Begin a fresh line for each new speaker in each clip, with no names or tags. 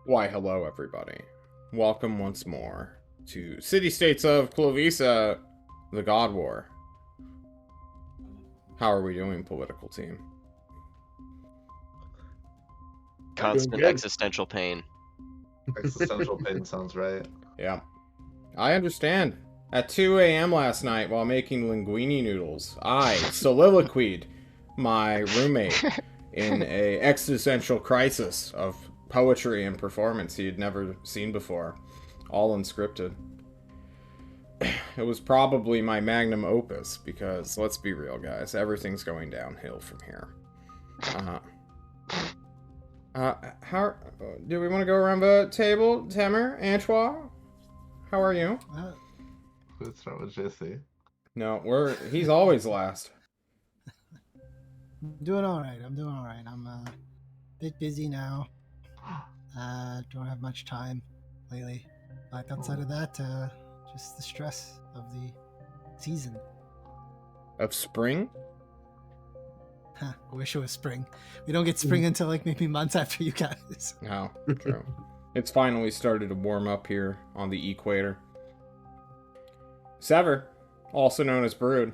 Why, hello, everybody. Welcome once more to City-States of Klovisa, the God War. How are we doing, political team?
Constant existential pain.
Existential pain sounds right.
Yeah. I understand. At 2 a.m. last night, while making linguine noodles, I soliloquied my roommate in a existential crisis of poetry and performance he had never seen before, all unscripted. It was probably my magnum opus, because, let's be real, guys, everything's going downhill from here. How do we want to go around the table? Temer, Antoine, how are you?
Let's start with JC.
No, he's always last.
I'm doing all right. I'm a bit busy now. Don't have much time lately. But outside of that, just the stress of the season.
Of spring?
I wish it was spring. We don't get spring until like maybe months after you guys.
No, true. It's finally started to warm up here on the equator. Sever, also known as Brood.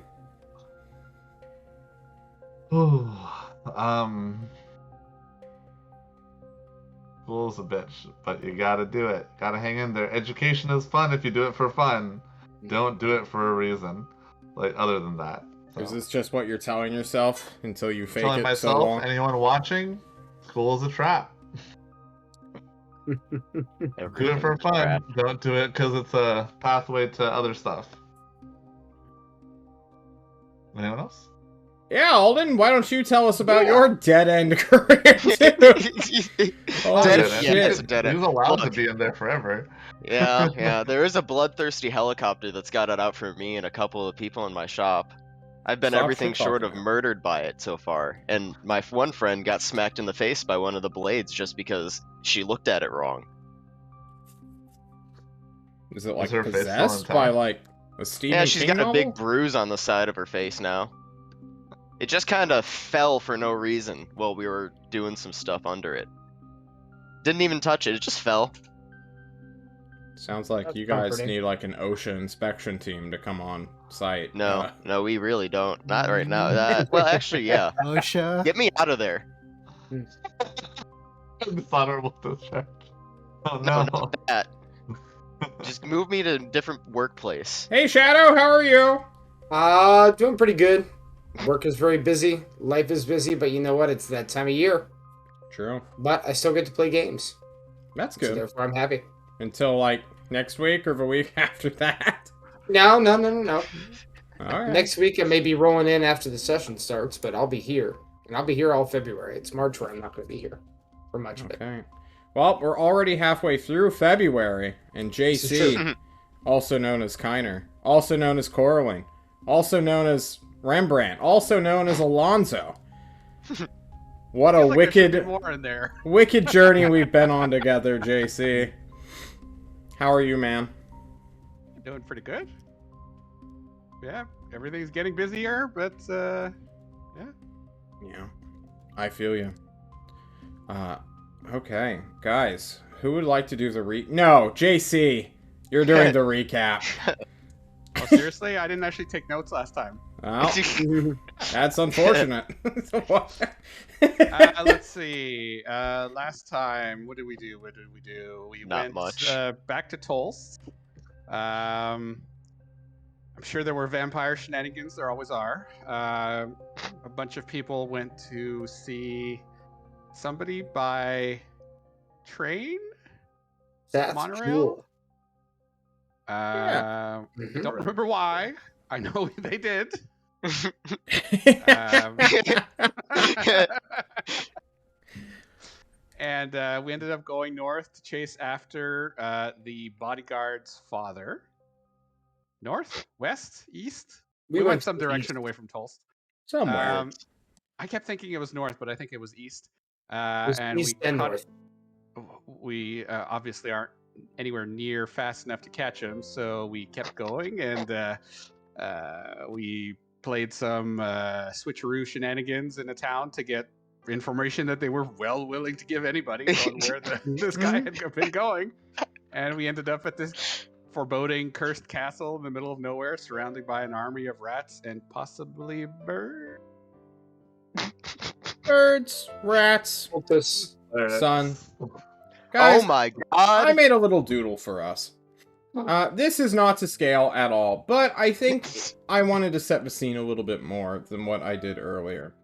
School's a bitch, but you gotta do it. Gotta hang in there. Education is fun if you do it for fun. Don't do it for a reason. Like, other than that. So.
Is this just what you're telling yourself until you fake
telling
it
myself,
so long?
anyone watching, school is a trap. Do it for fun. Don't do it because it's a pathway to other stuff. Anyone else?
Yeah, Alden, why don't you tell us about your dead-end career, too? Oh,
It's a dead end.
He's allowed to be in there forever.
Yeah. There is a bloodthirsty helicopter that's got it out for me and a couple of people in my shop. I've been
Stop
everything short of
shit-talking.
murdered by it so far, and my one friend got smacked in the face by one of the blades just because she looked at it wrong.
Is it like
her face still
possessed
intact?
by like a Stephen
Yeah, she's
King
got a
novel?
big bruise on the side of her face now. It just kind of fell for no reason while we were doing some stuff under it. Didn't even touch it, it just fell.
Sounds like
That's
you guys
comforting.
need like an OSHA inspection team to come on site.
No, we really don't. Not right now. Well, actually, yeah.
OSHA.
Get me out of there.
Dishonorable discharge. Oh
No,
no.
not that. Just move me to a different workplace.
Hey, Shadow, how are you?
Doing pretty good. Work is very busy. Life is busy, but you know what? It's that time of year.
True.
But I still get to play games.
That's
So
good.
therefore, I'm happy.
Until like next week or the week after that.
No.
All right.
Next week, I may be rolling in after the session starts, but I'll be here. And I'll be here all February. It's March where I'm not going to be here for much of it.
Okay. Well, we're already halfway through February, and
This is
JC,
true.
also known as Kiner, also known as Corwin, also known as Rembrandt, also known as Alonzo. What a
Feels like there should be
wicked,
more in there.
wicked journey we've been on together, JC. How are you, man?
Doing pretty good. Yeah, everything's getting busier, but yeah.
Yeah, I feel you. Okay, guys, who would like to do the No, JC, you're doing the recap.
Oh, seriously? I didn't actually take notes last time.
Well, that's unfortunate.
Let's see. Last time, what did we do? We
Not
went
much.
Back to Tulst. I'm sure there were vampire shenanigans. There always are. A bunch of people went to see somebody by train?
That's
Monorail?
cool.
I don't remember why. I know they did. And we ended up going north to chase after the bodyguard's father. North? West? East? We went some direction away from Tulst.
Somewhere.
I kept thinking it was north, but I think it was east.
And east and north.
We obviously aren't anywhere near fast enough to catch him, so we kept going, and we played some switcheroo shenanigans in a town to get information that they were well willing to give anybody on where this guy had been going. And we ended up at this foreboding, cursed castle in the middle of nowhere, surrounded by an army of rats and possibly birds.
Birds, rats,
Cultists.
sun. Guys,
Oh my
I
god!
made a little doodle for us. This is not to scale at all, but I think I wanted to set the scene a little bit more than what I did earlier.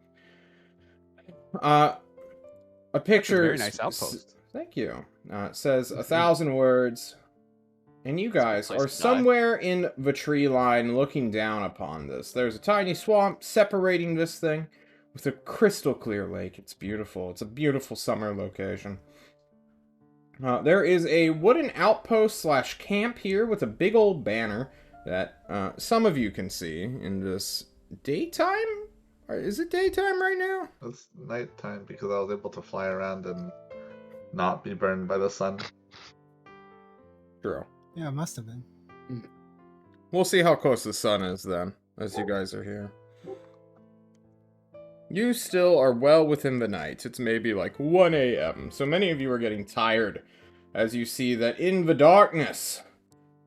A picture.
Very nice outpost.
Thank you. It says 1,000 words, and you guys
place
are
to die.
somewhere in the tree line looking down upon this. There's a tiny swamp separating this thing with a crystal clear lake. It's beautiful. It's a beautiful summer location. There is a wooden outpost / camp here with a big old banner that some of you can see in this daytime. Or is it daytime right now?
It's nighttime because I was able to fly around and not be burned by the sun.
True.
Yeah, it must have been.
We'll see how close the sun is then, as you guys are here. You still are well within the night. It's maybe like 1 a.m. So many of you are getting tired as you see that in the darkness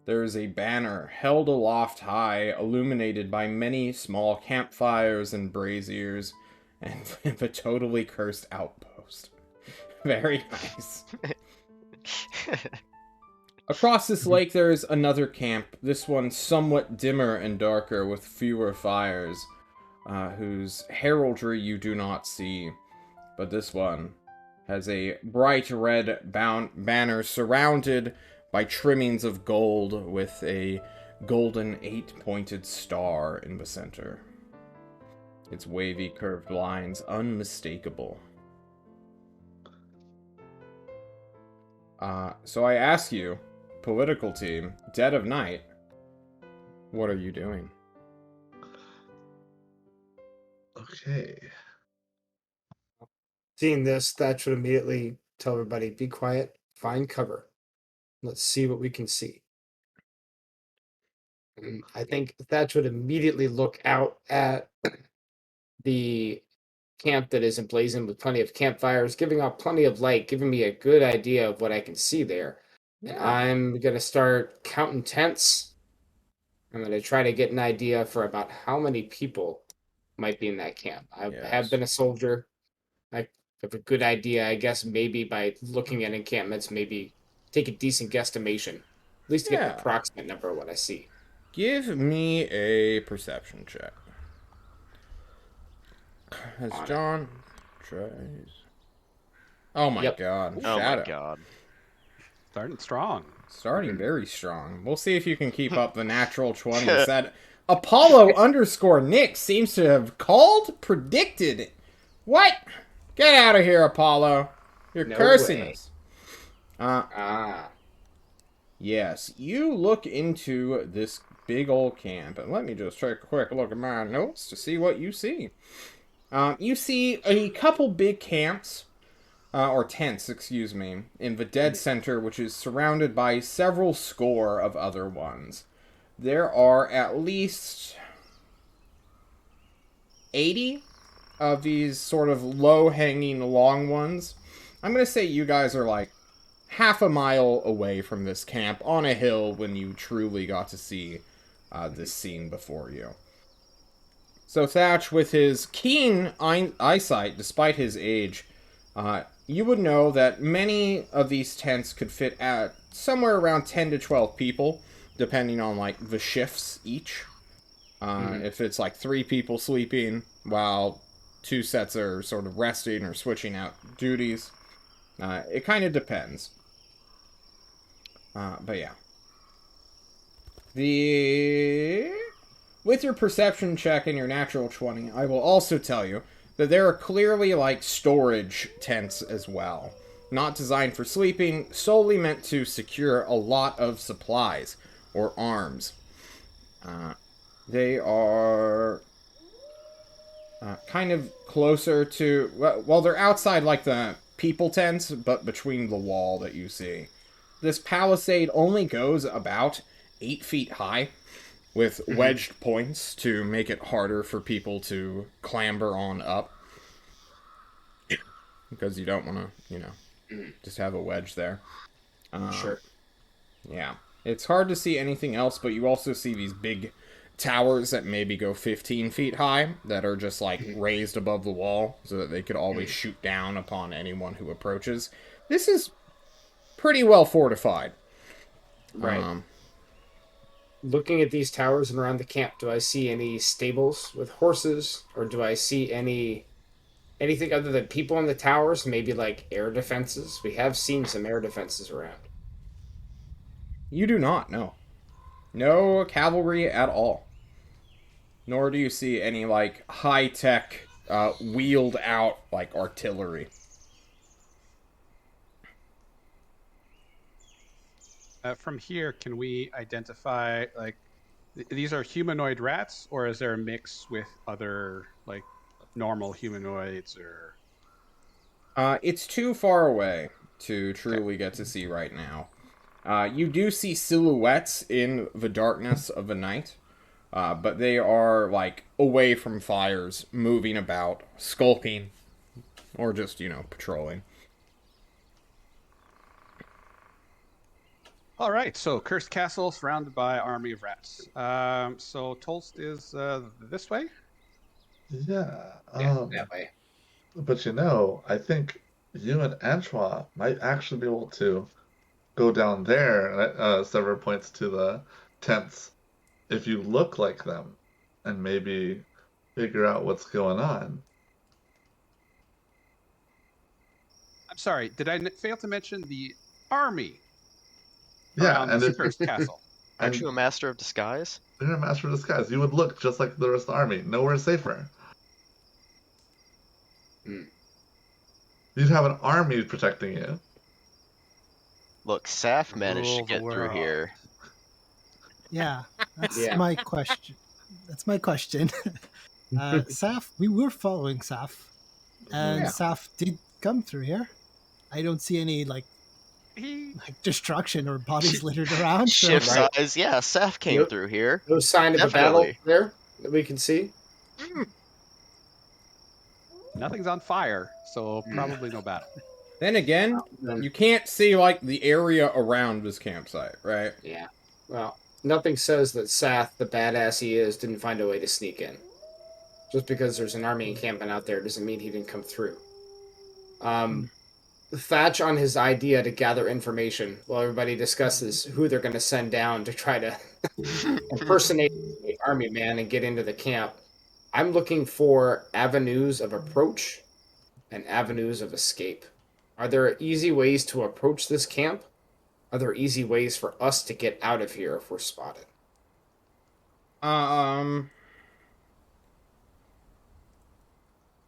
there is a banner held aloft high, illuminated by many small campfires and braziers, and the totally cursed outpost. Very nice. Across this lake there is another camp, this one somewhat dimmer and darker with fewer fires, whose heraldry you do not see. But this one has a bright red banner surrounded by trimmings of gold with a golden 8-pointed star in the center. Its wavy curved lines unmistakable. So I ask you, political team, dead of night, what are you doing?
Okay.
Seeing this, that should immediately tell everybody, be quiet, find cover. Let's see what we can see. And I think Thatch would immediately look out at the camp that is emblazoned with plenty of campfires, giving off plenty of light, giving me a good idea of what I can see there. And I'm going to start counting tents. I'm going to try to get an idea for about how many people might be in that camp. I have been a soldier. I have a good idea, I guess, maybe by looking at encampments, maybe take a decent guesstimation. At least to get an approximate number of what I see.
Give me a perception check. As John tries. Oh my god.
Oh
Shadow.
my god.
Starting strong.
Starting very strong. We'll see if you can keep up the natural 20s. That Apollo_Nick seems to have predicted it. What? Get out of here, Apollo. You're
No
cursing
way.
us. Yes, you look into this big old camp, and let me just take a quick look at my notes to see what you see. You see a couple big camps, or tents, excuse me, in the dead center, which is surrounded by several score of other ones. There are at least 80 of these sort of low-hanging long ones. I'm going to say you guys are like half a mile away from this camp on a hill when you truly got to see this scene before you. So Thatch, with his keen eyesight, despite his age, you would know that many of these tents could fit at somewhere around 10 to 12 people, depending on like the shifts each. If it's like 3 people sleeping while 2 sets are sort of resting or switching out duties. It kind of depends. But yeah. With your perception check and your natural 20, I will also tell you that there are clearly like storage tents as well. Not designed for sleeping, solely meant to secure a lot of supplies or arms. They are kind of closer to, well, they're outside like the people tents, but between the wall that you see. This palisade only goes about 8 feet high, with wedged points to make it harder for people to clamber on up. because you don't want to, just have a wedge there.
Sure.
Yeah. It's hard to see anything else, but you also see these big towers that maybe go 15 feet high that are just like raised above the wall so that they could always shoot down upon anyone who approaches. This is pretty well fortified.
Right. Looking at these towers and around the camp, do I see any stables with horses, or do I see anything other than people in the towers? Maybe like air defenses. We have seen some air defenses around.
You do not, no. No cavalry at all. Nor do you see any, like, high-tech, wheeled out, like, artillery.
From here, can we identify, like, these are humanoid rats, or is there a mix with other, like, normal humanoids, or...
It's too far away to truly get to see right now. You do see silhouettes in the darkness of the night, but they are, like, away from fires, moving about, skulking, or just, patrolling.
All right, so Cursed Castle surrounded by army of rats. So Tolst is this way?
Yeah.
That way.
But I think you and Antoine might actually be able to go down there, several points to the tents, if you look like them, and maybe figure out what's going on.
I'm sorry, did I fail to mention the army
Yeah,
around
and
this
if
Cursed Castle?
Aren't
and
you a master of disguise?
you're a master of disguise, you would look just like the rest of the army. Nowhere safer. You'd have an army protecting you.
Look, Saf managed
Rule
to
the
get through
world.
here.
Yeah, that's
Yeah.
my question. That's my question. Saf, we were following Saf, and
Yeah.
Saf did come through here. I don't see any like
He
destruction or bodies littered around. So
Shift
Right.
size, yeah, Saf came
Yep.
through here.
No sign of a battle
Definitely.
there that we can see.
nothing's on fire, so probably no battle.
Then again, you can't see, like, the area around this campsite, right?
Yeah. Well, nothing says that Sath, the badass he is, didn't find a way to sneak in. Just because there's an army encampment out there doesn't mean he didn't come through. Thatch on his idea to gather information while everybody discusses who they're going to send down to try to impersonate the army man and get into the camp. I'm looking for avenues of approach and avenues of escape. Are there easy ways to approach this camp? Are there easy ways for us to get out of here if we're spotted?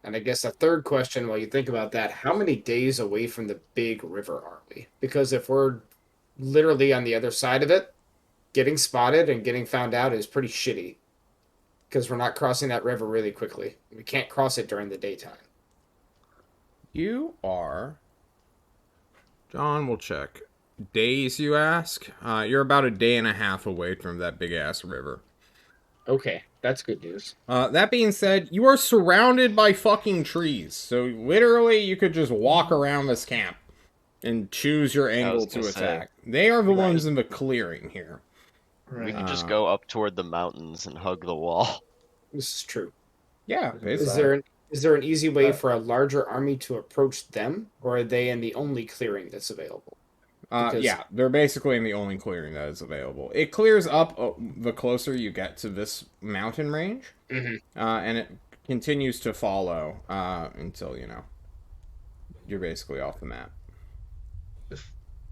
And I guess a third question while you think about that, how many days away from the big river are we? Because if we're literally on the other side of it, getting spotted and getting found out is pretty shitty. Because we're not crossing that river really quickly. We can't cross it during the daytime.
You are... John will check. Days, you ask? You're about a day and a half away from that big-ass river.
Okay, that's good news.
That being said, you are surrounded by fucking trees. So literally, you could just walk around this camp and choose your angle to
gonna
attack. They are the
Right.
ones in the clearing here.
We
Right.
could just go up toward the mountains and hug the wall.
This is true.
Yeah,
Is there an easy way for a larger army to approach them, or are they in the only clearing that's available? because-
Yeah, they're basically in the only clearing that is available. It clears up the closer you get to this mountain range, and it continues to follow until, you're basically off the map.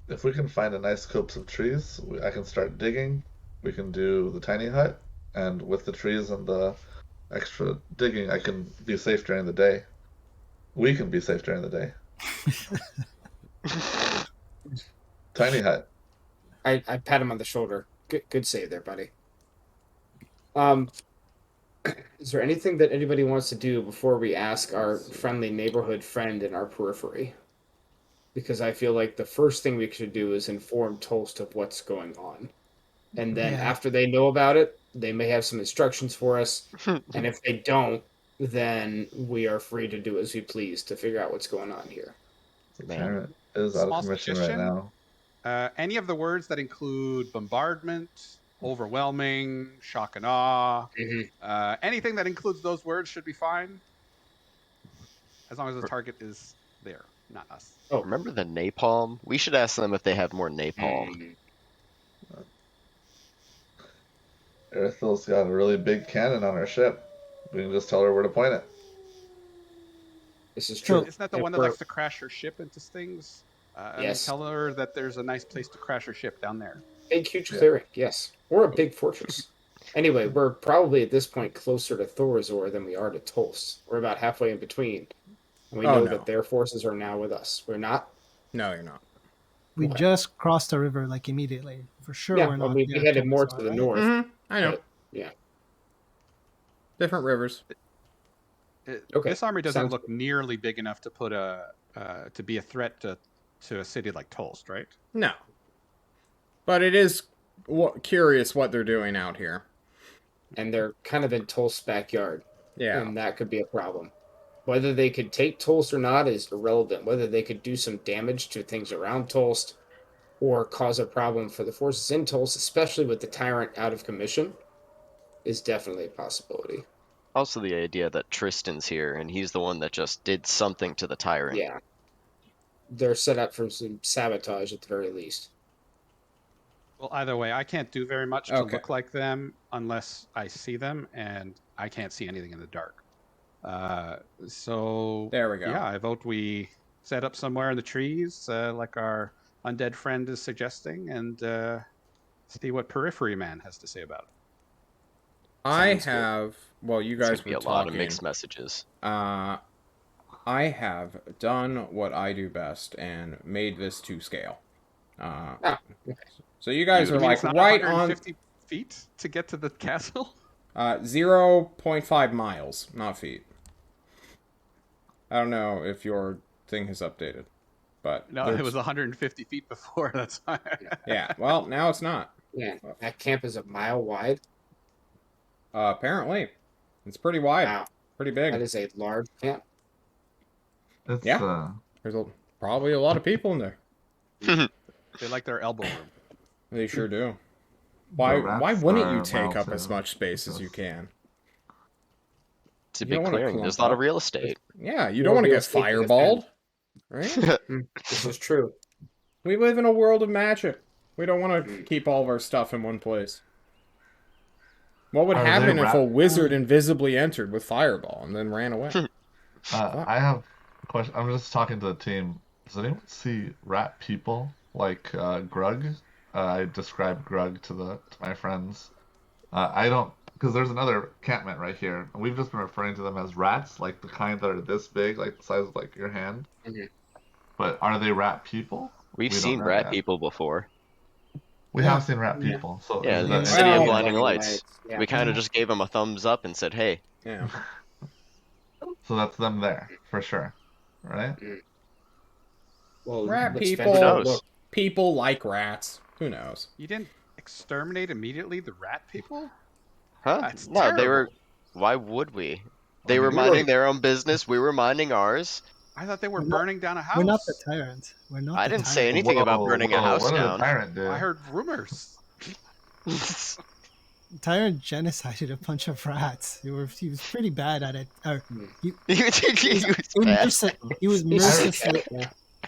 If we can find a nice copse of trees, I can start digging. We can do the tiny hut, and with the trees and the extra digging, I can be safe during the day. We can be safe during the day. Tiny hut.
I pat him on the shoulder. Good save there, buddy. Is there anything that anybody wants to do before we ask our friendly neighborhood friend in our periphery? Because I feel like the first thing we should do is inform Toast of what's going on. And then
Yeah.
after they know about it, they may have some instructions for us. And if they don't, then we are free to do as we please to figure out what's going on here.
The
Man.
tyrant is out of
Small
commission right
suggestion?
now.
Any of the words that include bombardment, overwhelming, shock and awe, anything that includes those words should be fine, as long as the target is there, not us.
Oh,
Remember the napalm? We should ask them if they have more napalm.
Erithil's got a really big cannon on her ship. We can just tell her where to point it.
this is
So-
true.
Isn't that the
And
one that
we're-
likes to crash her ship into things?
Yes.
Tell her that there's a nice place to crash her ship down there.
Big, huge
Yeah.
clearing, yes. Or a big fortress. Anyway, we're probably at this point closer to Thorazor than we are to Tulst. We're about halfway in between. And we
Oh,
know
no.
that their forces are now with us. We're not?
No, you're not.
We
Okay.
just crossed the river like immediately. For sure,
Yeah,
we're
well,
not.
we
near
headed more
Thorazar,
to the
right?
north.
Mm-hmm. I know.
But, yeah.
Different rivers.
Okay,
This army doesn't
sounds
look nearly big enough to put to be a threat to a city like Tulst, right?
No. But it is curious what they're doing out here.
And they're kind of in Tulst's backyard.
Yeah.
And that could be a problem. Whether they could take Tulst or not is irrelevant. Whether they could do some damage to things around Tulst or cause a problem for the forces in Tulst, especially with the tyrant out of commission, is definitely a possibility.
Also, the idea that Tristan's here and he's the one that just did something to the tyrant.
Yeah. They're set up for some sabotage at the very least.
Well, either way, I can't do very much to
Okay.
look like them unless I see them, and I can't see anything in the dark. So
There we go.
yeah, I vote we set up somewhere in the trees, like our undead friend is suggesting, and see what Periphery Man has to say about it.
I
Sounds good.
have. Well, you
It's
guys
gonna be
were
a lot of
talking.
mixed messages.
I have done what I do best and made this to scale.
Okay.
So you guys
You
are
mean
like
it's not
right on
150 feet to get to the castle?
0.5 miles, not feet. I don't know if your thing has updated, but
No, it was 150 feet before. That's why.
yeah. Well, now it's not.
Yeah, that camp is a mile wide.
Apparently, it's pretty wide,
Wow,
pretty big.
that is a large camp.
It's
Yeah. There's probably a lot of people in there.
They like their elbow room.
They sure do.
The
Why
rats
wouldn't
are
you take
wild
up as
too,
much space as
because-
you can?
It's a
You
big
don't wanna
clearing. There's a
clump
lot of
up.
real estate.
Yeah, you
More
don't want to
real
get
estate to
fireballed, right?
This is true.
We live in a world of magic. We don't want to keep all of our stuff in one place. What would
Are they
happen if a
rat-
wizard invisibly entered with fireball and then ran away?
I have a question. I'm just talking to the team. Does anyone see rat people like Grug? I described Grug to my friends. I don't, because there's another encampment right here, and we've just been referring to them as rats, like the kind that are this big, like the size of like your hand.
Mhm.
But are they rat people?
We've
We don't
seen
know
rat
yet.
people before.
We
Yeah.
have seen rat
Yeah.
people. So
Yeah,
is
the
that
City of
Well,
Blinding Lights.
Yeah.
We kind of just gave them a thumbs up and said, hey.
Yeah.
so that's them there for sure, right?
Well,
Rat
let's
people.
venture
Who
a
knows?
look.
People like rats. Who knows?
You didn't exterminate immediately the rat people?
Huh?
That's
No, they were...
terrible.
Why would we? They
I
were
mean,
minding their own business. We were minding ours.
I thought they were
We're not-
burning down a house.
We're not the tyrant. We're not.
I
the
didn't say
tyrant.
anything about burning a house
what did
down.
the tyrant do?
I heard rumors.
Tyrant genocided a bunch of rats. He was pretty bad at it. Or
He was bad.
he was merciful.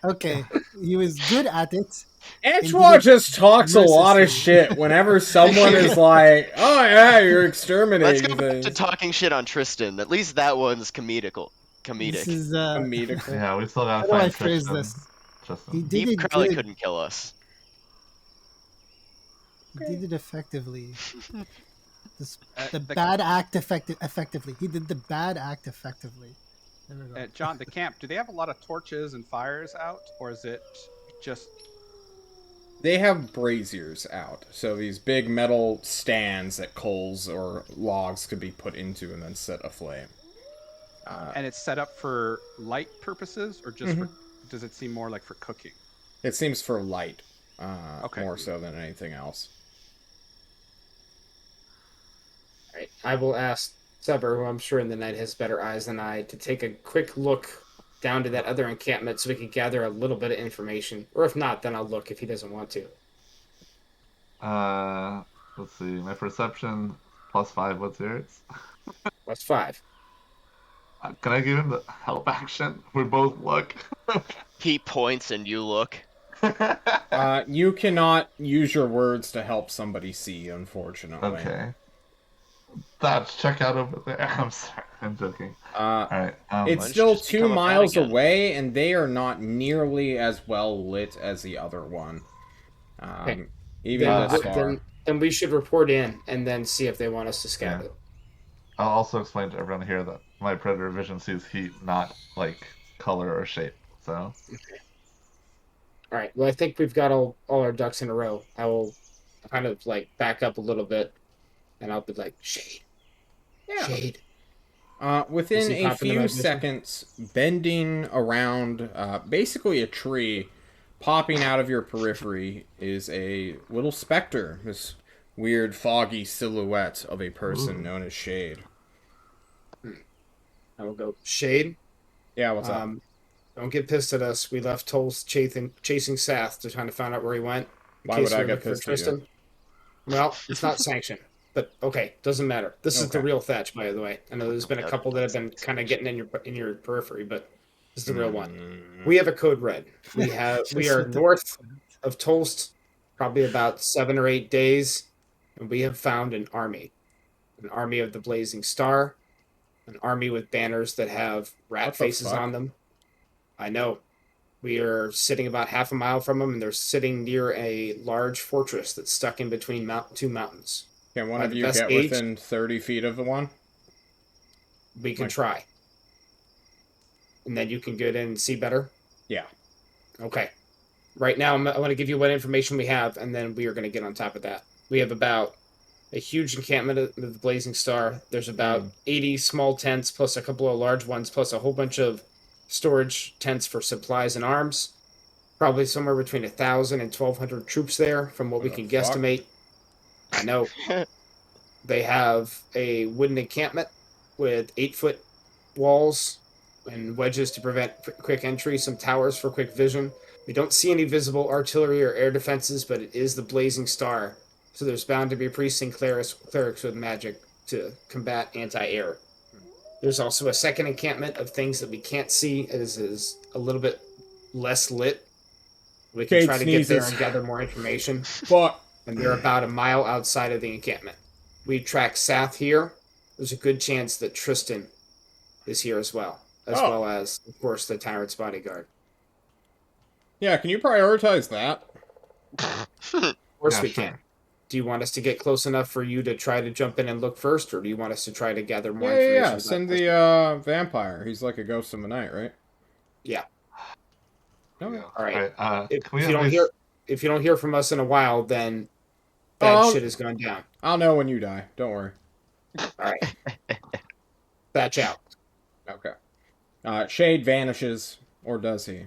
Okay, he was good at it.
Antoine just talks a lot of
mercilessly.
shit whenever someone is like, "Oh yeah, you're
Let's
exterminating
go back to
things."
talking shit on Tristan. At least that one's
This
comedic.
is
Comedic.
Yeah, we still gotta
how do I
find
phrase
Tristan.
this?
Tristan.
He did
Steve
it
Crowley
good.
couldn't kill us.
He did it effectively. The
The-
bad act effectively. He did the bad act effectively. There we go.
John, the camp, do they have a lot of torches and fires out? Or is it just...
They have braziers out, so these big metal stands that coals or logs could be put into and then set aflame.
And it's set up for light purposes? Or just for... Does it seem more like for cooking?
It seems for light,
Okay.
more so than anything else.
Right. I will ask Sever, who I'm sure in the night has better eyes than I, to take a quick look down to that other encampment so we can gather a little bit of information. Or if not, then I'll look if he doesn't want to.
Let's see. My perception +5. What's yours?
That's 5.
Can I give him the help action? We both look.
He points and you look.
You cannot use your words to help somebody see, unfortunately.
Okay. That's check out over there. I'm sorry. I'm joking. All right.
Why
It's
don't you
still
just
2
become a bat
miles
again?
away, and they are not nearly as well lit as the other one.
Okay.
Even
Then,
this far.
then we should report in and then see if they want us to scout
Yeah.
it.
I'll also explain to everyone here that my predator vision sees heat, not like color or shape. So.
All right. Well, I think we've got all our ducks in a row. I will kind of like back up a little bit, and I'll be like, Shade.
Yeah.
Shade.
Within
he
a
pop into my
few
vision?
seconds, bending around basically a tree, popping out of your periphery is a little specter, this weird foggy silhouette of a person
Ooh.
known as Shade.
I will go, Shade.
Yeah, what's up?
Don't get pissed at us. We left Tolls chasing Sath to try to find out where he went.
Why would I
we were
get
looking for
pissed at you?
Tristan. Well, it's not sanctioned. But okay, doesn't matter. This is the
Okay.
real Thatch, by the way. I know there's been a
Yep,
couple that have been
that's
kind of getting in your periphery, but this is the real one.
Mm.
We have a code red. We are
with the-
north of Tolst, probably about 7 or 8 days, and we have found an army of the Blazing Star, an army with banners that have rat
What the
faces
fuck?
on them. I know. We are sitting about half a mile from them, and they're sitting near a large fortress that's stuck in between two mountains.
Can one
By
of
the
you
best
get
gauge,
within 30 feet of the one?
we can
Like-
try. And then you can get in and see better?
Yeah.
Okay. Right now, I want to give you what information we have, and then we are going to get on top of that. We have about a huge encampment of the Blazing Star. There's about 80 small tents, plus a couple of large ones, plus a whole bunch of storage tents for supplies and arms. Probably somewhere between 1,000 and 1,200 troops there, from what we
What
can
the fuck?
guesstimate. I know. They have a wooden encampment with 8-foot walls and wedges to prevent quick entry, some towers for quick vision. We don't see any visible artillery or air defenses, but it is the Blazing Star, so there's bound to be precinct clerics with magic to combat anti-air. There's also a second encampment of things that we can't see. It is a little bit less lit. We can
Kate
try to get there
sneezes.
and gather more information.
Fuck.
And they're about a mile outside of the encampment. We track Sath here. There's a good chance that Tristan is here as well
Oh.
as, of course, the tyrant's bodyguard.
Yeah, can you prioritize that?
Of course
Yeah,
we
sure.
can. Do you want us to get close enough for you to try to jump in and look first, or do you want us to try to gather more
Yeah.
information? about
Send
Tristan?
the vampire. He's like a ghost in the night, right?
Yeah.
Okay.
Yeah.
All right. If
Can we
you
at
don't
least...
hear, if you don't hear from us in a while, then bad
Oh.
shit has gone down.
I'll know when you die. Don't worry.
All right. Batch out.
Okay. Shade vanishes, or does he?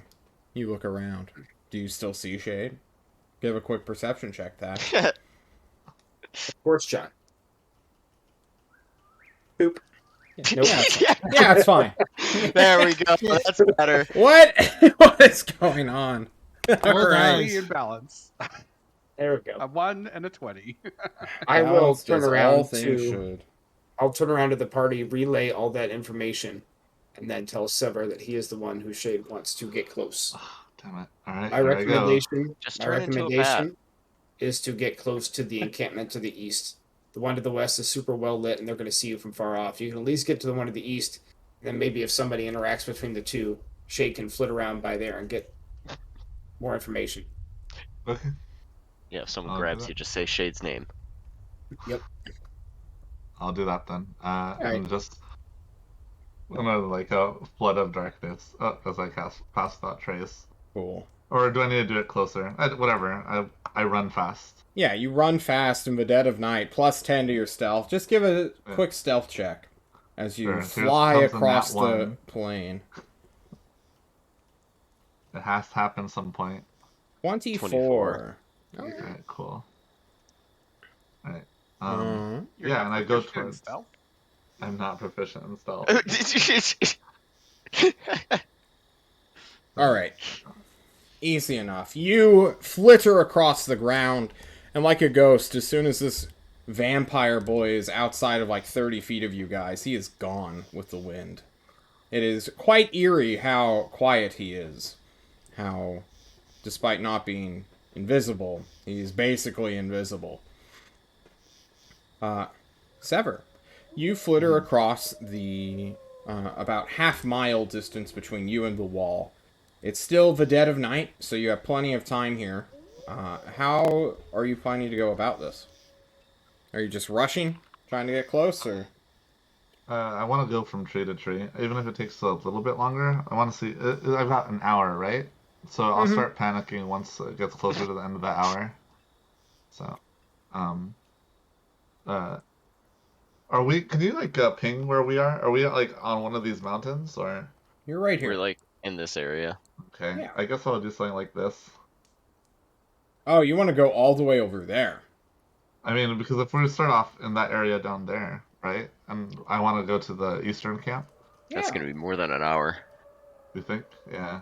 You look around. Do you still see Shade? Give a quick perception check, Thatch.
Of course, John. Poop. Nope.
Yeah, it's fine.
There we go. That's better.
What? What is going on?
All
All right.
right.
In balance.
There we go.
A 1 and a 20.
I will
Balanced
turn
as all
around
things
to.
should.
I'll turn around to the party, relay all that information, and then tell Sever that he is the one who Shade wants to get close.
Oh, damn it. All right,
My
here I go.
recommendation,
Just
my
turn into a bat.
recommendation is to get close to the encampment to the east. The one to the west is super well lit, and they're going to see you from far off. You can at least get to the one to the east, and then maybe if somebody interacts between the two, Shade can flit around by there and get more information.
Okay.
Yeah, if someone
I'll do
grabs
that.
you, just say Shade's name.
Yep.
I'll do that then.
right.
And just I'm gonna like a flood of darkness as I pass that trace.
Cool.
Or do I need to do it closer? Whatever. I run fast.
Yeah, you run fast in the dead of night, plus 10 to your stealth. Just give a quick stealth check as you
Sure.
fly
Here's comes a
across
nat
the
1.
plain.
It has to happen some point.
24.
Okay, cool. Alright.
Mhm.
Your
Yeah, and I go
proficient in
towards.
stealth?
I'm not proficient in stealth.
All right. Easy enough. You flitter across the ground, and like a ghost, as soon as this vampire boy is outside of like 30 feet of you guys, he is gone with the wind. It is quite eerie how quiet he is. How, despite not being invisible, he's basically invisible. Sever, you flitter across the about half-mile distance between you and the wall. It's still the dead of night, so you have plenty of time here. How are you planning to go about this? Are you just rushing, trying to get close, or?
I want to go from tree to tree, even if it takes a little bit longer. I want to see. I've got an hour, right? So I'll
Mm-hmm.
start panicking once it gets closer to the end of that hour. So, um, uh, are we? Can you like ping where we are? Are we like on one of these mountains or?
You're right
We're
here.
like in this area.
Okay,
Yeah.
I guess I'll do something like this.
Oh, you want to go all the way over there?
I mean, because if we start off in that area down there, right? And I want to go to the eastern camp.
That's
Yeah.
gonna be more than an hour.
You think? Yeah,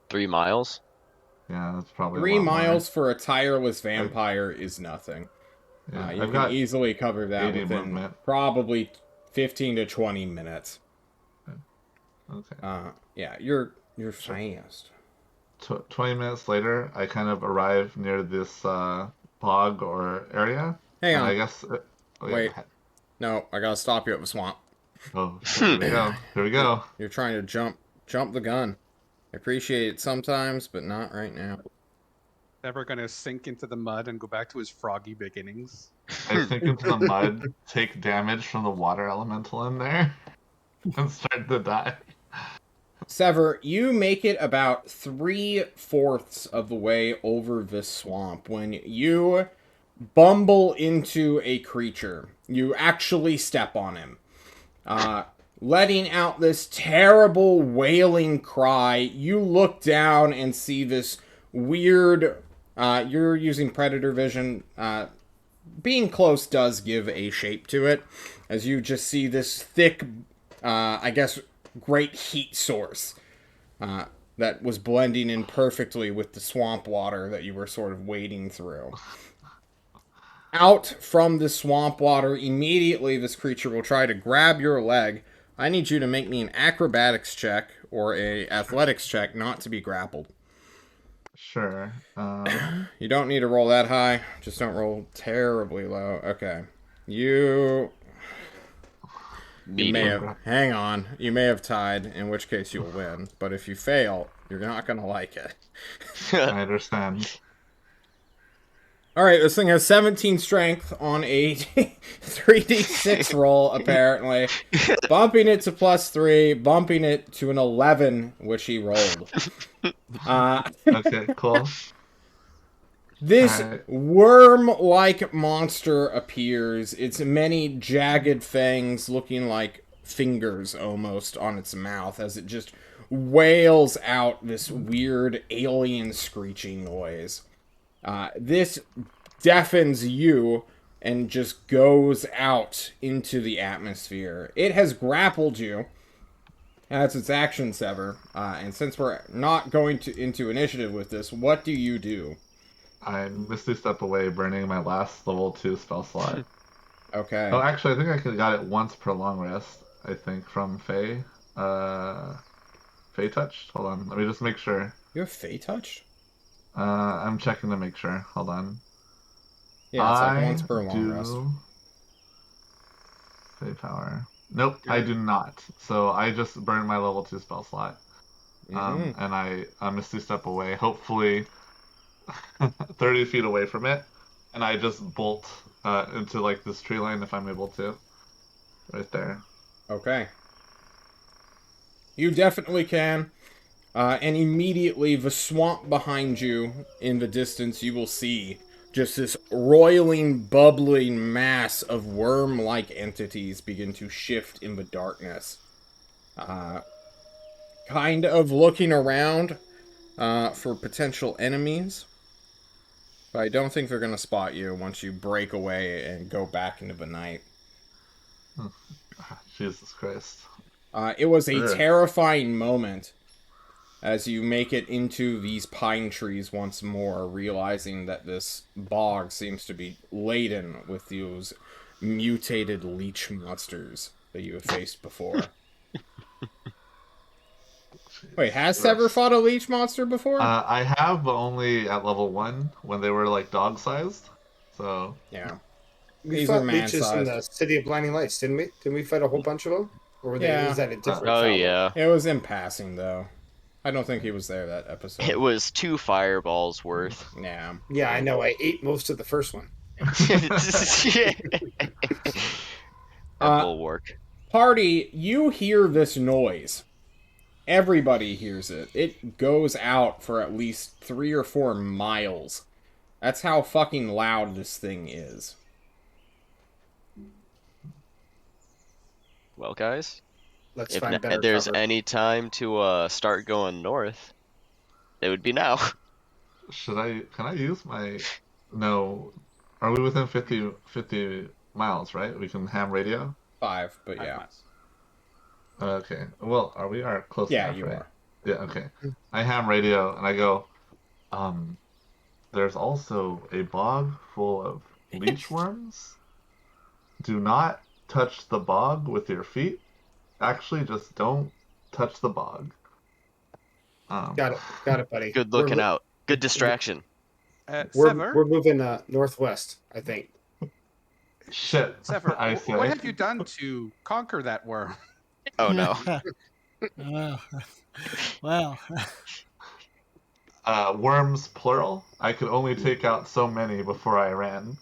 3 miles?
yeah, that's probably a
3
lot more.
miles for a tireless vampire is nothing.
Yeah,
You
I've
can
got
easily cover that
80
within
movement.
probably 15 to 20 minutes.
Okay.
Yeah, you're fast.
20 minutes later, I kind of arrive near this bog or area,
Hang
and
on.
I guess. Oh, yeah,
Wait. No, I gotta stop you at the swamp.
oh, shit, here we go. Here we go.
You're trying to jump the gun. I appreciate it sometimes, but not right now.
Never gonna sink into the mud and go back to his froggy beginnings.
I sink into the mud, take damage from the water elemental in there, and start to die.
Sever, you make it about 3/4 of the way over this swamp when you bumble into a creature. You actually step on him. Letting out this terrible wailing cry. You look down and see this weird. You're using predator vision. Being close does give a shape to it, as you just see this thick, I guess, great heat source that was blending in perfectly with the swamp water that you were sort of wading through. Out from the swamp water, immediately this creature will try to grab your leg. I need you to make me an acrobatics check or a athletics check not to be grappled.
Sure.
You don't need to roll that high. Just don't roll terribly low. Okay. You may
Medium.
have... Hang on. You may have tied, in which case you'll win. But if you fail, you're not going to like it.
I understand.
Alright, this thing has 17 strength on a 3d6 roll, apparently. Bumping it to +3, bumping it to an 11, which he rolled.
Okay, cool.
This
Alright.
worm-like monster appears. Its many jagged fangs looking like fingers almost on its mouth as it just wails out this weird alien screeching noise. This deafens you and just goes out into the atmosphere. It has grappled you. That's its action, Sever. And since we're not going into initiative with this, what do you do?
I Misty Step away, burning my last level 2 spell slot.
Okay.
Oh, actually, I think I got it once per long rest, I think, from Faye. Faye touched? Hold on, let me just make sure.
You have Fey touched?
I'm checking to make sure. Hold on.
Yeah, it's like
I
once per long rest.
do... Faye power. Nope, I do not. So I just burned my level 2 spell slot.
Mm-hmm.
And I Misty Step away, hopefully 30 feet away from it. And I just bolt into like this tree line if I'm able to. Right there.
Okay. You definitely can. And immediately, the swamp behind you, in the distance, you will see just this roiling, bubbling mass of worm-like entities begin to shift in the darkness. Kind of looking around for potential enemies. But I don't think they're going to spot you once you break away and go back into the night.
Jesus Christ.
It was a
Ugh.
terrifying moment as you make it into these pine trees once more, realizing that this bog seems to be laden with those mutated leech monsters that you have faced before. Wait, has Sever
Gross.
fought a leech monster before?
I have, but only at level 1 when they were like dog sized. So
Yeah.
We
These are
fought leeches in
man-sized.
the City of Blinding Lights, didn't we? Didn't we fight a whole bunch of them? Or were they?
Yeah.
Was that a different
Oh
foul?
yeah.
It was in passing, though. I don't think he was there that episode.
It was 2 fireballs worth.
Yeah.
Yeah, I know. I ate most of the first one.
That bulwark.
Party, you hear this noise. Everybody hears it. It goes out for at least 3 or 4 miles. That's how fucking loud this thing is.
Well, guys,
Let's
if
find better
there's
cover.
any time to start going north, it would be now.
Can I use my, no, are we within 50 miles, right? We can ham radio?
5, but yeah.
Okay. Well, we are close
Yeah,
enough,
you
right?
are.
Yeah, okay. I ham radio and I go, there's also a bog full of leech worms. Do not touch the bog with your feet. Actually, just don't touch the bog.
Got it, buddy.
Good looking out. Good distraction.
Sever,
We're moving northwest, I think.
Shit,
Sever,
I say.
what have you done to conquer that worm?
Oh no.
Well,
Worms plural. I could only take out so many before I ran.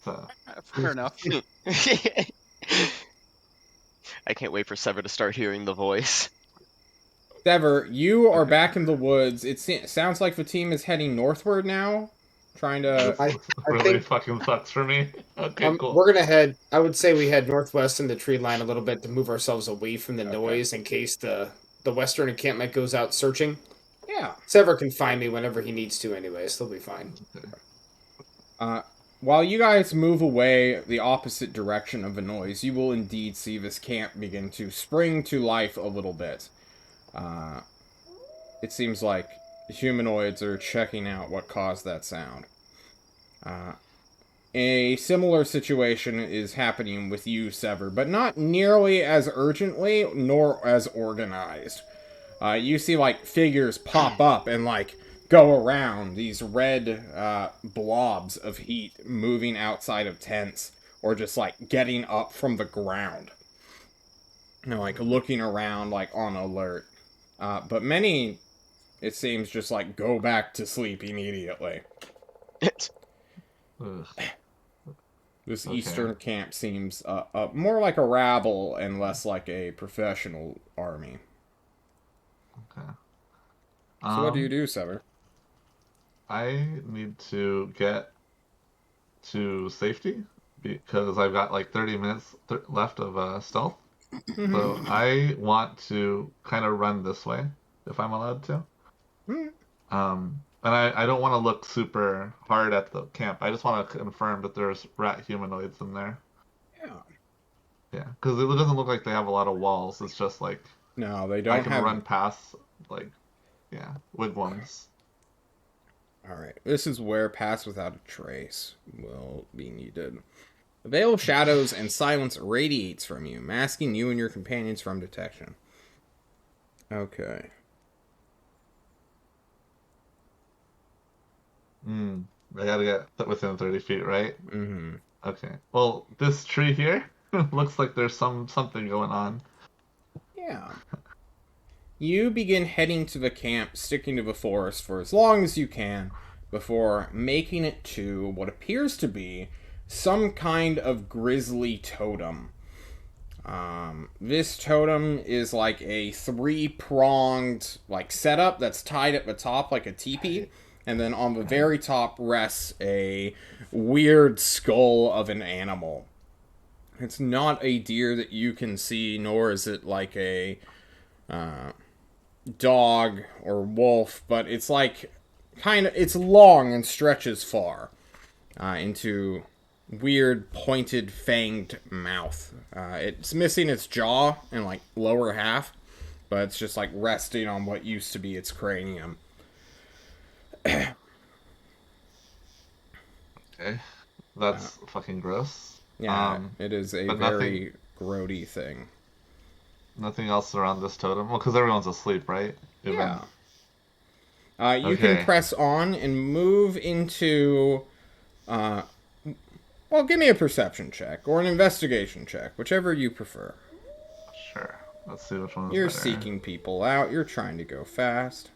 So
Fair enough.
I can't wait for Sever to start hearing the voice.
Sever, you are back in the woods. It sounds like the team is heading northward now. Trying to...
I
really
think-
fucking sucks for me. Okay, cool.
We're gonna head. I would say we head northwest in the tree line a little bit to move ourselves away from the noise in case the western encampment goes out searching.
Yeah.
Sever can find me whenever he needs to, anyways. He'll be fine.
While you guys move away the opposite direction of the noise, you will indeed see this camp begin to spring to life a little bit. It seems like humanoids are checking out what caused that sound. A similar situation is happening with you, Sever, but not nearly as urgently nor as organized. You see, like, figures pop up and, like, go around, these red blobs of heat moving outside of tents, or just, like, getting up from the ground. You know, like, looking around, like, on alert. But many, it seems, just, like, go back to sleep immediately.
Ugh.
This
Okay.
eastern camp seems more like a rabble and less like a professional army.
Okay.
So what do you do, Sever?
I need to get to safety because I've got like 30 minutes left of stealth. So I want to kind of run this way if I'm allowed to. And I don't want to look super hard at the camp. I just want to confirm that there's rat humanoids in there.
Yeah.
Yeah, because it doesn't look like they have a lot of walls. It's just like
No, they
I
don't
can
have...
run past like, yeah, wigwams.
Alright, this is where Pass Without a Trace will be needed. A veil of shadows and silence radiates from you, masking you and your companions from detection. Okay.
I gotta get within 30 feet, right?
Mm-hmm.
Okay. Well, this tree here looks like there's something going on.
Yeah. You begin heading to the camp, sticking to the forest for as long as you can, before making it to what appears to be some kind of grisly totem. This totem is like a 3-pronged like setup that's tied at the top like a teepee, and then on the very top rests a weird skull of an animal. It's not a deer that you can see, nor is it like a dog or wolf, but it's like it's long and stretches far into weird pointed fanged mouth. It's missing its jaw and like lower half, but it's just like resting on what used to be its cranium.
Okay. That's fucking gross.
Yeah, it is a
but
very grody thing.
nothing else around this totem. Well, because everyone's asleep, right?
Yeah. You can
Okay.
press on and move into. Well, give me a perception check or an investigation check, whichever you prefer.
Sure. Let's see which one is
You're
better.
seeking people out. You're trying to go fast.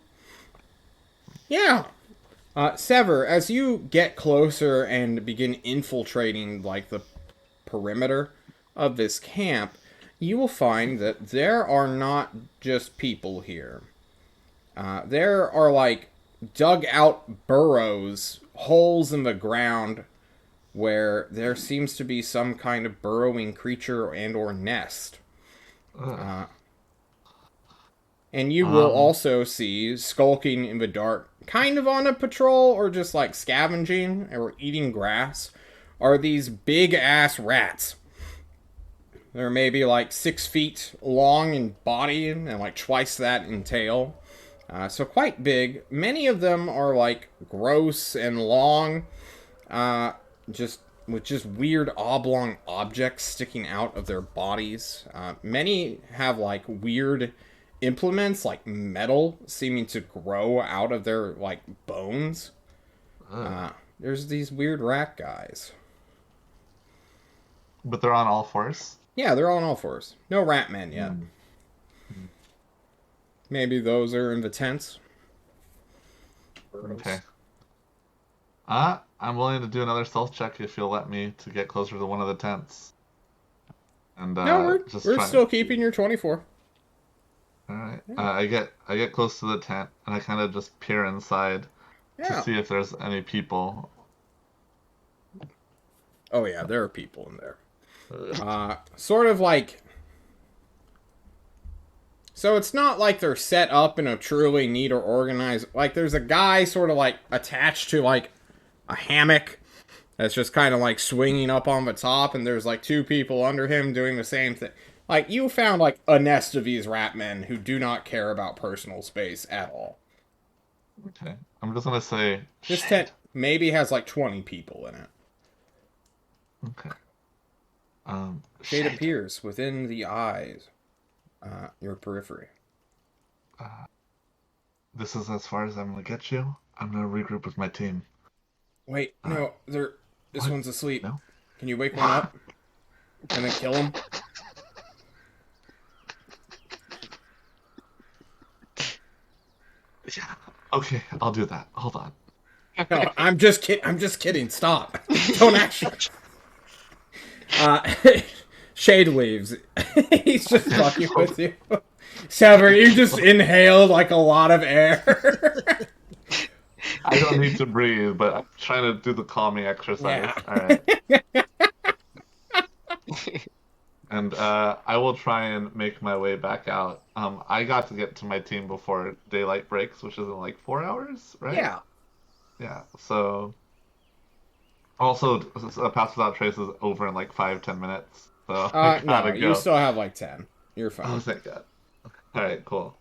Yeah. Sever, as you get closer and begin infiltrating, like, the perimeter of this camp, you will find that there are not just people here. There are, like, dug out burrows, holes in the ground, where there seems to be some kind of burrowing creature and or nest. And you will also see, skulking in the dark, kind of on a patrol or just like scavenging or eating grass, are these big ass rats. They're maybe like 6 feet long in body and like twice that in tail. So quite big. Many of them are like gross and long, just with just weird oblong objects sticking out of their bodies. Many have like weird implements, like metal, seeming to grow out of their like bones. There's these weird rat guys.
But they're on all fours?
Yeah, they're on all fours. No rat men yet. Maybe those are in the tents.
Okay. I'm willing to do another stealth check if you'll let me to get closer to one of the tents. And
No, we're still keeping your 24.
All right. I get close to the tent and I kind of just peer inside to see if there's any people.
Oh yeah, there are people in there. Sort of like. So it's not like they're set up in a truly neat or organized. Like there's a guy sort of like attached to like a hammock that's just kind of like swinging up on the top, and there's like 2 people under him doing the same thing. Like you found like a nest of these rat men who do not care about personal space at all.
Okay. I'm just gonna say
this tent maybe has like 20 people in it.
Okay.
Shade appears within the eyes. Your periphery.
This is as far as I'm gonna get you. I'm gonna regroup with my team.
Wait, no, this
what?
one's asleep.
No?
Can you wake one up? And then kill him?
Yeah. Okay, I'll do that. Hold on.
No, I'm just kidding. Stop. Don't actually. Shade leaves. He's just fucking with you. Sever, you just inhaled like a lot of air.
I don't need to breathe, but I'm trying to do the calming exercise.
Yeah.
All right. And I will try and make my way back out. I got to get to my team before daylight breaks, which is in like 4 hours, right?
Yeah.
Yeah. So also, Pass Without Trace is over in like 5-10 minutes. So I gotta go.
You still have like 10. You're fine.
Oh, thank God. All right, cool.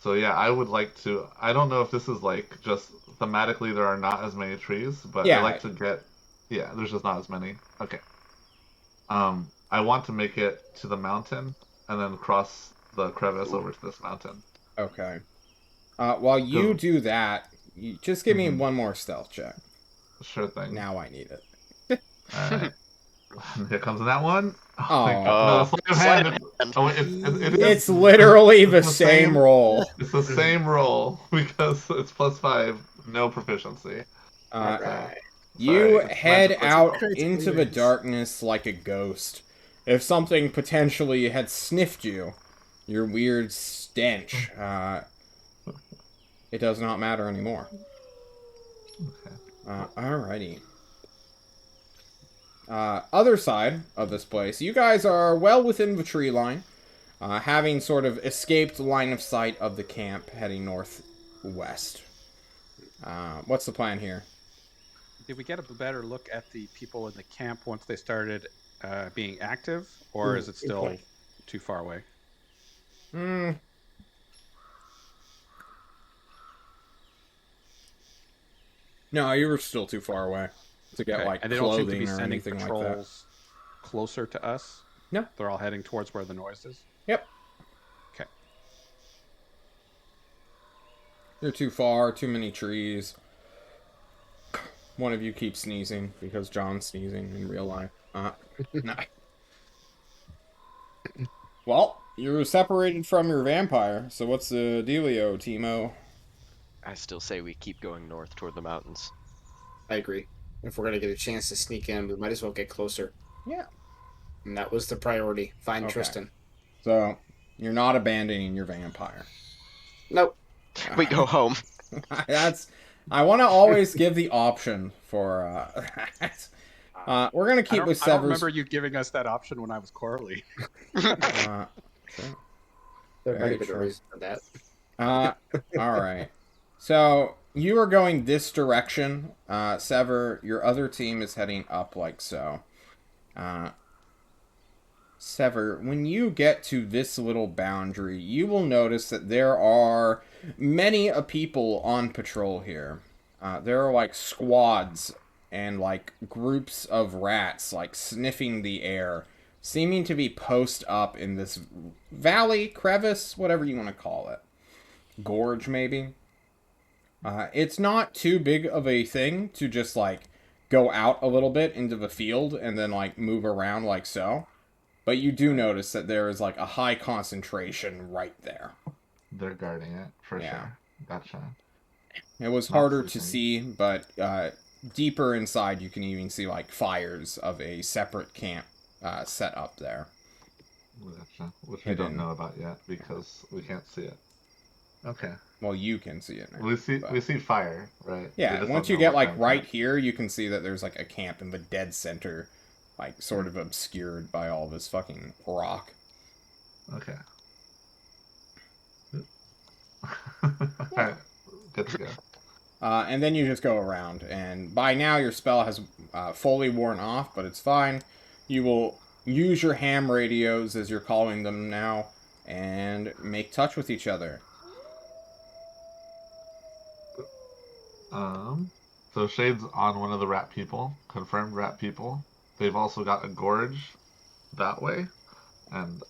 So yeah, I would like to. I don't know if this is like just thematically there are not as many trees, but
Yeah.
I like to get. Yeah, there's just not as many. Okay. I want to make it to the mountain and then cross the crevice over to this mountain.
Okay. While you do that, you just give me one more stealth check.
Sure thing.
Now I need it.
Alright. Here comes that one.
Oh.
Thank God. No, sleight of hand. Oh,
It's literally the same roll.
It's the same roll because it's +5, no proficiency.
You
Sorry,
head out
Great
into the
experience.
darkness like a ghost. If something potentially had sniffed you, your weird stench, it does not matter anymore.
Okay.
Alrighty. Other side of this place, you guys are well within the tree line, having sort of escaped the line of sight of the camp, heading northwest. What's the plan here?
did we get a better look at the people in the camp once they started being active, or
Ooh,
is it
good
still
point.
too far away?
Hmm. No, you were still too far away to get
Okay,
like
and they don't seem to be
clothing or
sending
anything like that.
patrols closer to us.
No.
They're all heading towards where the noise is.
Yep.
Okay.
You're too far. Too many trees. One of you keeps sneezing because John's sneezing in real life. No. Well, you're separated from your vampire, so what's the dealio, Timo?
I still say we keep going north toward the mountains.
I agree. If we're gonna get a chance to sneak in, we might as well get closer.
Yeah.
And that was the priority. Find
Okay.
Tristan.
So, you're not abandoning your vampire.
Nope.
We go home.
I want to always give the option for, we're gonna keep with
I don't
Sever's.
remember you giving us that option when I was Coralie.
True.
There might
Very
have been a
true.
reason for that.
All right. So you are going this direction. Sever, your other team is heading up like so. Sever, when you get to this little boundary, you will notice that there are many people on patrol here. There are like squads and like groups of rats like sniffing the air, seeming to be post up in this valley, crevice, whatever you want to call it. Gorge, maybe. It's not too big of a thing to just like go out a little bit into the field and then like move around like so. But you do notice that there is like a high concentration right there.
They're guarding it for
Yeah.
sure. Gotcha.
It was
Not
harder to
sleeping.
see, but deeper inside you can even see like fires of a separate camp set up there.
Gotcha. Which we
Hidden.
don't know about yet because we can't see it. Okay.
Well, you can see it now.
We see
but-
we see fire, right? We
Yeah,
just
once
don't
you
know
get
what
like
kind of
right
camp.
here, you can see that there's like a camp in the dead center, like sort of obscured by all this fucking rock.
Okay. Alright. Good to go.
And then you just go around, and by now your spell has fully worn off, but it's fine. You will use your ham radios, as you're calling them now, and make touch with each other.
So Shade's on one of the rat people, confirmed rat people. They've also got a gorge that way, and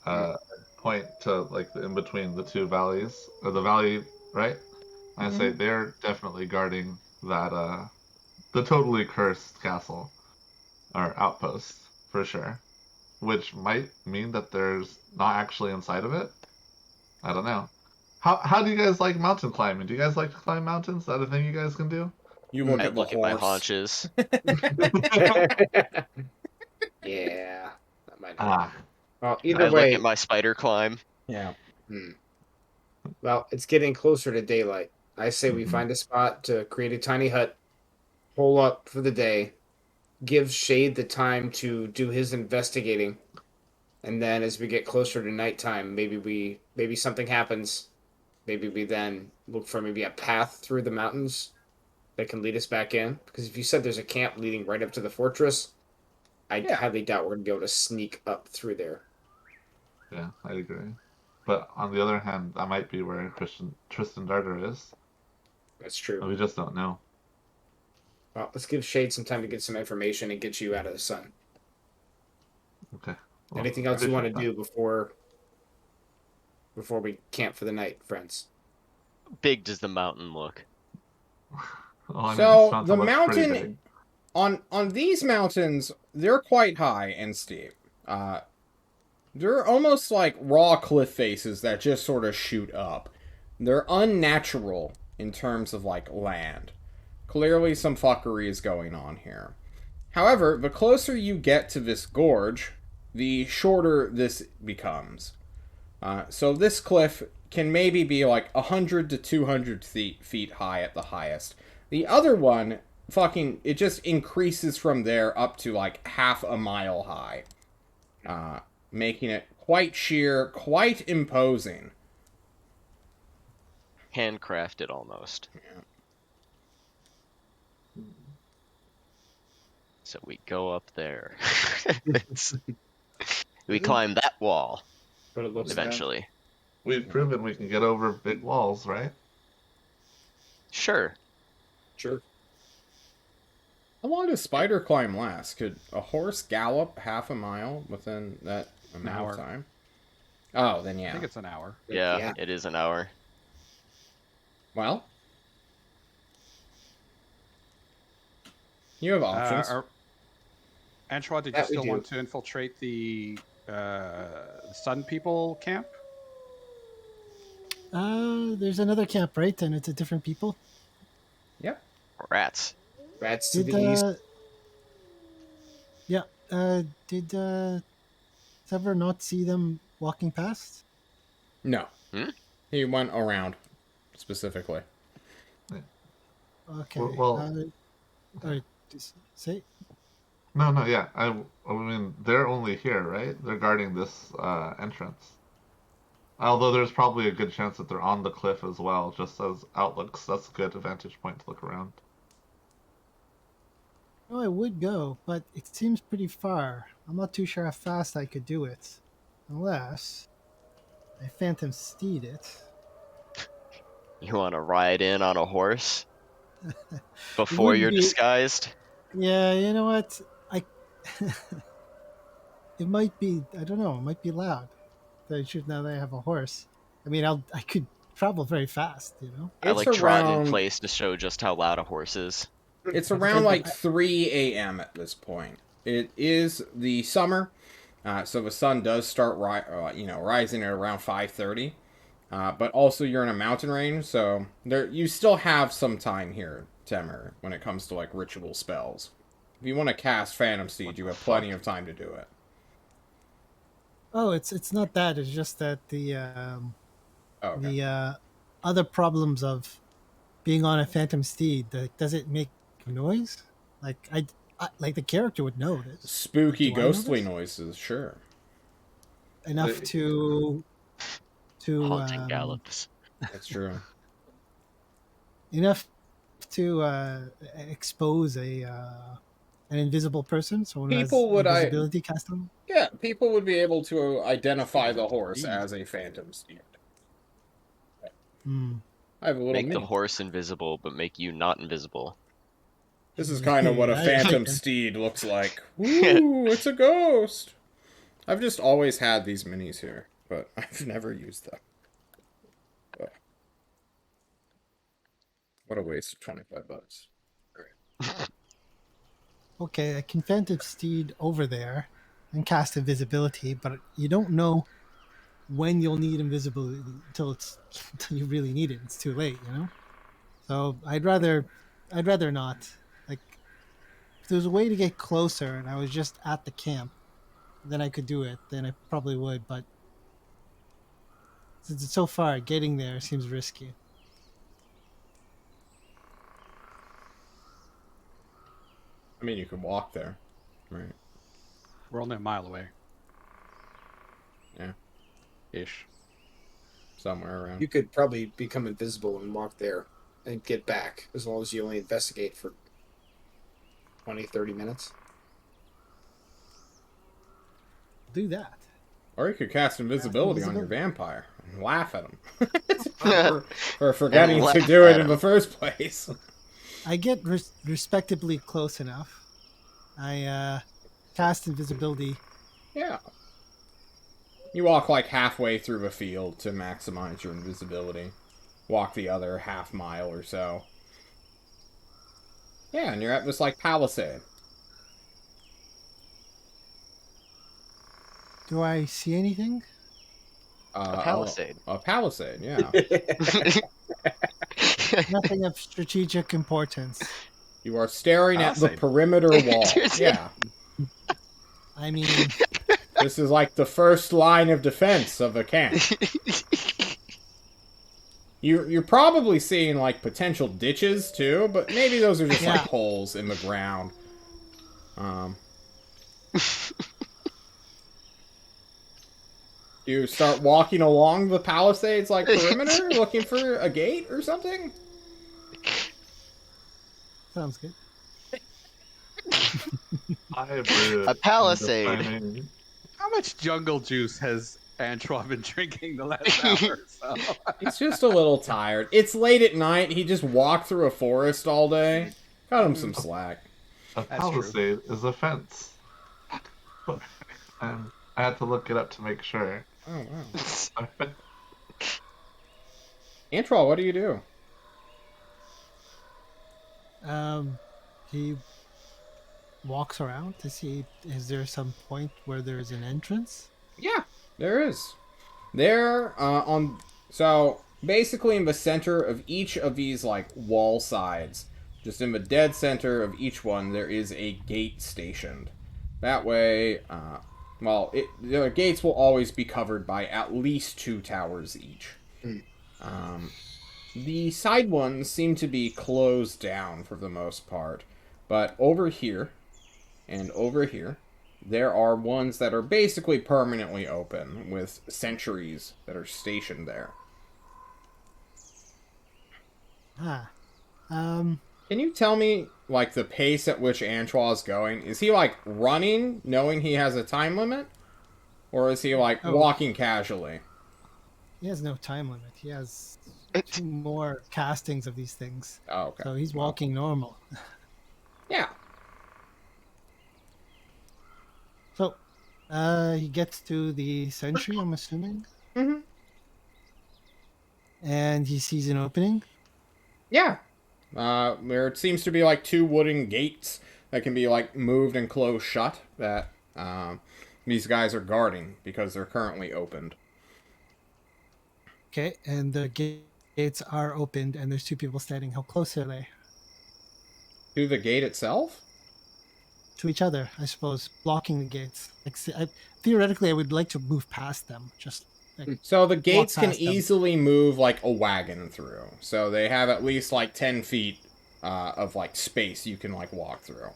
point to like in between the two valleys, or the valley, right? I say they're definitely guarding that the totally cursed castle or outpost for sure, which might mean that there's not actually inside of it. I don't know. How do you guys like mountain climbing? Do you guys like to climb mountains? Is that a thing you guys can do?
You look
I
at the
look at my
horse.
haunches.
Yeah. That might help.
Ah,
Well,
I
either
look
way,
at my spider climb.
Yeah.
well, it's getting closer to daylight. I say we
Mhm.
find a spot to create a tiny hut, hole up for the day, give Shade the time to do his investigating, and then as we get closer to nighttime, maybe something happens. Maybe we then look for maybe a path through the mountains that can lead us back in. Because if you said there's a camp leading right up to the fortress, I
Yeah.
highly doubt we're gonna be able to sneak up through there.
yeah, I agree. But on the other hand, that might be where Tristan Darter is.
That's true.
We just don't know.
Well, let's give Shade some time to get some information and get you out of the sun.
Okay. Well,
Anything else you want to
appreciate
do before we camp for the night, friends?
Big does the mountain look?
that. Well, I mean,
So,
this
the
looks pretty
mountain-
big.
On these mountains, they're quite high and steep. They're almost like raw cliff faces that just sort of shoot up. They're unnatural in terms of like land. Clearly some fuckery is going on here. However, the closer you get to this gorge, the shorter this becomes. So this cliff can maybe be like 100 to 200 feet high at the highest. The other one, it just increases from there up to like half a mile high. Making it quite sheer, quite imposing.
Handcrafted almost. So we go up there. We climb that wall
But it looks
eventually.
We've proven we can get over big walls, right?
Sure.
sure.
How long does spider climb last? Could a horse gallop half a mile within that amount
hour.
of time? Oh, then
I
yeah.
think it's an hour.
Yeah, it is an hour.
Well, you have options.
Antoine, did you
That we
still
do.
want to infiltrate the Sun People camp?
There's another camp, right? And it's a different people.
Yep.
Rats.
Rats to
Did
the east.
yeah? Did Sever not see them walking past?
No.
Hmm?
He went around specifically.
Okay.
Well,
all right. Just say.
no, yeah. I mean, they're only here, right? They're guarding this entrance. Although there's probably a good chance that they're on the cliff as well, just as outlooks. That's a good vantage point to look around.
Oh, I would go, but it seems pretty far. I'm not too sure how fast I could do it, unless I phantom steed it.
You want to ride in on a horse before
wouldn't
you're
be-
disguised?
Yeah, you know what? I. It might be. I don't know. It might be loud. I should now that I have a horse. I mean, I could travel very fast. You know.
I
It's
like trotting in
around.
place to show just how loud a horse is.
It's around like 3 a.m. at this point. It is the summer, so the sun does start rising at around 5:30. But also you're in a mountain range, so you still have some time here, Temer, when it comes to like ritual spells. If you want to cast Phantom Steed, you have plenty of time to do it.
Oh, it's not that. It's just that
Okay.
the other problems of being on a phantom steed. Does it make noise? Like like the character would know this.
Spooky,
Do I know
ghostly
this?
noises, sure.
Enough to
Haunting gallops.
That's true.
enough to expose an invisible person. Someone who has
People would
invisibility cast on them.
Yeah, people would be able to identify the horse as a Phantom Steed.
Hmm.
I have a little
Make the
mini.
horse invisible, but make you not invisible.
This is kind of what a
I
Phantom
like it.
Steed looks like. Ooh, it's a ghost. I've just always had these minis here, but I've never used them. Ugh. What a waste of $25.
Okay, I can phantom steed over there and cast invisibility, but you don't know when you'll need invisibility until you really need it. It's too late, you know. So I'd rather not. Like, if there's a way to get closer and I was just at the camp, then I could do it. Then I probably would. But since it's so far, getting there seems risky.
I mean, you could walk there, right?
We're only a mile away.
Yeah.
Ish.
Somewhere around.
You could probably become invisible and walk there and get back, as long as you only investigate for 20, 30 minutes.
Do that.
Or you could cast invisibility on your
Invisibility.
vampire and laugh at him for forgetting
laugh
to do it
at
in
him.
the first place.
I get respectably close enough. I cast invisibility.
Yeah. You walk like halfway through a field to maximize your invisibility. Walk the other half mile or so. Yeah, and you're at this like palisade.
Do I see anything?
A palisade.
A palisade, yeah.
Nothing of strategic importance.
You are staring at the
Palisade.
perimeter wall. Yeah.
I mean,
This is like the first line of defense of a camp. You're probably seeing like potential ditches too, but maybe those are just like
Yeah.
holes in the ground. You start walking along the palisades like perimeter, looking for a gate or something.
sounds good.
I brood.
A
I'm
palisade.
defining-
How much jungle juice has Antoine been drinking the last hour or so?
He's just a little tired. It's late at night. He just walked through a forest all day. Cut him some slack.
A
That's true.
palisade is a fence. But I had to look it up to make sure.
Oh, wow. Antral, what do you do?
He walks around to see, is there some point where there's an entrance?
Yeah, there is. There, so basically in the center of each of these, like, wall sides, just in the dead center of each one, there is a gate stationed. That way, the gates will always be covered by at least 2 towers each. The side ones seem to be closed down for the most part, but over here and over here, there are ones that are basically permanently open with sentries that are stationed there.
Ah.
Can you tell me, like, the pace at which Antoine is going? Is he, like, running, knowing he has a time limit? Or is he, like, walking casually?
He has no time limit. He has 2 more castings of these things.
Oh, okay.
So he's walking normal.
Yeah.
So, he gets to the sentry, I'm assuming.
Mm-hmm.
And he sees an opening.
Yeah. There seems to be, like, 2 wooden gates that can be, like, moved and closed shut that these guys are guarding because they're currently opened.
Okay, and the gates are opened, and there's 2 people standing. How close are they?
To the gate itself?
To each other, I suppose, blocking the gates. Like, theoretically, I would like to move past them. Just like,
So the gates can
past them.
easily move, like, a wagon through. So they have at least, like, 10 feet of, like, space you can, like, walk through.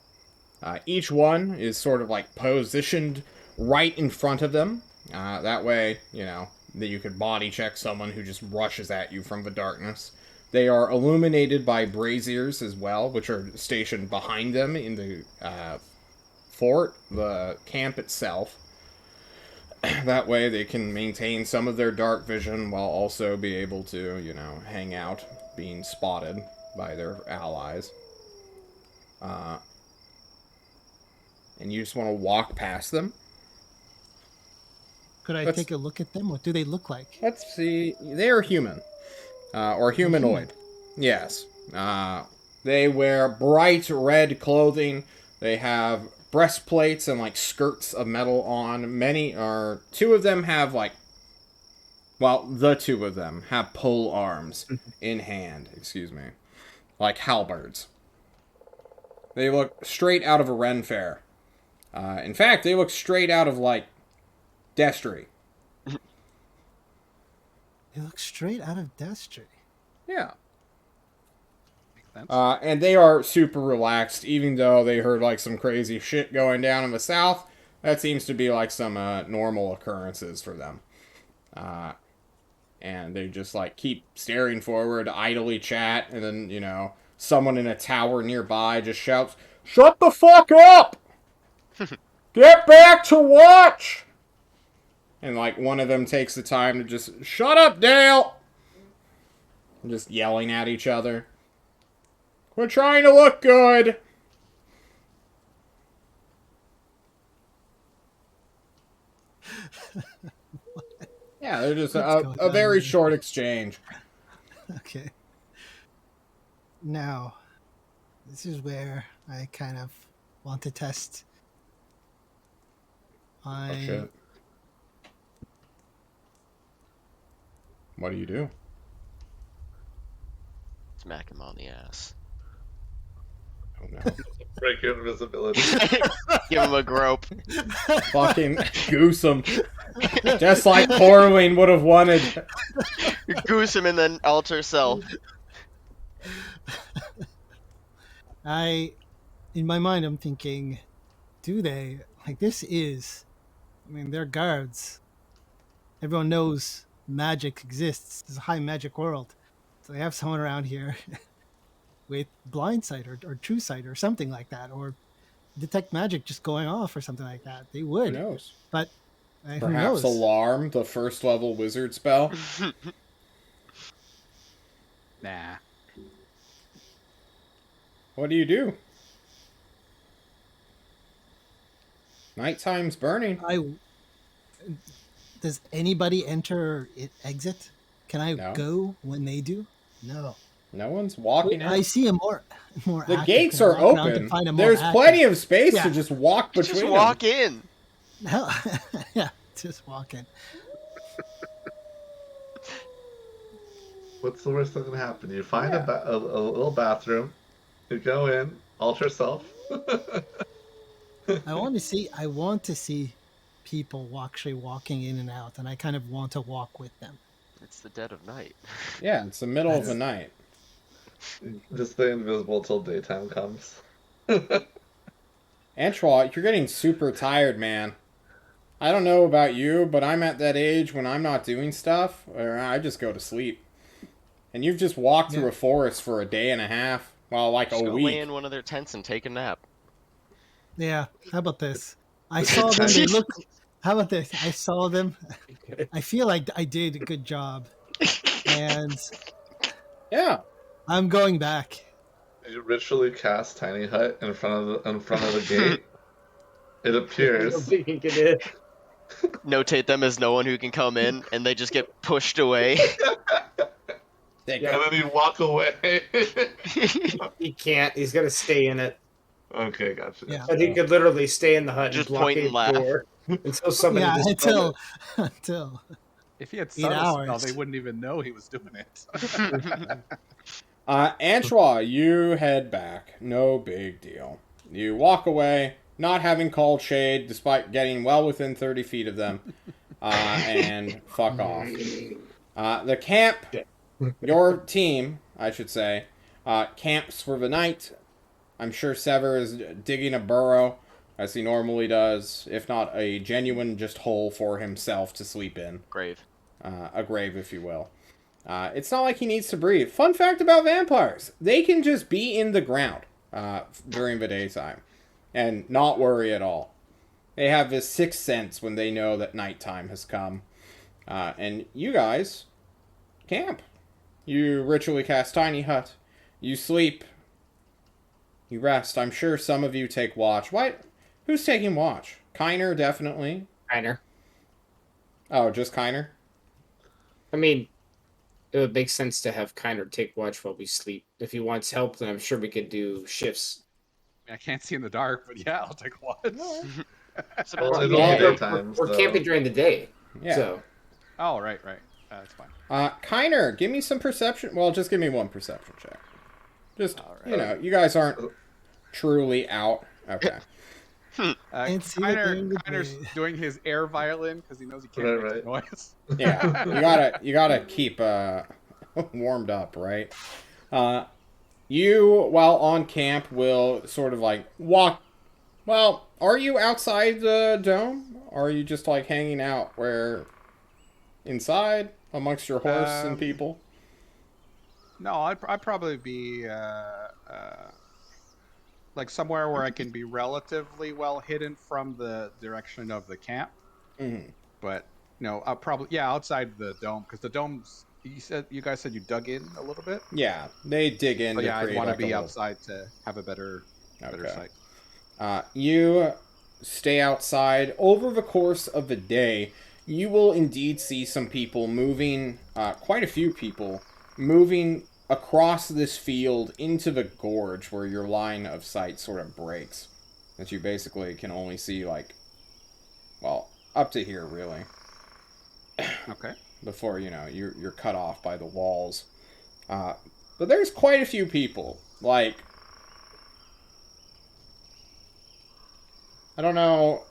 Each one is sort of, like, positioned right in front of them. That way, you know, that you could body check someone who just rushes at you from the darkness. They are illuminated by braziers as well, which are stationed behind them in the fort, the camp itself. That way they can maintain some of their dark vision while also be able to, you know, hang out, being spotted by their allies. And you just want to walk past them.
Could I take a look at them? What do they look like?
Let's see. They are human. Or humanoid. Yes. They wear bright red clothing. They have breastplates and, like, skirts of metal on. 2 of them have, like, the 2 of them have pole arms in hand, like halberds. They look straight out of a Ren fair. In fact, they look straight out of, like, Destry.
They look straight out of Destry.
Yeah.
Makes sense.
And they are super relaxed, even though they heard, like, some crazy shit going down in the south. That seems to be, like, some normal occurrences for them. And they just, like, keep staring forward, idly chat, and then, you know, someone in a tower nearby just shouts, "Shut the fuck up! Get back to watch!" And, like, one of them takes the time to just, "Shut up, Dale!" And just yelling at each other. "We're trying to look good!" Yeah, they're just a very short exchange.
Okay. Now, this is where I kind of want to test
Oh, shit. What do you do?
Smack him on the ass.
Oh, no.
Break your invisibility.
Give him a grope.
Fucking goose him. Just like Corwin would have wanted.
Goose him and then alter self.
In my mind, I'm thinking, they're guards. Everyone knows magic exists. It's a high magic world. So they have someone around here with blind sight or true sight or something like that, or detect magic just going off or something like that. They
Who
would,
knows?
but who
Perhaps
knows?
alarm, the first level wizard spell.
Nah.
What do you do? Nighttime's burning.
I Does anybody enter or exit? Can I
No.
go when they do? No.
No one's walking
I
out.
see a more
The
active.
gates
Can I
are
walk around to
open.
find a more
There's
active?
plenty of space
Yeah.
to just walk between
Just
them.
walk in.
Hell, yeah, just walk in.
What's the worst that can happen? You find a little bathroom, you go in, alter self.
I want to see people actually walking in and out, and I kind of want to walk with them.
It's the dead of night.
Yeah, it's the middle of the
That's-
night.
Just stay invisible till daytime comes.
Antoine, you're getting super tired, man. I don't know about you, but I'm at that age when I'm not doing stuff, or I just go to sleep. And you've just walked through
Yeah.
a forest for a day and a half. Well, like
Just
a
go lay
week.
in one of their tents and take a nap.
Yeah. How about this? I saw them. They look. How about this? I saw them. I feel like I did a good job, and
Yeah.
I'm going back.
You ritually cast Tiny Hut in front of the gate. It appears.
Nobody can get in.
Notate them as no one who can come in, and they just get pushed away.
They
And then you walk away.
He can't. He's got to stay in it.
Okay, gotcha.
Yeah.
But he could literally stay in the hut
Just
and
point
blockade
and laugh.
the door until somebody
Yeah,
dispelled
until
If he had
8
subtle spell,
hours.
they wouldn't even know he was doing it.
Antoine, you head back. No big deal. You walk away, not having called shade, despite getting well within 30 feet of them, and fuck off. The camp, your team, I should say, camps for the night. I'm sure Sever is digging a burrow, as he normally does, if not a genuine just hole for himself to sleep in.
Grave.
A grave, if you will. It's not like he needs to breathe. Fun fact about vampires. They can just be in the ground during the daytime and not worry at all. They have this sixth sense when they know that nighttime has come. And you guys camp. You ritually cast Tiny Hut. You sleep. You rest. I'm sure some of you take watch. What? Who's taking watch? Kiner, definitely.
Kiner.
Oh, just Kiner?
I mean, it would make sense to have Kiner take watch while we sleep. If he wants help, then I'm sure we could do shifts.
I can't see in the dark, but yeah, I'll take one.
Well, it's
Yeah,
only
we're-
daytime.
We're
so-
camping during the day.
Yeah.
So
Oh, right. That's fine.
Kiner, give me some perception. Well, just give me one perception check. Just,
Alright.
you know, you guys aren't truly out. Okay.
And see what they're gonna
Kiner's
do.
doing his air violin because he knows he can't
Right,
make noise.
Yeah, you gotta keep warmed up, right? You, while on camp, will sort of like walk. Well, are you outside the dome? Or are you just like hanging out where inside amongst your horse and people?
No, I'd probably be like somewhere where I can be relatively well hidden from the direction of the camp.
Mm-hmm.
But no, I'll probably outside the dome because the dome's. You guys said you dug in a little bit.
Yeah, they dig in.
But
to
yeah, I'd
create
want to
like a
be
little-
outside to have a better
Okay.
sight.
You stay outside. Over the course of the day, you will indeed see some people moving, quite a few people, moving across this field into the gorge where your line of sight sort of breaks. That you basically can only see, like, well, up to here, really.
Okay.
Before, you know, you're cut off by the walls. But there's quite a few people. Like, I don't know.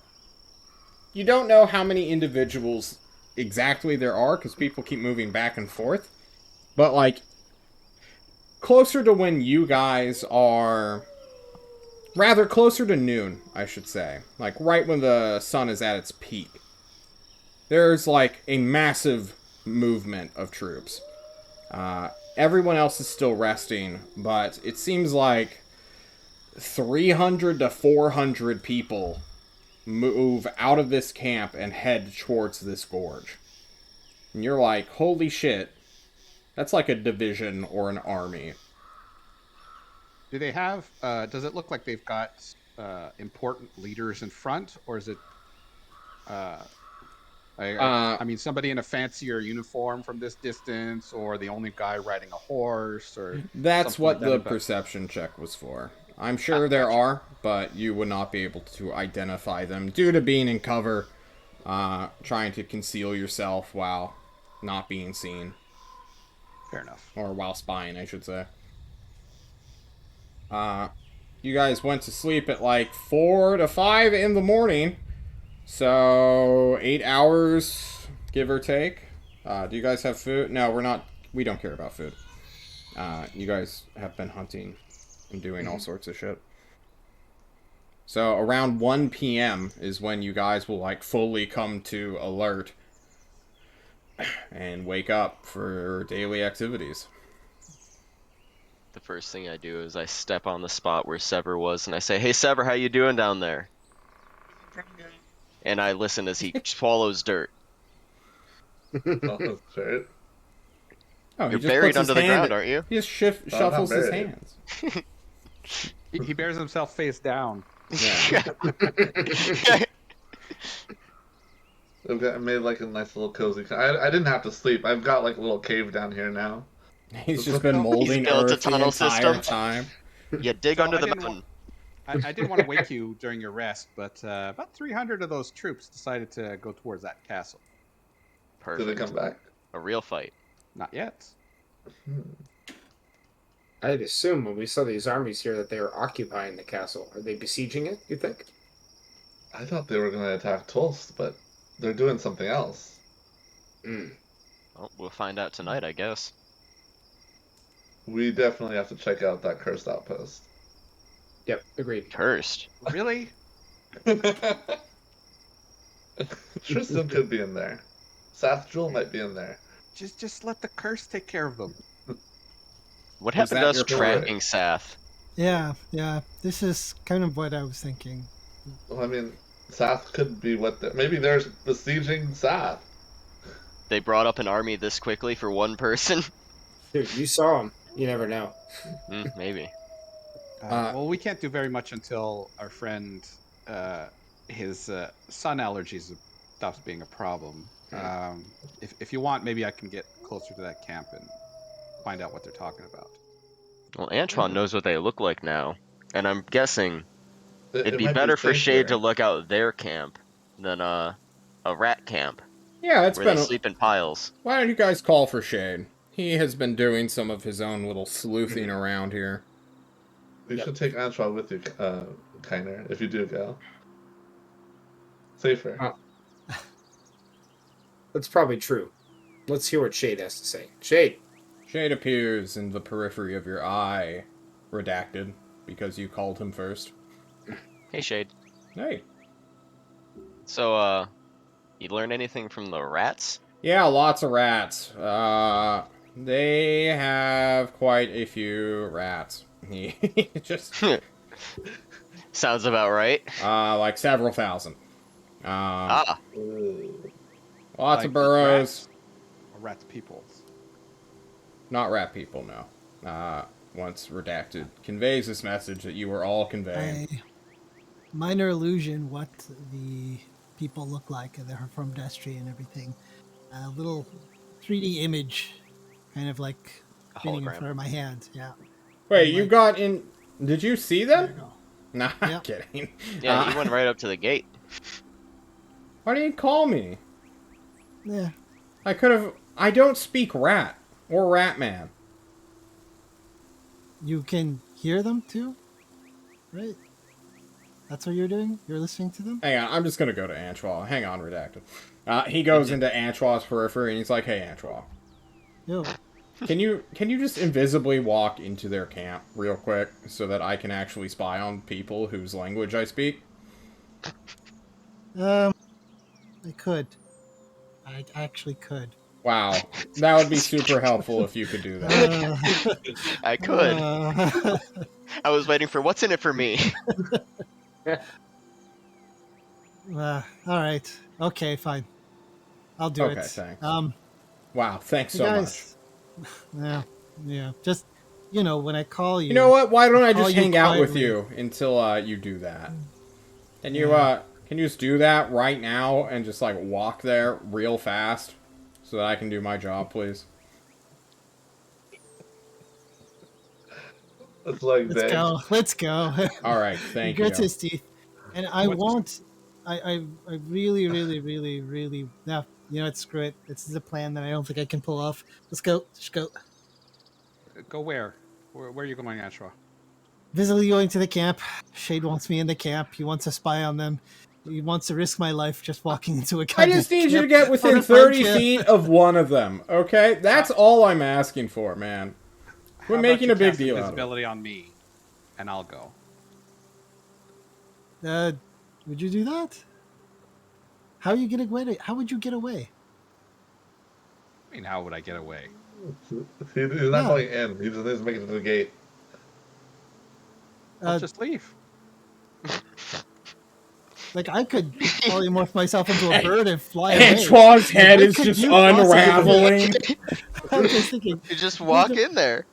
You don't know how many individuals exactly there are, because people keep moving back and forth. But, like, closer to when you guys are... Rather, closer to noon, I should say. Like, right when the sun is at its peak. There's, like, a massive movement of troops. Everyone else is still resting, but it seems like 300 to 400 people move out of this camp and head towards this gorge. And you're like, holy shit, that's like a division or an army.
Do they have? Does it look like they've got important leaders in front, or is it? I mean, somebody in a fancier uniform from this distance, or the only guy riding a horse, or
That's
something
what
like that
the
about-
perception check was for. I'm sure there
gotcha.
are, but you would not be able to identify them due to being in cover, trying to conceal yourself while not being seen.
Fair enough.
Or while spying, I should say. You guys went to sleep at like 4 to 5 in the morning. So, 8 hours, give or take. Do you guys have food? No, we're not. We don't care about food. You guys have been hunting and doing all sorts of shit. So, around 1 p.m. is when you guys will, like, fully come to alert and wake up for daily activities.
The first thing I do is I step on the spot where Sever was, and I say, "Hey, Sever, how you doing down there?" And I listen as he swallows dirt.
Oh, shit.
Oh, he
You're
just
buried
puts his
under the
hand-
ground, aren't you?
He just
I'm not
shuffles his
buried.
hands.
He bears himself face down.
Yeah.
I made like a nice little cozy. I didn't have to sleep. I've got like a little cave down here now.
He's just been molding
built a
earth the
tunnel
entire
system.
time.
You dig
So
under
I
the
didn't
mountain.
I didn't want to wake you during your rest, but about 300 of those troops decided to go towards that castle.
Perfect.
Did it come back?
A real fight.
Not yet.
I'd assume when we saw these armies here that they were occupying the castle. Are they besieging it, you think?
I thought they were going to attack Tulst, but they're doing something else.
Well, we'll find out tonight, I guess.
We definitely have to check out that cursed outpost.
Yep, agreed.
Cursed.
Really?
Tristan could be in there. Sath Jewel might be in there.
Just let the curse take care of them.
What
Was
happened
that
to us
your
tracking Sath?
Yeah, this is kind of what I was thinking.
Well, I mean, Sath could be maybe they're besieging Sath.
They brought up an army this quickly for one person?
Dude, you saw him. You never know.
Maybe.
Well, we can't do very much until our friend, his sun allergies stops being a problem. If you want, maybe I can get closer to that camp and find out what they're talking about.
Well, Antoine knows what they look like now, and I'm guessing it'd be
might
better for Shade to
safer.
look out their camp than a rat camp
Yeah, it's
where
been.
they sleep in piles.
Why don't you guys call for Shade? He has been doing some of his own little sleuthing around here.
You should take Antoine with you, Kiner, if you do go. Safer.
That's probably true. Let's hear what Shade has to say. Shade.
Shade appears in the periphery of your eye, redacted, because you called him first.
Hey, Shade.
Hey.
So, you learn anything from the rats?
Yeah, lots of rats. They have quite a few rats. He just
Sounds about right.
like several thousand.
Ooh.
Lots
Like
of burrows.
rats? Or rats peoples.
Not rat people, no. Once redacted conveys this message that you were all conveying.
Minor illusion what the people look like. They're from Destry and everything. A little 3D image, kind of like
A
spinning in
hologram.
front of my hand. Yeah.
Wait, you
like-
got in? Did you see
There you
them?
go.
Nah, I'm
Yep.
kidding.
Yeah, he went right up to the gate.
Why didn't you call me?
Yeah.
I could have. I don't speak rat or Ratman.
You can hear them too, right? That's what you're doing? You're listening to them?
Hang on, I'm just gonna go to Antoine. Hang on, redacted. He goes into Antoine's periphery and he's like, "Hey, Antoine,
Yo.
can you just invisibly walk into their camp real quick so that I can actually spy on people whose language I speak?"
I could. I actually could.
Wow, that would be super helpful if you could do that.
I could. I was waiting for what's in it for me.
All right. Okay, fine. I'll do
Okay,
it.
thanks.
Um,
Wow, thanks
you
so much.
guys. Yeah. Just when I call you.
You know what? Why don't I
call
just
you
hang out with
quietly.
you until you do that? Can you
Yeah.
can you just do that right now and just like walk there real fast so that I can do my job, please?
It's like
Let's
Dave.
go. Let's go.
All right,
He
thank
grits
you.
his teeth, and I
What's-
want. I really, really, really, really. No, you know what? Screw it. This is a plan that I don't think I can pull off. Let's go. Let's go.
Go where? Where are you going, Ashra?
Visibly going to the camp. Shade wants me in the camp. He wants to spy on them. He wants to risk my life just walking into a
I
goddamn
just need you to
camp
get
on
within
a
30
podcast.
feet of one of them, okay? That's all I'm asking for, man. We're
How about
making
you
a big
cast
deal out of it.
invisibility on me, and I'll go.
Would you do that? How are you getting away? How would you get away?
I mean, how would I get away?
He's not
Yeah.
going in. He just needs to make it to the gate.
I'll
Uh,
just leave.
Like I could polymorph myself into a
Hey,
bird and fly away.
Antoine's head
What
is
could
just
you possibly do?
unraveling.
I'm just thinking.
You just walk in there.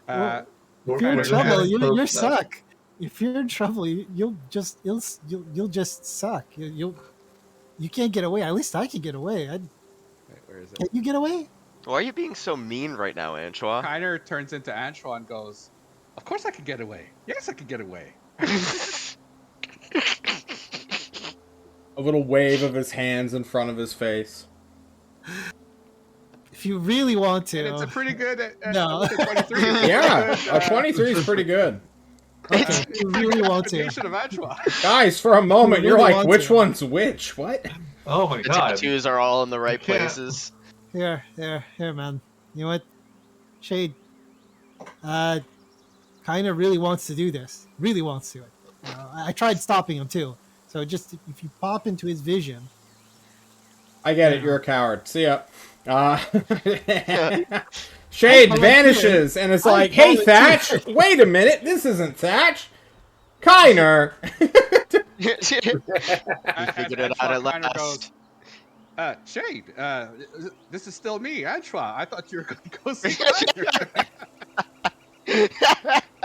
Uh,
If you're in
Kind of
trouble,
bad.
you're suck. If you're in trouble, you'll just suck. You can't get away. At least I can get away.
wait, where is it?
Can you get away?
Why are you being so mean right now, Antoine?
Kiner turns into Antoine and goes, "Of course I could get away. Yes, I could get away."
A little wave of his hands in front of his face.
If you really want
And it's a
to.
pretty good.
No.
Look at 23.
Yeah,
Good,
a 23 is pretty good.
Okay, if you really want to.
Interpretation of Antoine.
Guys, for a moment,
You
you're
really
like,
want
which
to.
one's which? What?
Oh my
The
god.
tattoos are all in the right
can't-
places.
Here, man. You know what? Shade. Kind of really wants to do this. Really wants to. I tried stopping him too. So just if you pop into his vision.
I get it,
Yeah.
you're a coward. See ya. Shade
I
vanishes and it's
I
like, hey,
volunteered.
Thatch, wait a minute, this isn't Thatch. Kiner.
You figured it out at
Antoine Kiner
last.
goes, Shade, this is still me, Antoine. I thought you were going to go see Kiner.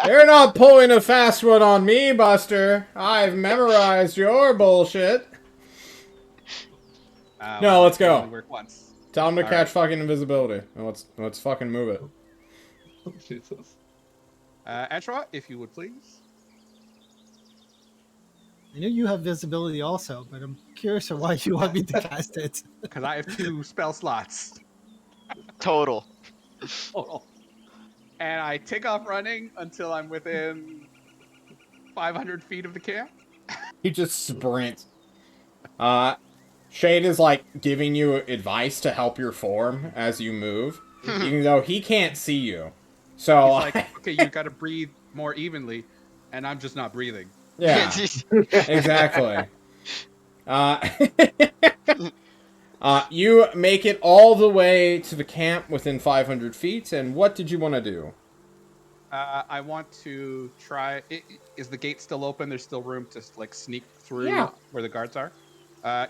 You're not pulling a fast one on me, Buster. I've memorized your bullshit. No, let's
it
go.
only worked once.
Tell him to
All
catch
right.
fucking invisibility. And let's fucking move it.
Jesus.
Antoine, if you would please.
I know you have visibility also, but I'm curious of why you want me to cast it.
Because I have 2 spell slots.
Total.
Total. And I take off running until I'm within 500 feet of the camp.
You just sprint. Shade is like giving you advice to help your form as you move, even though he can't see you. So,
He's like, okay, you got to breathe more evenly, and I'm just not breathing.
yeah, exactly. You make it all the way to the camp within 500 feet, and what did you want to do?
I want to try. Is the gate still open? There's still room to like sneak through
Yeah.
where the guards are.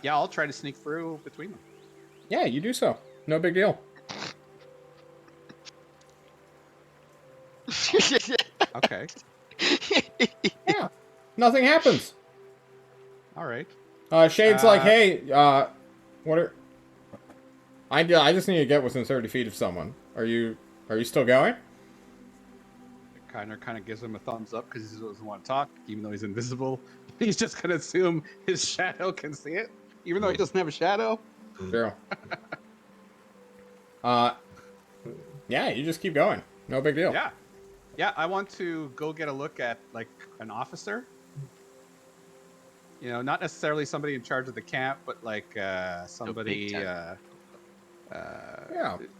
Yeah, I'll try to sneak through between them.
Yeah, you do so. No big deal.
Okay.
Yeah, nothing happens.
All right.
Shade's like, hey, what are... I just need to get within 30 feet of someone. Are you still going?
Kind of gives him a thumbs up because he doesn't want to talk, even though he's invisible. He's just gonna assume his shadow can see it, even though he doesn't have a shadow.
Zero. Yeah, you just keep going. No big deal.
Yeah. I want to go get a look at like an officer. You know, not necessarily somebody in charge of the camp, but like somebody.
Yeah.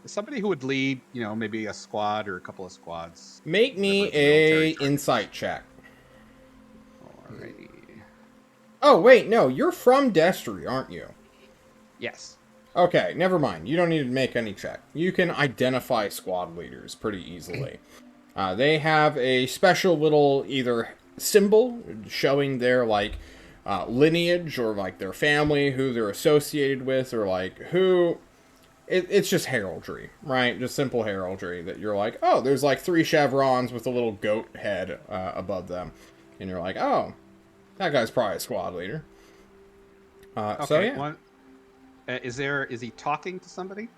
Somebody who would lead, you know, maybe a squad or a couple of squads.
Make me
Whatever the
a
military term.
insight check.
Alrighty.
Oh, wait, no, you're from Destry, aren't you?
Yes.
Okay, never mind. You don't need to make any check. You can identify squad leaders pretty easily. They have a special little either symbol showing their like lineage or like their family, who they're associated with, or like who. It's just heraldry, right? Just simple heraldry that you're like, oh, there's like 3 chevrons with a little goat head above them, and you're like, oh, that guy's probably a squad leader.
Okay.
So yeah.
One, is he talking to somebody?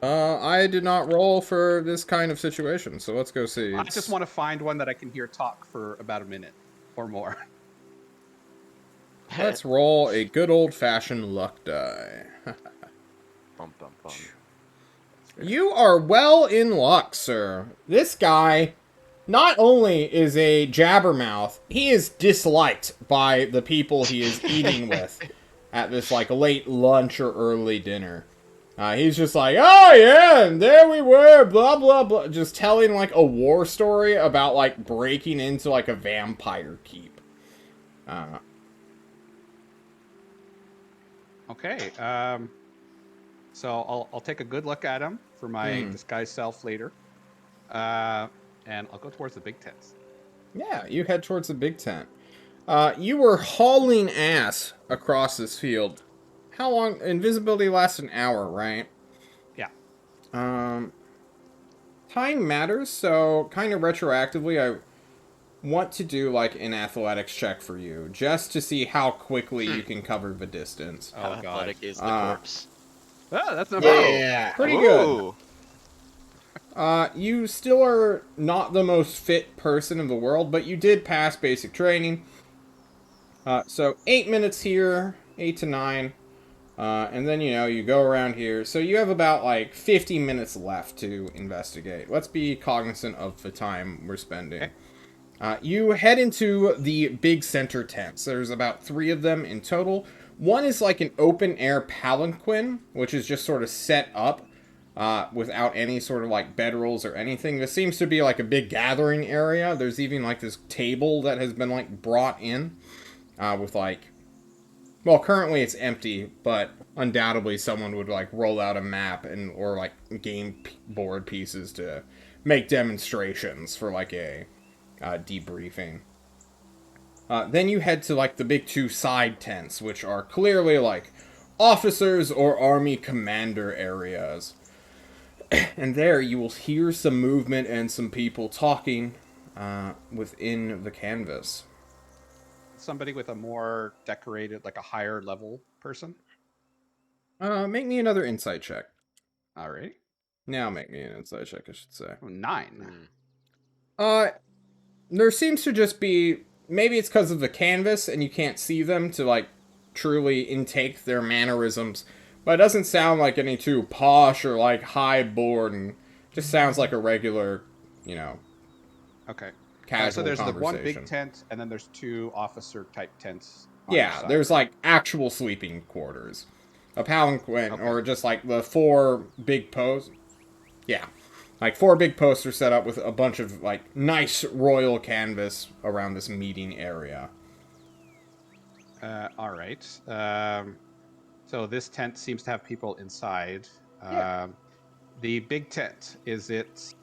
I did not roll for this kind of situation, so let's go see.
I just want to find one that I can hear talk for about a minute or more.
Let's roll a good old-fashioned luck die.
Bum, bum, bum.
You are well in luck, sir. This guy not only is a jabbermouth, he is disliked by the people he is eating with at this like late lunch or early dinner. He's just like, oh yeah, and there we were, blah blah blah, just telling like a war story about like breaking into like a vampire keep.
Okay. So I'll take a good look at him for my disguised self later, and I'll go towards the big tents.
Yeah, you head towards the big tent. You were hauling ass across this field. How long? Invisibility lasts an hour, right?
Yeah.
Time matters, so kind of retroactively, I want to do like an athletics check for you, just to see how quickly you can cover the distance.
Oh
How
god.
athletic is the corpse?
Oh, that's not bad.
Yeah, pretty good.
Ooh.
You still are not the most fit person in the world, but you did pass basic training. So 8 minutes here, 8 to 9. And then, you go around here. So you have about, 50 minutes left to investigate. Let's be cognizant of the time we're spending. You head into the big center tents. There's about 3 of them in total. One is like an open-air palanquin, which is just sort of set up without any sort of, bedrolls or anything. This seems to be, a big gathering area. There's even, this table that has been, brought in with, well, currently it's empty, but undoubtedly someone would roll out a map or game board pieces to make demonstrations for a debriefing. Then you head to the big 2 side tents, which are clearly officers or army commander areas. And there you will hear some movement and some people talking within the canvas.
Somebody with a more decorated, a higher level person.
Make me another insight check.
All right.
Now make me an insight check, I should say.
Oh, 9.
There seems to just be, maybe it's because of the canvas and you can't see them to truly intake their mannerisms, but it doesn't sound like any too posh or high born, and just sounds like a regular,
Okay.
casual
So there's the one
conversation.
big tent, and then there's 2 officer type tents. On
Yeah,
each side.
there's actual sleeping quarters. A palanquin,
Okay.
or just the 4 big posts. Yeah. 4 big posts are set up with a bunch of nice royal canvas around this meeting area.
All right. So this tent seems to have people inside.
Yeah.
The big tent, is it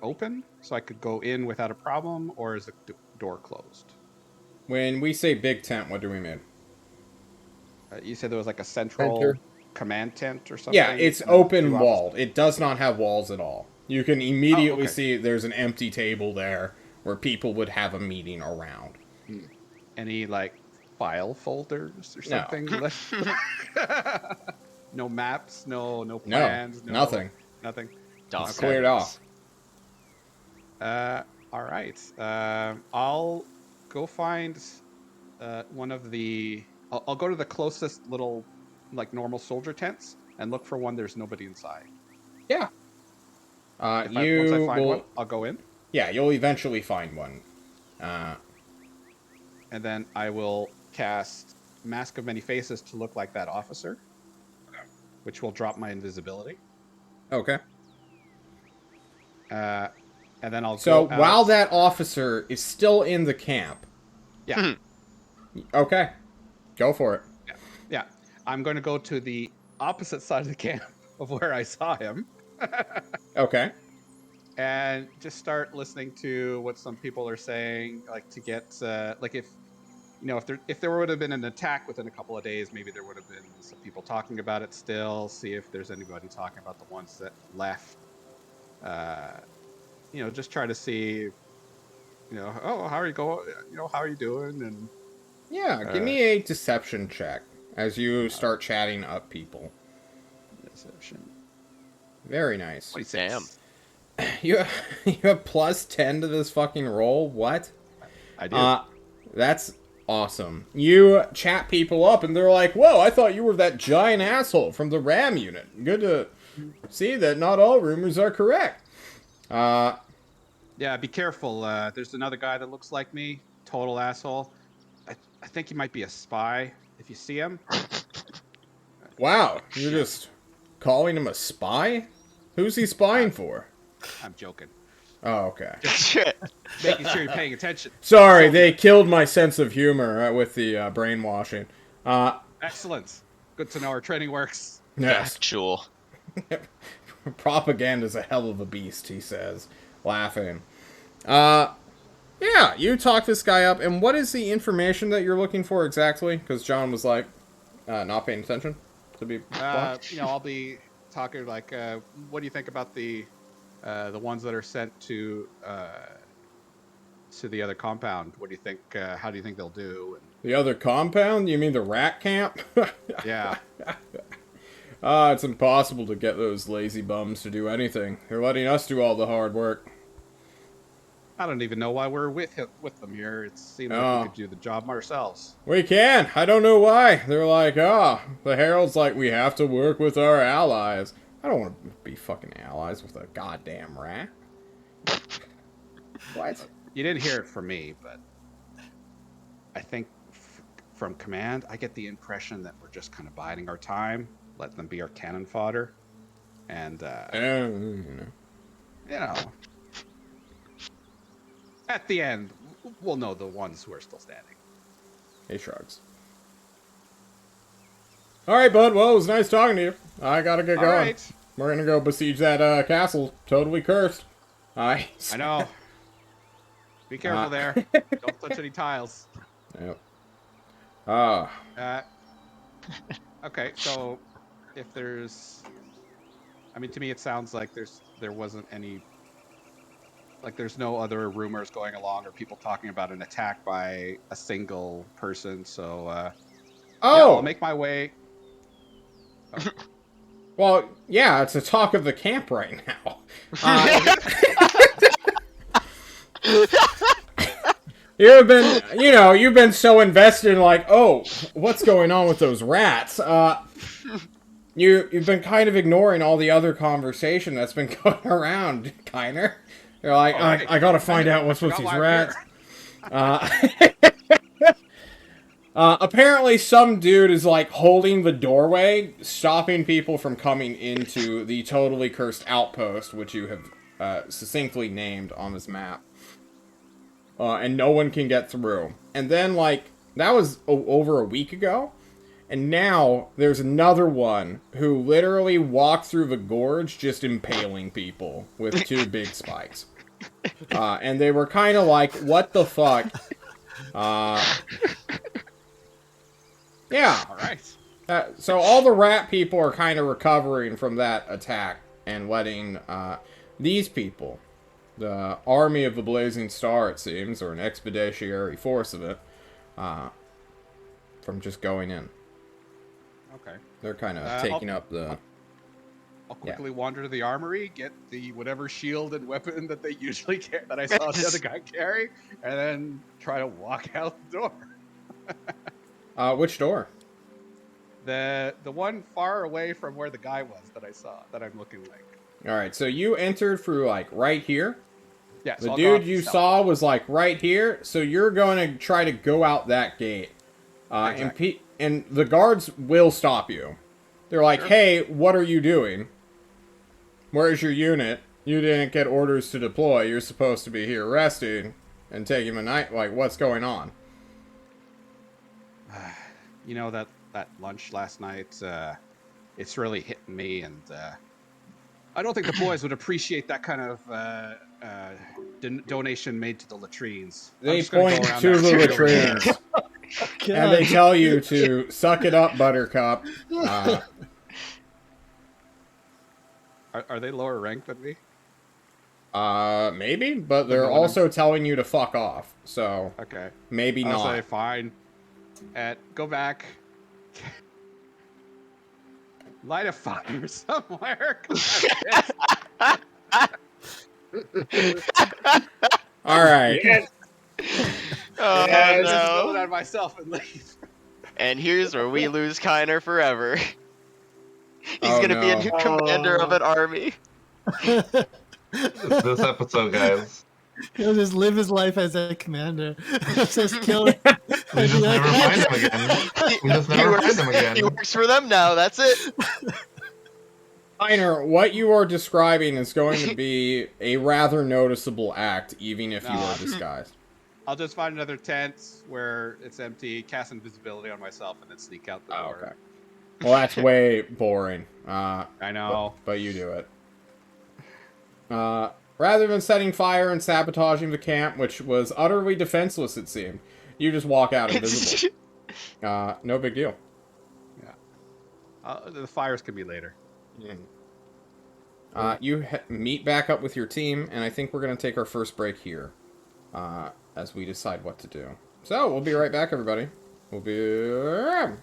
open so I could go in without a problem, or is the door closed?
When we say big tent, what do we mean?
You said there was a central
Center.
command tent or something?
Yeah, it's
and then
open
2
walled. It does not have walls at all. You can immediately
okay.
see there's an empty table there where people would have a meeting around.
Any file folders or
No.
something? No maps, no plans, no
nothing.
Nothing.
It's cleared off.
All right. I'll go find one of the. I'll go to the closest little, normal soldier tents and look for one. There's nobody inside.
Yeah.
Once I find one, I'll go in.
Yeah, you'll eventually find one.
And then I will cast Mask of Many Faces to look like that officer, which will drop my invisibility.
Okay.
And then I'll
So
go out.
while that officer is still in the camp.
Yeah.
Okay. Go for it.
Yeah. I'm going to go to the opposite side of the camp of where I saw him.
Okay.
and just start listening to what some people are saying, like to get like if there would have been an attack within a couple of days, maybe there would have been some people talking about it still. See if there's anybody talking about the ones that left. Just try to see, oh, how are you going? How are you doing? And
Yeah, give me a deception check as you start chatting up people.
deception.
Very nice.
26.
Damn.
You have plus 10 to this fucking roll? What?
I do.
That's awesome. You chat people up and they're like, whoa, I thought you were that giant asshole from the RAM unit. Good to see that not all rumors are correct.
Yeah, be careful. There's another guy that looks like me. Total asshole. I think he might be a spy. If you see him.
Wow, you're just calling him a spy? Who's he spying for?
I'm joking.
Oh, okay.
Shit.
Making sure you're paying attention.
Sorry, they killed my sense of humor with the brainwashing.
Excellent. Good to know our training works.
Yes.
Factual.
Propaganda's a hell of a beast, he says, laughing. Yeah, you talk this guy up, and what is the information that you're looking for exactly? Because John was like, not paying attention. To be
I'll be talking like, what do you think about the ones that are sent to the other compound? What do you think? How do you think they'll do?
the other compound? You mean the rat camp?
Yeah.
It's impossible to get those lazy bums to do anything. They're letting us do all the hard work.
I don't even know why we're with them here. It seems like we could do the job ourselves.
We can. I don't know why. They're like, the Herald's like, we have to work with our allies. I don't want to be fucking allies with a goddamn rat. What?
You didn't hear it from me, but I think from command, I get the impression that we're just kind of biding our time, let them be our cannon fodder, and at the end, we'll know the ones who are still standing.
He shrugs. Alright, bud. Well, it was nice talking to you. I gotta get going.
Right.
We're gonna go besiege that castle. Totally cursed.
I know. Be careful there. Don't touch any tiles.
Yep.
Okay, so if there's... I mean, to me it sounds like there wasn't any... Like, there's no other rumors going along or people talking about an attack by a single person, so... Yeah, I'll make my way... Oh.
Well, yeah, it's the talk of the camp right now. You've been so invested in like, oh, what's going on with those rats? You've been kind of ignoring all the other conversation that's been going around, Kiner. You're like, right. I gotta find out what's with these rats. Apparently some dude is like holding the doorway, stopping people from coming into the totally cursed outpost, which you have succinctly named on this map. And no one can get through. And then, like, that was over a week ago. And now there's another one who literally walked through the gorge just impaling people with 2 big spikes. And they were kind of like, what the fuck? Yeah.
All right.
So all the rat people are kind of recovering from that attack and letting these people, the Army of the Blazing Star, it seems, or an expeditionary force of it, from just going in.
Okay.
They're kind of taking up the...
I'll quickly wander to the armory, get the whatever shield and weapon that they usually carry, that I saw the other guy carry, and then try to walk out the door.
Which door?
The one far away from where the guy was that I saw, that I'm looking like.
Alright, so you entered through, like, right here?
Yeah,
the dude you saw was, like, right here, so you're going to try to go out that gate. Exactly. And the guards will stop you. They're like, sure. Hey, what are you doing? Where's your unit? You didn't get orders to deploy. You're supposed to be here resting and taking a night. Like, what's going on?
You know, that lunch last night, it's really hitting me, and I don't think the boys would appreciate that kind of donation made to the latrines. I'm
They
just gonna
point
go around
to
that
the
tree over there.
latrines, and they tell you to suck it up, Buttercup.
Are they lower ranked than me?
Maybe, but
The
they're
villain.
also telling you to fuck off, so
Okay.
maybe
I'll say
not.
fine. Go back. Light a fire somewhere. 'Cause I'm pissed.
Alright.
Yes.
Oh
Yes.
Just
no!
build it on myself and leave.
And here's where we lose Kiner forever. He's
Oh,
gonna be a
no.
new commander of an army.
This episode, guys.
He'll just live his life as a commander. Just kill it.
We just never find him again. We just never find him
He
again.
works for them now. That's it.
Minor, what you are describing is going to be a rather noticeable act, even if you
No.
are disguised.
I'll just find another tent where it's empty, cast invisibility on myself, and then sneak out the
Oh,
door.
okay. Well, that's way boring.
I know.
But you do it. Rather than setting fire and sabotaging the camp, which was utterly defenseless, it seemed, you just walk out invisible. No big deal.
The fires can be later.
You meet back up with your team, and I think we're going to take our first break here as we decide what to do. So, we'll be right back, everybody. We'll be...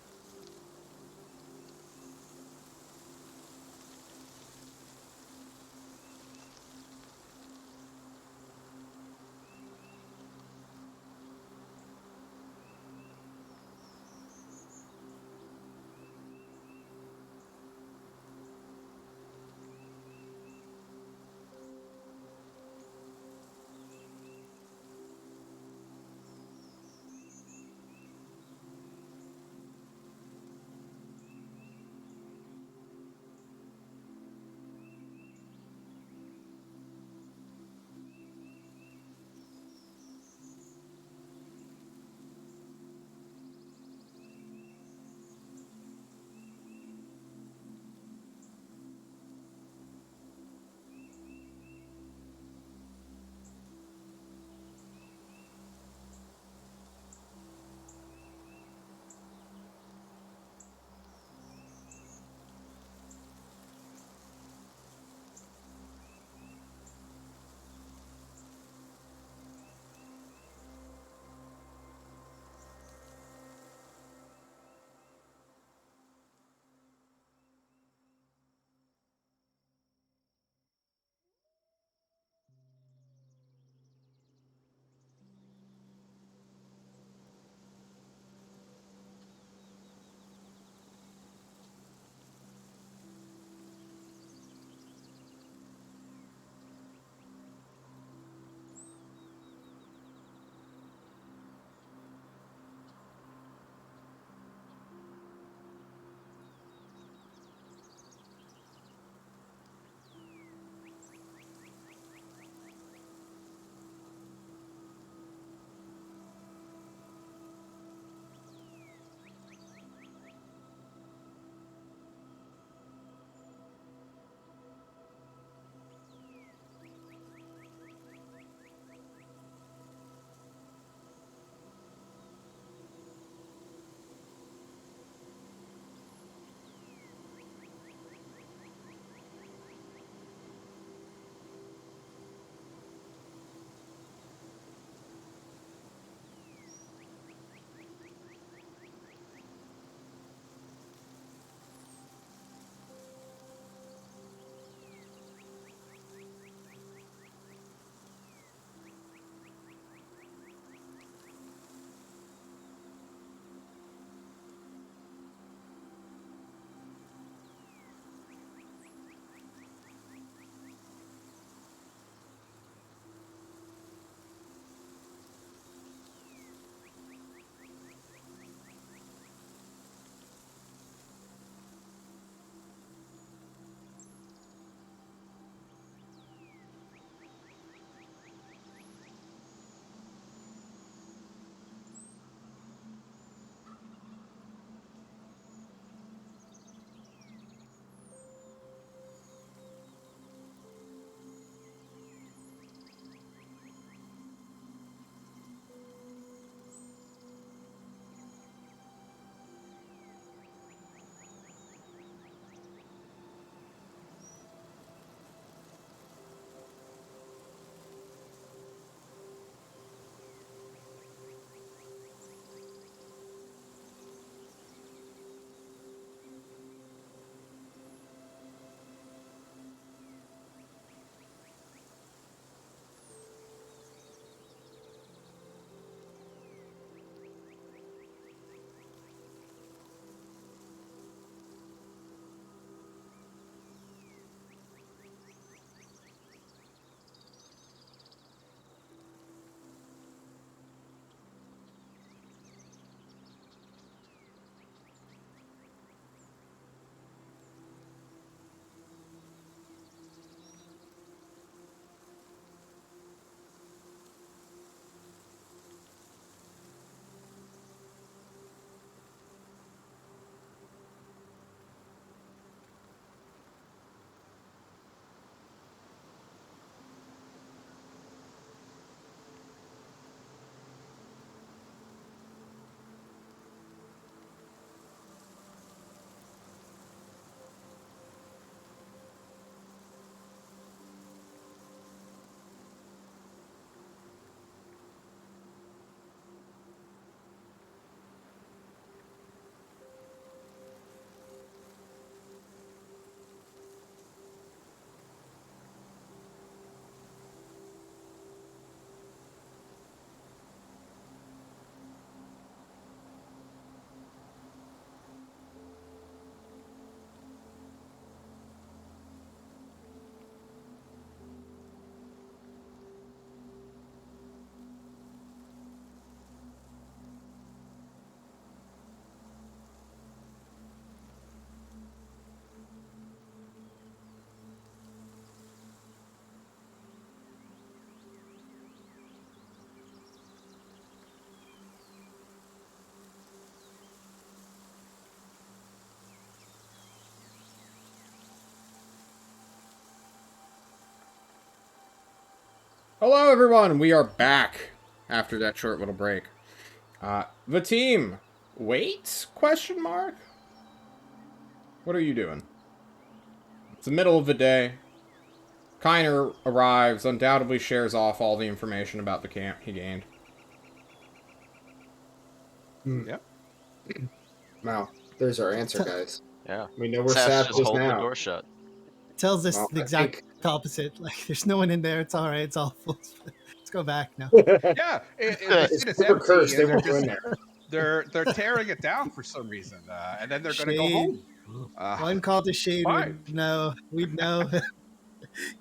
Hello, everyone. We are back after that short little break. The team. Wait? Question mark. What are you doing? It's the middle of the day. Kiner arrives, undoubtedly shares off all the information about the camp he gained.
Yep.
Wow, there's our answer,
T-
guys.
Yeah.
We know where
Sass
Saf
just
is
hold the
now.
door shut.
Tells us
Well,
the
I
exact
think-
opposite. Like, there's no one in there. It's all right. It's all full. Let's go back now.
Yeah, the
It's
scene is
super
empty,
cursed. They
and they're
won't go in
just
there.
they're tearing it down for some reason, and then they're going to go
Shade.
home.
One call to Shade
fine.
would know. We'd know.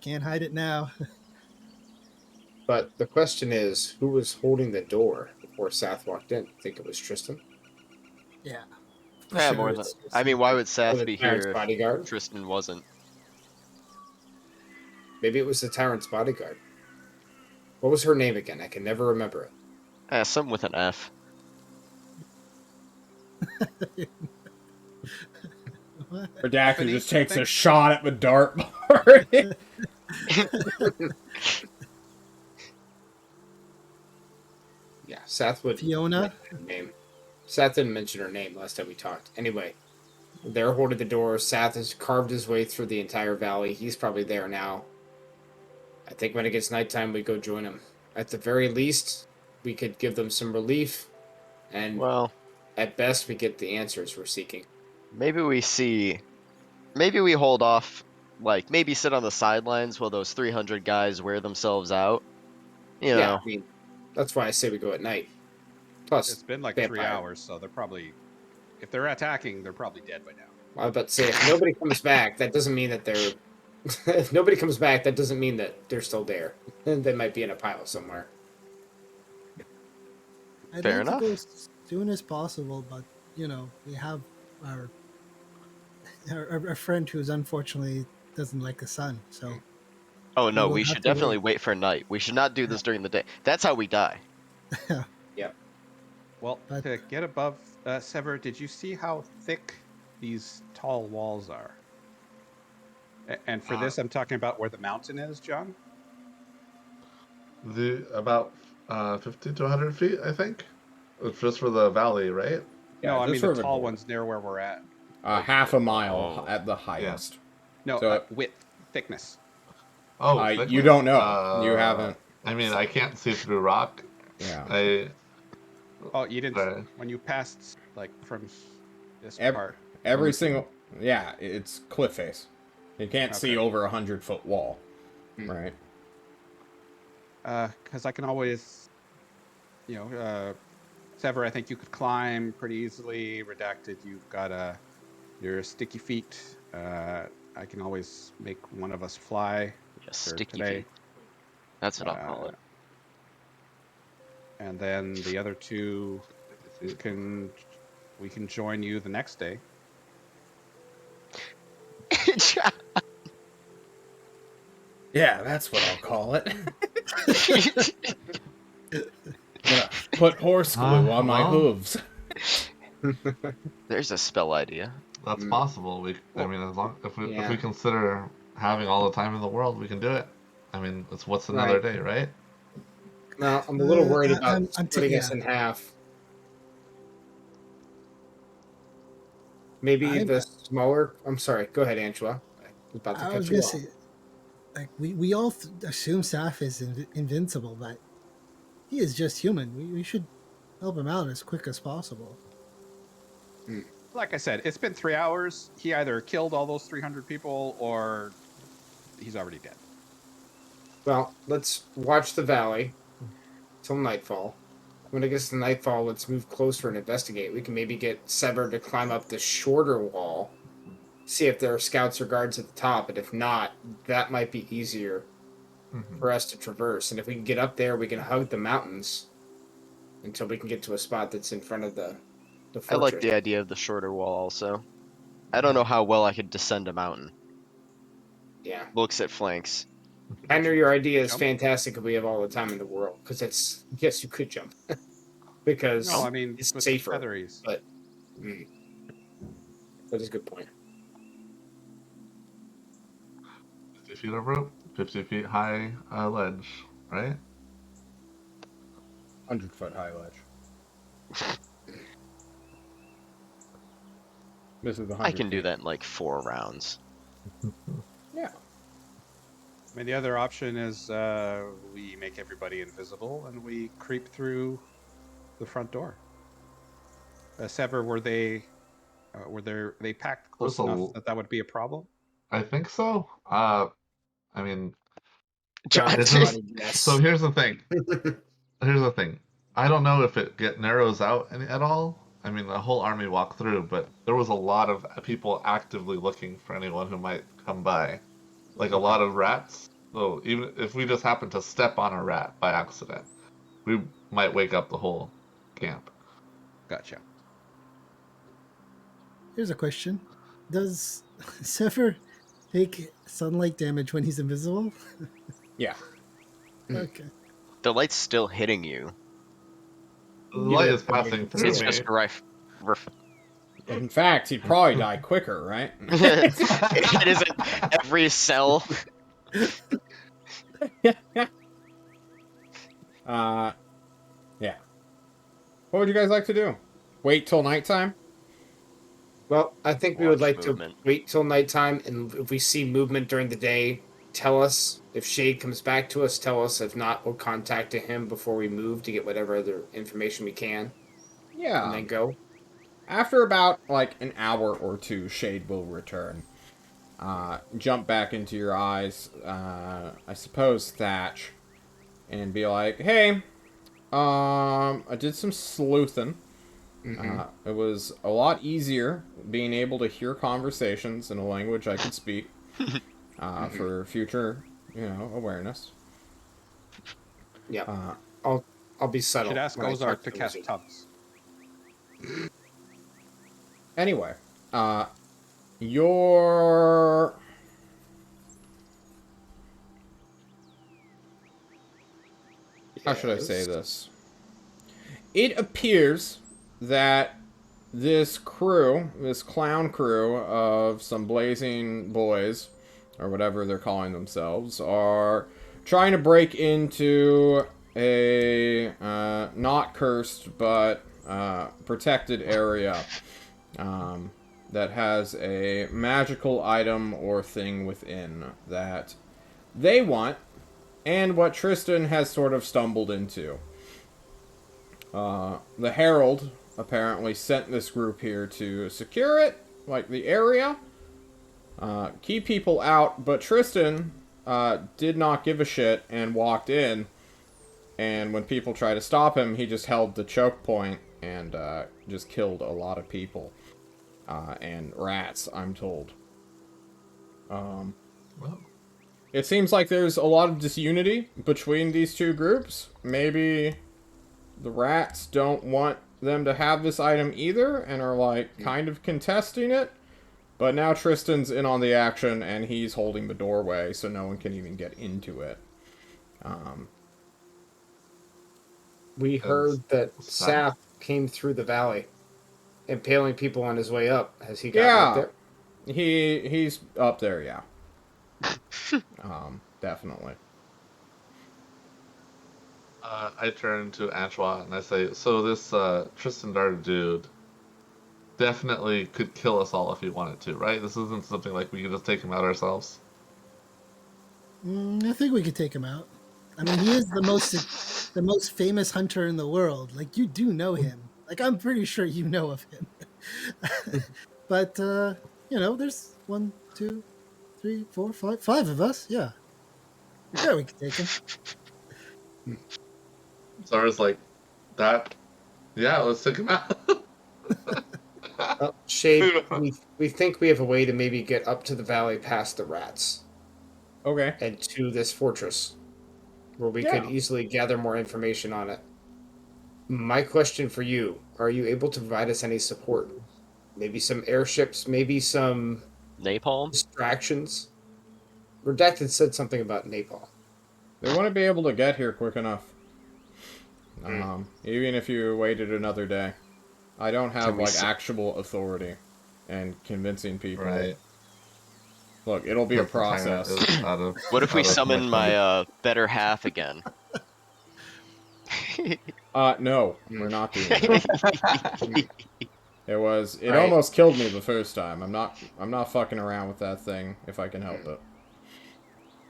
Can't hide it now.
But the question is, who was holding the door before Saf walked in? Think it was Tristan?
Yeah. For
Yeah,
sure.
more than.
It's
I mean, why would
Or
Sass
the
be
tyrant's
here if
bodyguard?
Tristan wasn't?
Maybe it was the tyrant's bodyguard. What was her name again? I can never remember it.
Something with an F.
What?
Redacted
Stephanie,
just takes a
think?
shot at the dartboard.
Yeah, Seth would
Fiona?
mention her name. Seth didn't mention her name last time we talked. Anyway, they're holding the door. Seth has carved his way through the entire valley. He's probably there now. I think when it gets nighttime, we go join him. At the very least, we could give them some relief, and
Well,
at best, we get the answers we're seeking.
maybe we see. Maybe we hold off. Like, maybe sit on the sidelines while those 300 guys wear themselves out. You know.
I mean, that's why I say we go at night. Plus,
It's been like
vampire.
3 hours, so they're probably, if they're attacking, they're probably dead by now.
I was about to say, if nobody comes back, that doesn't mean that they're. If nobody comes back, that doesn't mean that they're still there. They might be in a pile somewhere.
I'd
Fair
like
enough.
to go as soon as possible, but we have our our friend who's unfortunately doesn't like the sun. So
Oh no,
will
we
have
should
to
definitely wait for night. We should not do this during the day. That's how we die.
Well,
But-
to get above Sever, did you see how thick these tall walls are? And for this, I'm talking about where the mountain is, John.
The about 50 to 100 feet, I think. It's just for the valley, right?
No, I
just
mean
for
the
the
tall
door.
ones near where we're at.
Half a mile
Oh.
at the highest.
No,
So-
width, thickness.
Oh,
You
thickness?
don't know. You haven't.
I mean, I can't see through rock.
Yeah.
Oh, you didn't.
Sorry.
When you passed, like from this
Ev-
part.
Every
me see.
single. Yeah, it's cliff face. You can't see
Okay.
over 100-foot wall.
Hmm.
Right.
Because I can always, Sever, I think you could climb pretty easily. Redacted, you've got your sticky feet. I can always make one of us fly.
Yeah,
for
sticky
today.
feet. That's what I'll call it.
And then the other two we can join you the next day.
Yeah, that's what I'll call it. Gonna put horse glue on my
well.
hooves.
There's a spell idea.
That's
Mm.
possible. I
Well,
mean, as long if
yeah.
we consider having all the time in the world, we can do it. I mean, it's what's another
Right.
day, right?
Now, I'm a little worried
I'm-
about
I'm
splitting us
yeah.
in half. Maybe
I'm-
the smaller. I'm sorry. Go ahead, Angela. I was about to
I
cut
was
you
gonna
off.
say, like we all assume Saf is invincible, but he is just human. We should help him out as quick as possible.
like I said, it's been 3 hours. He either killed all those 300 people or he's already dead.
Well, let's watch the valley till nightfall. When it gets to nightfall, let's move closer and investigate. We can maybe get Sever to climb up the shorter wall, see if there are scouts or guards at the top, and if not, that might be easier
Mhm.
for us to traverse. And if we can get up there, we can hug the mountains until we can get to a spot that's in front of the fortress.
I like the idea of the shorter wall also. I don't know how well I could descend a mountain.
Yeah.
Looks at flanks.
I know your idea is
Jump.
fantastic if we have all the time in the world, because it's, yes, you could jump. Because
No, I mean
it's
with
safer.
the featheries.
But that is a good point.
50 feet of rope, 50 feet high ledge. right?
100-foot high ledge. This is the 100
I can do
feet.
that in like 4 rounds.
Yeah.
I mean, the other option is we make everybody invisible and we creep through the front door. Sever, were they packed close
There's
enough that that would be a problem?
I think so. I mean,
John,
it's
John's
just
nodding yes.
so here's the thing. Here's the thing. I don't know if it narrows out at all. I mean, the whole army walked through, but there was a lot of people actively looking for anyone who might come by, like a lot of rats. So even if we just happen to step on a rat by accident, we might wake up the whole camp.
Gotcha.
Here's a question: does Sefer take sunlight damage when he's invisible?
Yeah.
Okay.
the light's still hitting you.
The light is passing
It's
through me.
just
In fact, he'd probably die quicker, right?
it isn't every cell.
Yeah. What would you guys like to do? Wait till nighttime?
Well, I think we would
Watch
like
movement.
to wait till nighttime, and if we see movement during the day, tell us. If Shade comes back to us, tell us. If not, we'll contact him before we move to get whatever other information we can,
Yeah.
and then go.
After about like an hour or two, Shade will return. Jump back into your eyes, I suppose Thatch, and be like, "Hey, I did some sleuthing. It was a lot easier being able to hear conversations in a language I could speak for future, awareness."
Yeah, I'll be subtle.
Should ask
when I
Ozark
talk
to cast
Wizard.
Tubbs.
Anyway, your how should I say
Yes.
this? It appears that this crew, this clown crew of some blazing boys, or whatever they're calling themselves, are trying to break into a not cursed but protected area that has a magical item or thing within that they want, and what Tristan has sort of stumbled into. The Herald apparently sent this group here to secure it, like the area, keep people out, but Tristan did not give a shit and walked in, and when people tried to stop him, he just held the choke point and just killed a lot of people. And rats, I'm told.
Well,
It seems like there's a lot of disunity between these two groups. Maybe the rats don't want them to have this item either and are like kind of contesting it. But now Tristan's in on the action and he's holding the doorway so no one can even get into it.
We heard that Saf came through the valley, impaling people on his way up. Has he gotten up there?
He's up there, yeah. Definitely.
I turn to Antoine and I say, so this Tristan Dart dude definitely could kill us all if he wanted to, right? This isn't something like we could just take him out ourselves.
I think we could take him out. I mean, he is the most famous hunter in the world. Like, you do know him. Like, I'm pretty sure you know of him. But there's 1, 2, 3, 4, 5 of us. Yeah, we could take him.
Zara's like, that? Yeah, let's take him out.
Shade, we think we have a way to maybe get up to the valley past the rats
Okay.
and to this fortress where we could easily gather more information on it. My question for you, are you able to provide us any support? Maybe some airships, maybe some
Napalm?
distractions? Redacted said something about napalm.
They wouldn't be able to get here quick enough. Even if you waited another day. I don't have, actual authority and convincing people.
Right.
Look, it'll be a process.
What if we summon my better half again?
No, we're not doing that. It
Right.
almost killed me the first time. I'm not fucking around with that thing if I can help it.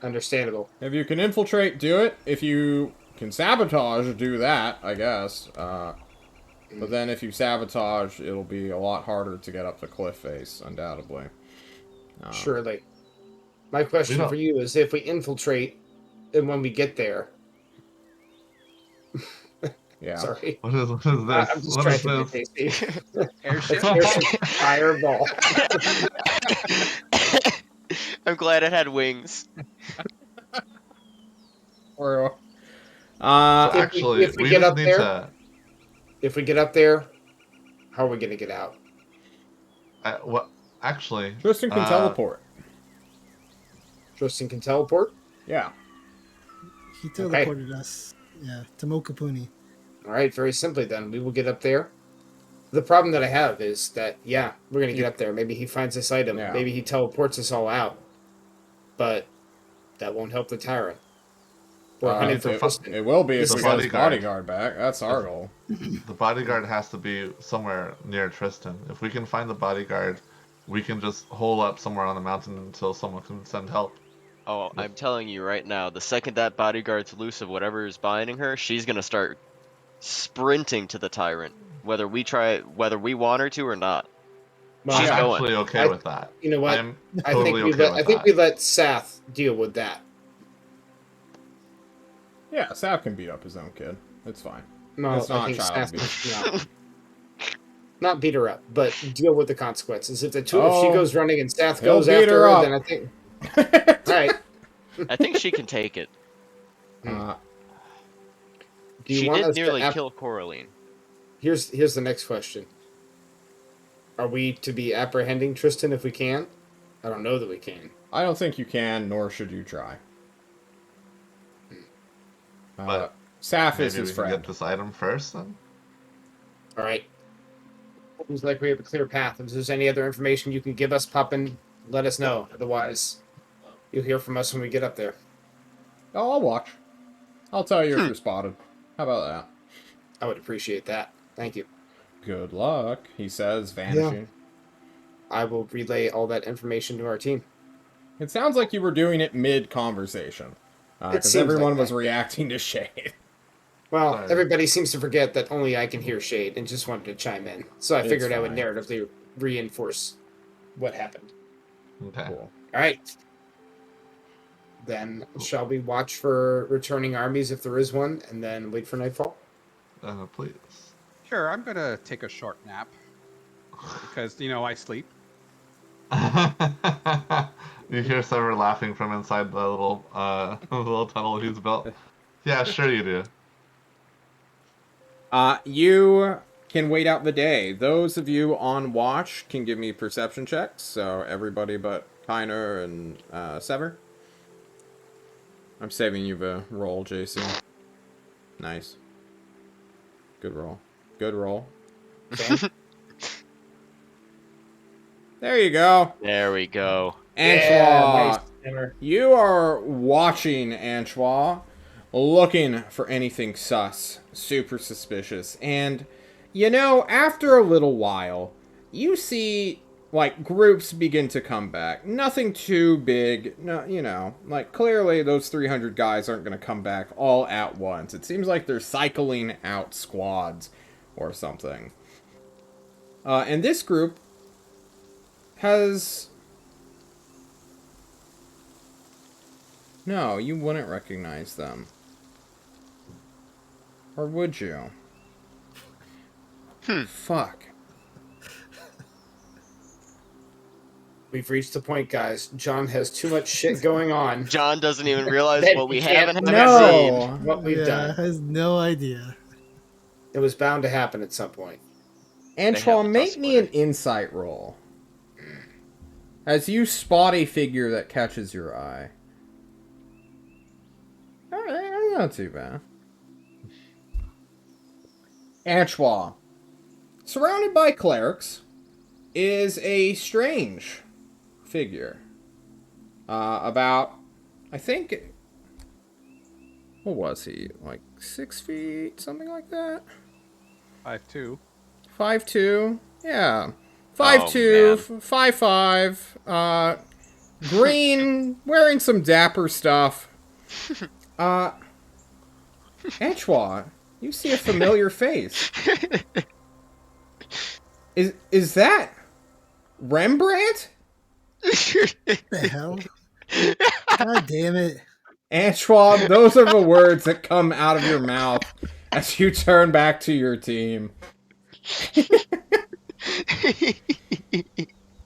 Understandable.
If you can infiltrate, do it. If you can sabotage, do that, I guess. But then if you sabotage, it'll be a lot harder to get up the cliff face, undoubtedly.
Surely. My question
don't-
for you is if we infiltrate and when we get there.
Yeah.
Sorry.
What is this?
I'm just
What
trying
is
to be
this?
tasty.
Airship.
Airship fireball.
I'm glad it had wings.
Or,
So
If
actually,
we
we
get
just
up
need
there,
to.
if we get up there, how are we gonna get out?
What? Actually,
Tristan can teleport.
Tristan can teleport.
Yeah.
He
Okay.
teleported us. Yeah, to Mokapuni.
All right, very simply then, we will get up there. The problem that I have is that, yeah, we're going to get up there. Maybe he finds this item.
Yeah.
Maybe he teleports us all out. But that won't help the tyrant. We're hunting for Tristan.
It will be if
This
we
is
get his
bodyguard.
bodyguard back. That's our goal.
the bodyguard has to be somewhere near Tristan. If we can find the bodyguard, we can just hole up somewhere on the mountain until someone can send help.
Oh, I'm telling you right now, the second that bodyguard's loose of whatever is binding her, she's gonna start sprinting to the tyrant, whether we want her to or not.
Well,
She's
I'm
going.
actually okay
I-
with that.
You know what?
I'm
I
totally
think we
okay
let
with
I think
that.
we let Sath deal with that.
Yeah, Sav can beat up his own kid. It's fine.
No,
It's not
I think
child
Sath
abuse.
no. Not beat her up, but deal with the consequences. If if she
Oh,
goes running and Sath
he'll
goes
beat
after
her
her,
up.
then I think all right.
I think she can take it.
Uh,
Do you
She
want
did
us
nearly
to
kill Coraline.
Here's the next question. Are we to be apprehending Tristan if we can? I don't know that we can.
I don't think you can, nor should you try.
But
Saf is
Maybe
his
we can
friend.
get this item first then?
All right. Seems like we have a clear path. If there's any other information you can give us, Poppin, let us know. Otherwise, you'll hear from us when we get up there.
Oh, I'll watch. I'll tell you if you're spotted. How about that?
I would appreciate that. Thank you.
Good luck, he says, vanishing.
I will relay all that information to our team.
It sounds like you were doing it mid-conversation.
It
Because
seems
everyone
like
was
that.
reacting to Shade.
Well,
Sorry.
everybody seems to forget that only I can hear Shade and just wanted to chime in. So I
It's
figured I would
fine.
narratively reinforce what happened.
Okay.
Cool.
All right. Then shall we watch for returning armies if there is one, and then wait for nightfall?
Please.
Sure, I'm gonna take a short nap because I sleep.
You hear Sever laughing from inside the little little tunnel he's built. Yeah, sure you do.
You can wait out the day. Those of you on watch can give me perception checks. So everybody but Tyner and Sever. I'm saving you the roll, JC. Nice. Good roll. Good roll.
Sam?
There you go.
There we go.
Antoine.
Nice. Hammer.
You are watching, Antoine, looking for anything sus, super suspicious. And, after a little while, you see, groups begin to come back. Nothing too big, no, clearly those 300 guys aren't going to come back all at once. It seems like they're cycling out squads or something. And this group has... No, you wouldn't recognize them. Or would you? Fuck.
We've reached the point, guys. John has too much shit going on.
John doesn't even realize
That
what we
he can't
haven't
No.
seen.
What we've
Yeah,
done.
has no idea.
It was bound to happen at some point.
Antoine,
the
make
tusk
me an
splitter.
insight roll. As you spot a figure that catches your eye. Alright, not too bad. Antoine, surrounded by clerics, is a strange figure. About, I think, what was he? Like 6 feet, something like that.
5'2".
5'2". Yeah.
Oh,
5'2",
man.
5'5". Green, wearing some dapper stuff. Antoine, you see a familiar face. Is that Rembrandt?
The hell? God damn it.
Antoine, those are the words that come out of your mouth as you turn back to your team.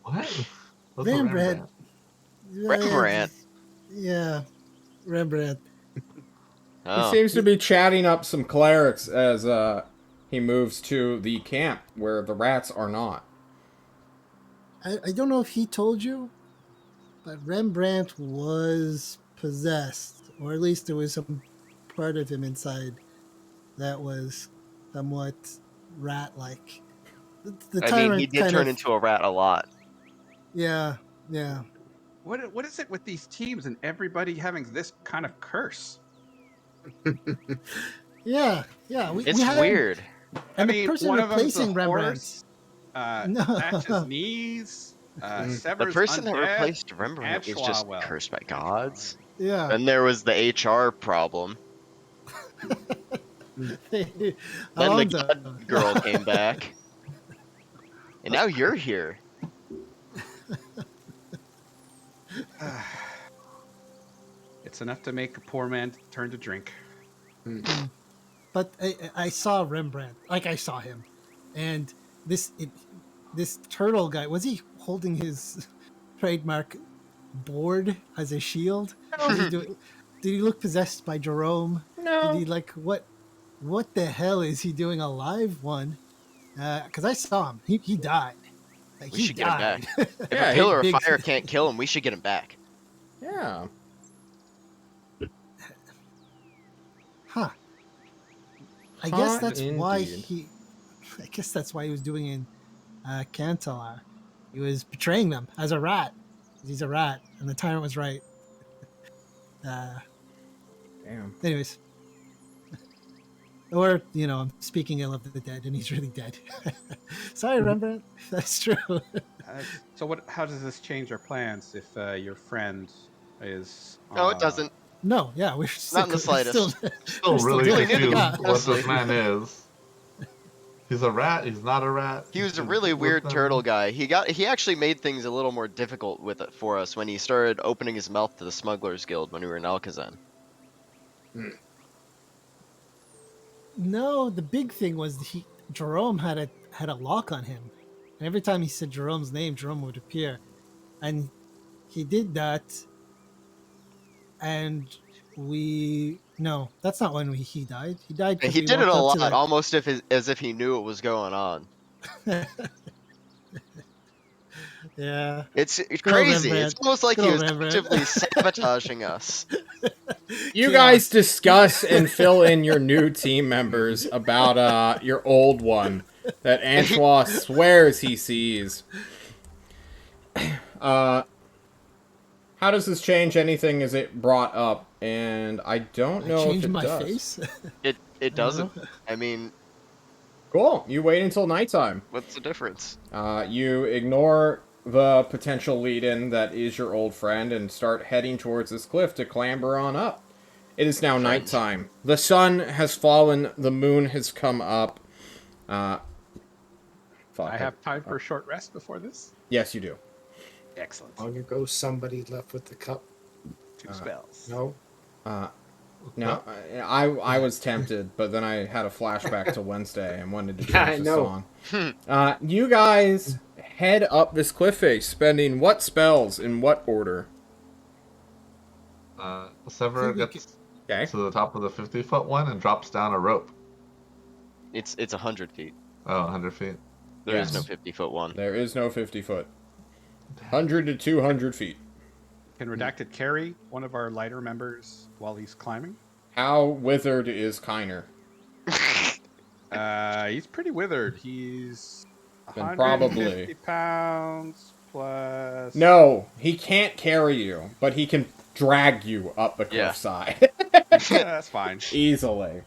What? What's a
Rembrandt.
Rembrandt.
Yeah, Rembrandt.
He
Oh.
seems to be chatting up some clerics as he moves to the camp where the rats are not.
I don't know if he told you, but Rembrandt was possessed, or at least there was some part of him inside that was somewhat rat-like. The
I mean, he
tyrant
did
kind
turn
of,
into a rat a lot.
yeah, yeah.
What is it with these teams and everybody having this kind of curse?
Yeah, yeah.
It's
we had,
weird.
and
I
the
mean,
person
one of them's a
replacing Rembrandt.
horse,
No,
Thatch's knees,
The
Sever's
person that
undead,
replaced Rembrandt was just
Antoine, well,
cursed by
Antoine,
gods.
yeah.
Then there was the HR problem. Then the
Alonzo.
god girl came back. And now you're here.
It's enough to make a poor man turn to drink.
But I saw Rembrandt, like I saw him, and this turtle guy, was he holding his trademark board as a shield? Did he look possessed by Jerome?
No.
Did he like what the hell is he doing a live one? Because I saw him, he died. Like,
We
he
should get him back.
died.
If
Yeah,
a pillar of
big-
fire can't kill him, we should get him back.
Yeah.
Huh. I guess
Huh,
that's why
indeed.
he. I guess that's why he was doing in Cantalar. He was betraying them as a rat. He's a rat, and the tyrant was right.
Damn.
Anyways, or I'm speaking ill of the dead, and he's really dead. Sorry, Rembrandt. That's true.
So how does this change our plans if your friend is?
No, it doesn't.
No, yeah, we're still,
Not in the slightest.
Still
we're still
really
doing
knew the
it.
confused
guy,
what this
honestly.
man is. He's a rat. He's not a rat.
He was a
He's
really
with
weird
them.
turtle guy. He actually made things a little more difficult with it for us when he started opening his mouth to the Smugglers Guild when we were in Alcazan.
No, the big thing was Jerome had a lock on him, and every time he said Jerome's name, Jerome would appear, and he did that, and no, that's not when he died. He died. 'cause
He
we
did it
walked
a
up to
lot, almost as if he knew what was going on.
Yeah.
It's
old
crazy.
Rembrandt.
It's almost like
Good
he
old
was
Rembrandt.
actively sabotaging us.
You
Chaos.
guys discuss and fill in your new team members about your old one that Antoine swears he sees. How does this change anything? Is it brought up? And I don't know if
Changed
it
my
does.
face.
It doesn't. I mean,
Cool. You wait until nighttime.
what's the difference?
You ignore the potential lead-in that is your old friend and start heading towards this cliff to clamber on up. It is now
Friends.
nighttime. The sun has fallen. The moon has come up. Fuck.
I have time for a short rest before this.
Yes, you do.
Excellent.
Long ago, somebody left with the cup.
2 spells.
No.
No, I was tempted, but then I had a flashback to Wednesday and wanted to change
I
the
know.
song. You guys head up this cliff face, spending what spells in what order?
Sever
think we
gets
Okay.
to the top of the 50-foot one and drops down a rope.
It's 100 feet.
Oh, 100 feet.
There is
Yes.
no 50-foot one.
There is no 50-foot. 100 to 200 feet.
Can Redacted carry one of our lighter members while he's climbing?
How withered is Kiner?
He's pretty withered. He's
Then
150 pounds plus.
No, he can't carry you, but he can drag you up the
Yeah.
cliffside.
That's fine.
Easily.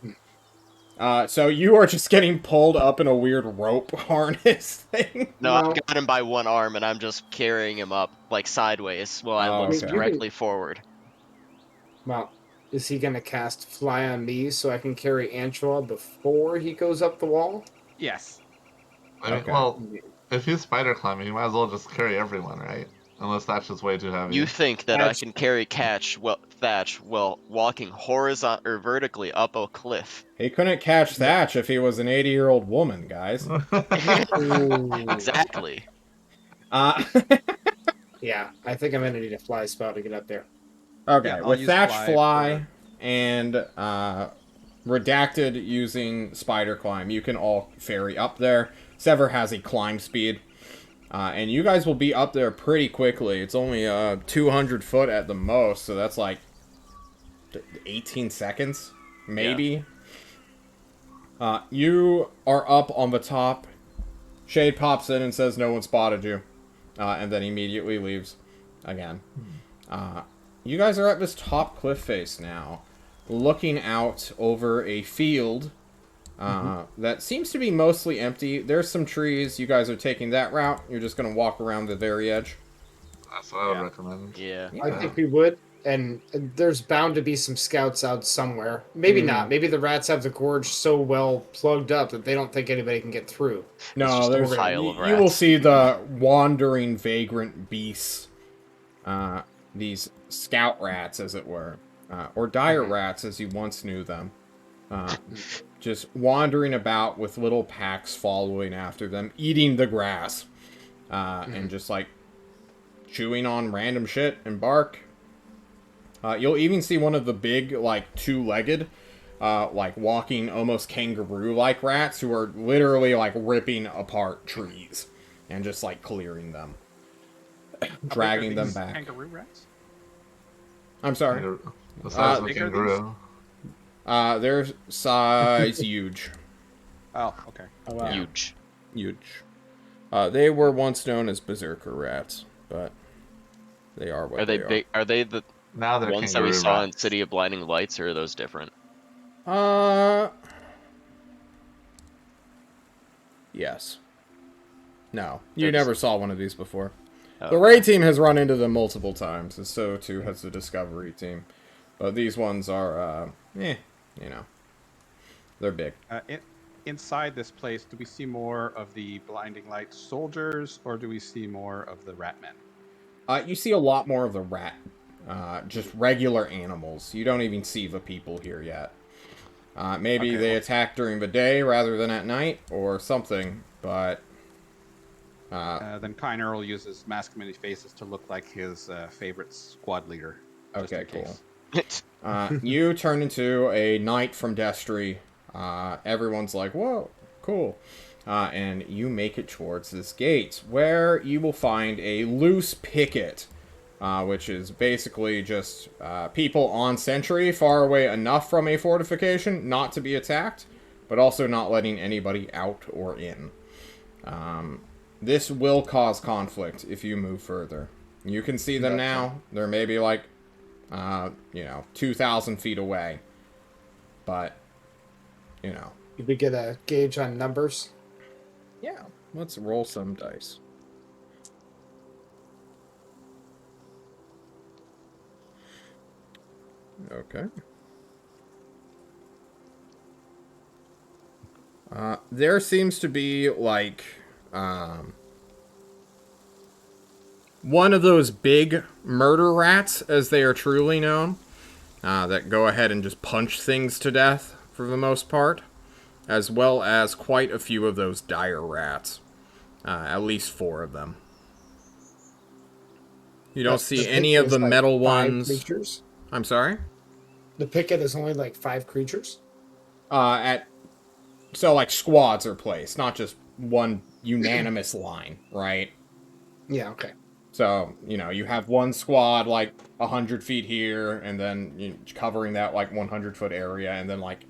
So you are just getting pulled up in a weird rope harness thing.
No,
No.
I've got him by one arm, and I'm just carrying him up, like, sideways, while I
Oh,
look
okay.
directly forward.
Well, is he gonna cast fly on me so I can carry Antoine before he goes up the wall?
Yes.
I mean,
Okay.
well, if he's spider climbing, you might as well just carry everyone, right? Unless that's just way too heavy.
You think that I
That's-
can carry Thatch while walking horizontal or vertically up a cliff?
He couldn't catch Thatch if he was an 80-year-old woman, guys.
Ooh.
Exactly.
Uh,
Yeah, I think I'm gonna need a fly spell to get up there.
okay,
Yeah, I'll
with
use
Thatch
fly
fly and Redacted using spider climb, you can all ferry up there. Sever has a climb speed. And you guys will be up there pretty quickly. It's only 200 foot at the most, so that's like 18 seconds, maybe. You are up on the top. Shade pops in and says no one spotted you. And then immediately leaves again. You guys are at this top cliff face now, looking out over a field that seems to be mostly empty. There's some trees. You guys are taking that route. You're just going to walk around the very edge.
That's what I would
Yeah.
recommend.
Yeah.
I think we would, and there's bound to be some scouts out somewhere. Maybe not. Maybe the rats have the gorge so well plugged up that they don't think anybody can get through.
No,
just a
there's
pile of
you will
rats.
see the wandering vagrant beasts, these scout rats, as it were, or dire rats, as you once knew them, just wandering about with little packs following after them, eating the grass, and just like chewing on random shit and bark. You'll even see one of the big, like, two-legged, like, walking almost kangaroo-like rats who are literally, like, ripping apart trees and just, like, clearing them. Dragging them back.
Kangaroo rats?
I'm sorry.
The size of a
bigger
kangaroo.
Their size huge.
Oh, okay.
Oh, wow.
Huge.
Huge. They were once known as berserker rats, but they are what
Are they big? Are they the
Now they're
ones that we
kangaroo
saw in
rats.
City of Blinding Lights, or are those different?
Yes. No. You
They're
never saw one of these before.
Oh,
The raid team has run into them multiple times, and so too has the discovery team. But these ones are, you know, they're big.
Inside this place, do we see more of the Blinding Light soldiers, or do we see more of the rat men?
You see a lot more of the rat, just regular animals. You don't even see the people here yet. Maybe
Okay,
they
well-
attack during the day rather than at night, or something, but...
Then Kiner will use his mask many faces to look like his favorite squad leader. just
Okay,
in
cool.
case.
You turn into a knight from Destry. Everyone's like, whoa, cool. And you make it towards this gate, where you will find a loose picket, which is basically just people on sentry, far away enough from a fortification not to be attacked, but also not letting anybody out or in. This will cause conflict if you move further. You can see them now. They're maybe like, 2,000 feet away. But,
Did we get a gauge on numbers?
Yeah, let's roll some dice. Okay. There seems to be, like, one of those big murder rats, as they are truly known, that go ahead and just punch things to death, for the most part, as well as quite a few of those dire rats. At least 4 of them. You don't see any of the metal ones.
Creatures?
I'm sorry?
The picket is only like 5 creatures?
So, like, squads are placed, not just one unanimous line, right?
Yeah, okay.
So, you have one squad, like, 100 feet here, and then covering that, like, 100-foot area, and then, like,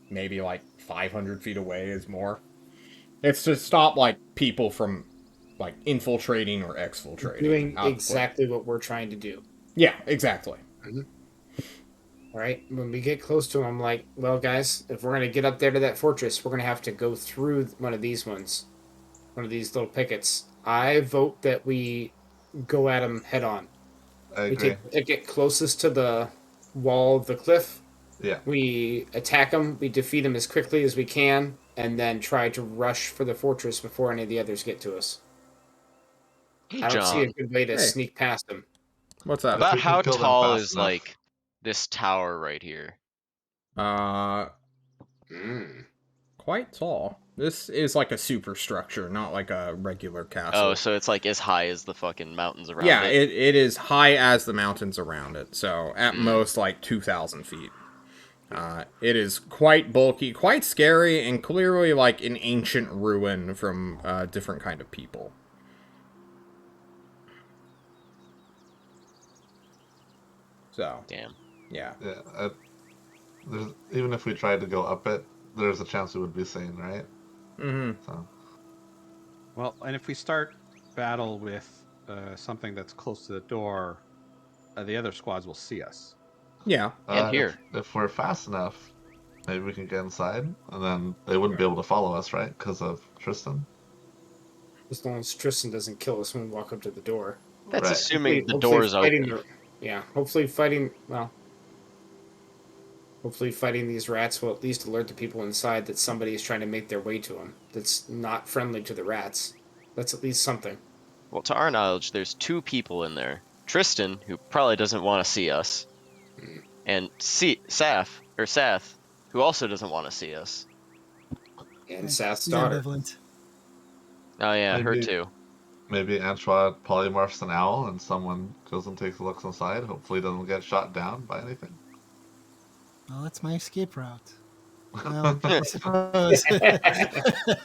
maybe, like, 500 feet away is more. It's to stop, like, people from, like, infiltrating or exfiltrating.
Doing
out of the
exactly what we're trying to do.
Yeah, exactly.
All right. When we get close to him, I'm like, well, guys, if we're gonna get up there to that fortress, we're gonna have to go through one of these ones, one of these little pickets. I vote that we go at him head on.
I
We
agree.
take the picket closest to the wall of the cliff.
Yeah.
We attack him. We defeat him as quickly as we can, and then try to rush for the fortress before any of the others get to us.
Hey,
I don't see a
John,
good way to
Hey.
sneak past him.
What's that?
about
we can
how
kill them
tall
fast
is,
enough.
like, this tower right here?
Uh,
Mm.
quite tall. This is like a superstructure, not like a regular castle.
Oh, so it's, like, as high as the fucking mountains around
Yeah,
it?
it is high as the mountains around it, so at
Hmm.
most like 2,000 feet. It is quite bulky, quite scary, and clearly like an ancient ruin from a different kind of people. So,
Damn.
yeah.
Yeah. Even if we tried to go up it, there's a chance we would be seen, right?
Mm-hmm.
So
Well, and if we start battle with something that's close to the door, the other squads will see us.
Yeah.
And here.
if we're fast enough, maybe we can get inside, and then they wouldn't be able to follow us, right? Because of Tristan.
As long as Tristan doesn't kill us when we walk up to the door.
That's
Right.
assuming the
Hopefully
door is
fighting
open.
yeah, hopefully fighting these rats will at least alert the people inside that somebody is trying to make their way to them. That's not friendly to the rats. That's at least something.
Well, to our knowledge, there's 2 people in there. Tristan, who probably doesn't want to see us, and Saf, who also doesn't want to see us.
And Seth's
He's
daughter.
ambivalent.
Oh yeah, her
Maybe-
too.
Maybe Antoine polymorphs an owl, and someone goes and takes a look inside. Hopefully, doesn't get shot down by anything.
Well, that's my escape route. Well, I suppose.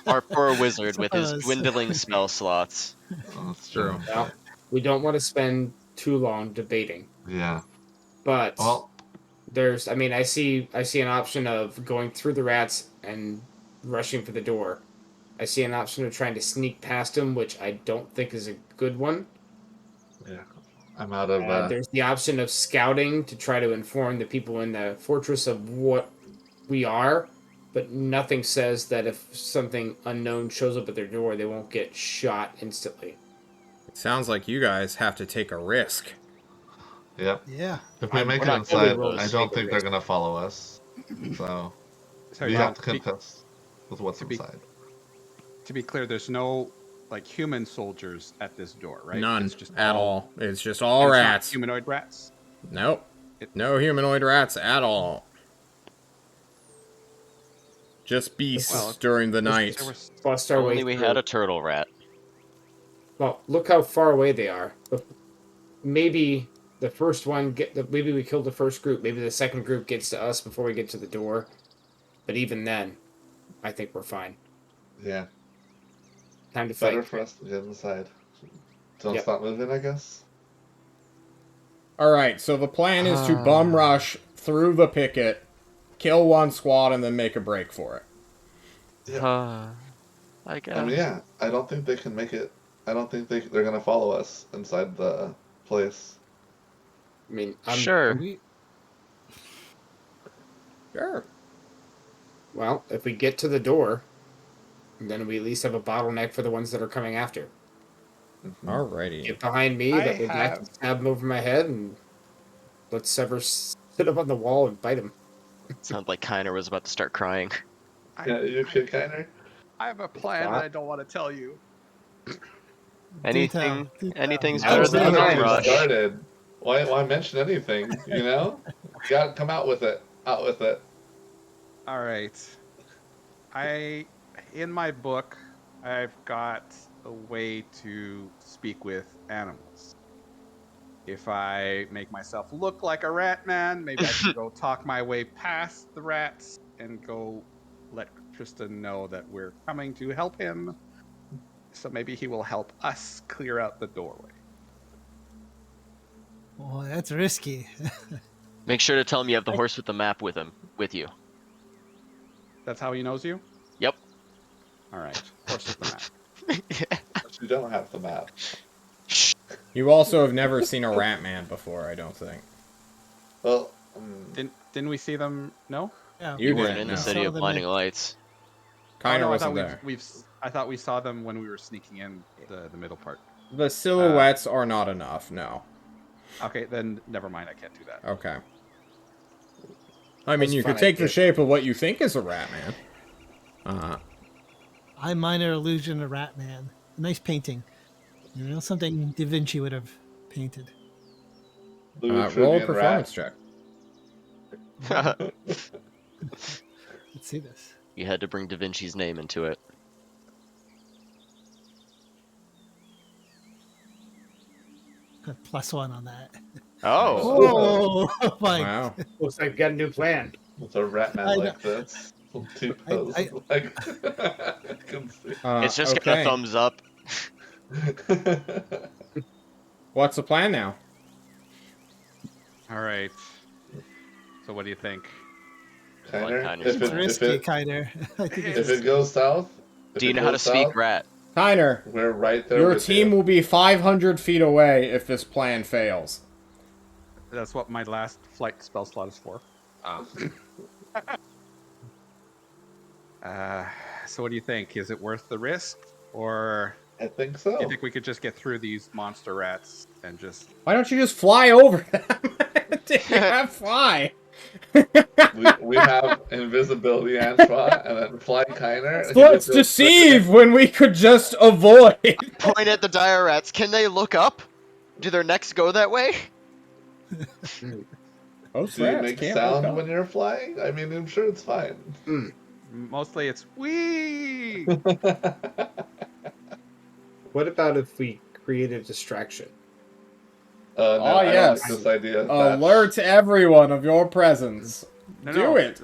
Our poor wizard with his
Suppose.
dwindling spell slots.
That's
True.
true.
Well, we don't want to spend too long debating,
Yeah.
but
Well,
I see an option of going through the rats and rushing for the door. I see an option of trying to sneak past him, which I don't think is a good one.
yeah. I'm out of.
There's the option of scouting to try to inform the people in the fortress of what we are, but nothing says that if something unknown shows up at their door, they won't get shot instantly.
It sounds like you guys have to take a risk.
Yep.
Yeah.
If we
We're
make it
not
inside,
willing to
I
take
don't
a
think they're
risk.
gonna follow us. So
So
we
yeah,
have to contest with what's
to be-
inside.
To be clear, there's no like human soldiers at this door, right?
None
It's just
at all. It's just all
and it's not
rats.
humanoid rats.
Nope.
It-
No humanoid rats at all. Just beasts
Well,
during the
There
night.
was-
Bust our
Only
way
we
through.
had a turtle rat.
Well, look how far away they are. Maybe the first one maybe we killed the first group. Maybe the second group gets to us before we get to the door. But even then, I think we're fine.
Yeah.
Time to
Better
fight.
for us to get inside. Don't
Yep.
stop moving, I guess.
Alright, so the plan is to bum rush through the picket, kill one squad, and then make a break for it.
I guess.
I mean, yeah. I don't think they can make it. I don't think they're gonna follow us inside the place.
I mean,
Sure.
Sure.
Well, if we get to the door, then we at least have a bottleneck for the ones that are coming after.
Alrighty.
Get behind me,
I
let me back and stab him over my head, and let Sever sit up on the wall and bite him.
Sounded like Kiner was about to start crying.
Yeah, you okay, Kiner?
I have a plan
Thought?
that I don't want to tell you.
Anything,
Do tell.
anything's
That
better
was
than
the
a bum
time.
rush.
Started. Why mention anything? You know, you gotta come out with it. Out with it.
All right. In my book, I've got a way to speak with animals. If I make myself look like a rat man, maybe I can go talk my way past the rats and go let Tristan know that we're coming to help him. So maybe he will help us clear out the doorway.
Well, that's risky.
Make sure to tell him you have the horse with the map with you.
That's how he knows you?
Yep.
All right. Horse with the map.
But you don't have the map.
You also have never seen a rat man before, I don't think.
Well,
Didn't we see them? No.
Yeah,
You
You
did,
weren't in
no.
the
we
city
saw
of
them
blinding
at-
lights.
Kiner
I
wasn't
thought
there.
I thought we saw them when we were sneaking in the middle part.
The silhouettes are not enough, no.
Okay, then never mind. I can't do that.
Okay. I mean,
That's
you
fine,
could take the
I guess.
shape of what you think is a rat man.
I Minor Illusion of Ratman. A nice painting. You know, something Da Vinci would have painted.
Blue
Roll a
Trivian
performance
rat.
check.
Let's see this.
You had to bring Da Vinci's name into it.
Got +1 on that.
Oh.
Oh my!
Wow.
Looks like we've got a new plan.
With a rat man
I
like this. Two toes.
I-
Like, I can see.
It's just got a
okay.
thumbs up.
What's the plan now?
All right. So what do you think?
Kiner,
Kiner's
if
It's
plan.
risky, Kiner. I think
if
it's
it goes south,
Do you know how to speak rat?
Kiner,
we're right there
your
with
team
you.
will be 500 feet away if this plan fails.
That's what my last flight spell slot is for. So what do you think? Is it worth the risk, or
I think
do
so.
you think we could just get through these monster rats and just?
Why don't you just fly over them? You have fly.
we have invisibility Antoine and then fly Kiner. and he
Let's
just goes
deceive when we could just avoid.
Point at the dire rats. Can they look up? Do their necks go that way?
Most
Do you
rats
make
can't look
sound
up.
when you're flying? I mean, I'm sure it's fine.
Mostly it's wee.
What about if we create a distraction?
No,
Oh,
I don't
yes.
like this idea. Thatch.
Alert everyone of your presence.
No,
Do
no.
it.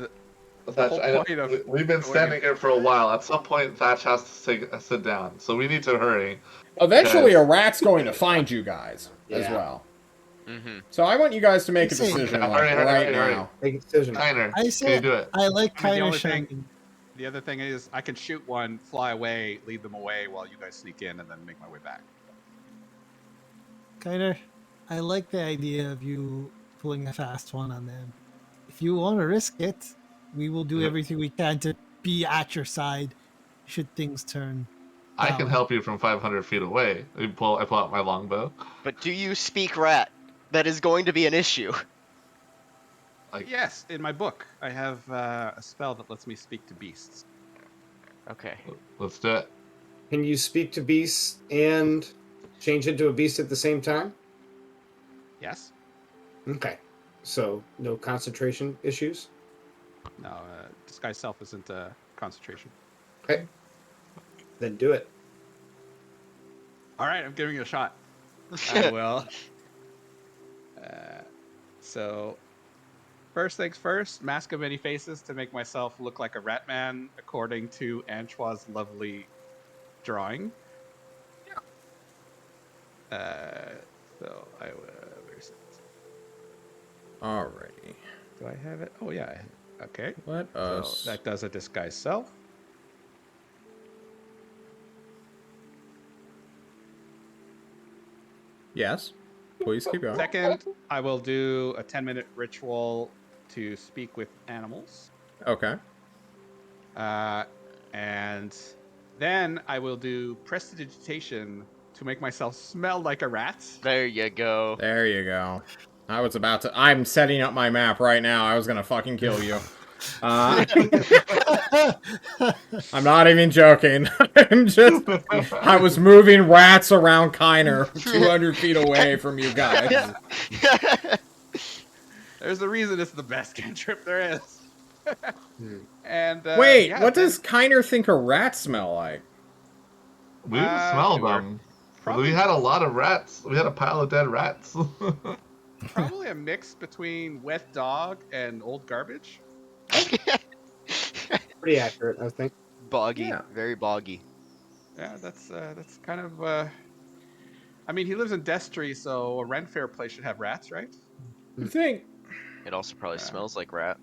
Thatch,
whole
I know,
point of
we've been
going
standing here for a while. At some point, Thatch has to sit down. So we need to hurry.
Eventually,
Guys.
a rat's going to find you guys as
Yeah.
well.
Mm-hmm.
So I want you guys to make a
Insane.
decision
Hurry,
like
hurry,
right
hurry, hurry.
now.
Make a decision.
Kiner,
I
can you
said
do it?
I like
I mean, the
Kiner
only thing-
shining.
The other thing is I can shoot one, fly away, lead them away while you guys sneak in, and then make my way back.
Kiner, I like the idea of you pulling a fast one on them. If you want to risk it, we will do
Yeah.
everything we can to be at your side should things turn.
I can
down.
help you from 500 feet away. I pull out my longbow.
But do you speak rat? That is going to be an issue.
Yes, in my book, I have a spell that lets me speak to beasts.
Okay.
Let's do it.
Can you speak to beasts and change into a beast at the same time?
Yes?
Okay. So no concentration issues?
No, disguise self isn't concentration.
Okay. Then do it.
All right, I'm giving it a shot. I will. So, first things first, mask of many faces to make myself look like a rat man, according to Antoine's lovely drawing. So I where's it?
Alrighty.
Do I have it? Oh yeah. Okay.
Let
So
us.
that does a disguise self.
Yes. Please keep going.
Second, I will do a 10-minute ritual to speak with animals.
Okay.
And then I will do prestidigitation to make myself smell like a rat.
There you go.
There you go. I was about to. I'm setting up my map right now. I was gonna fucking kill you. I'm not even joking. I was moving rats around Kiner 200 feet away from you guys.
There's a reason it's the best cantrip there is. And
Wait,
yeah,
what
then-
does Kiner think a rat smell like?
We didn't smell
sure.
them.
Probably-
We had a lot of rats. We had a pile of dead rats.
Probably a mix between wet dog and old garbage.
Pretty accurate, I think.
Boggy.
Yeah.
Very boggy.
Yeah, that's kind of. I mean, he lives in Destry, so a rent fair place should have rats, right?
You think?
It also probably smells like rat.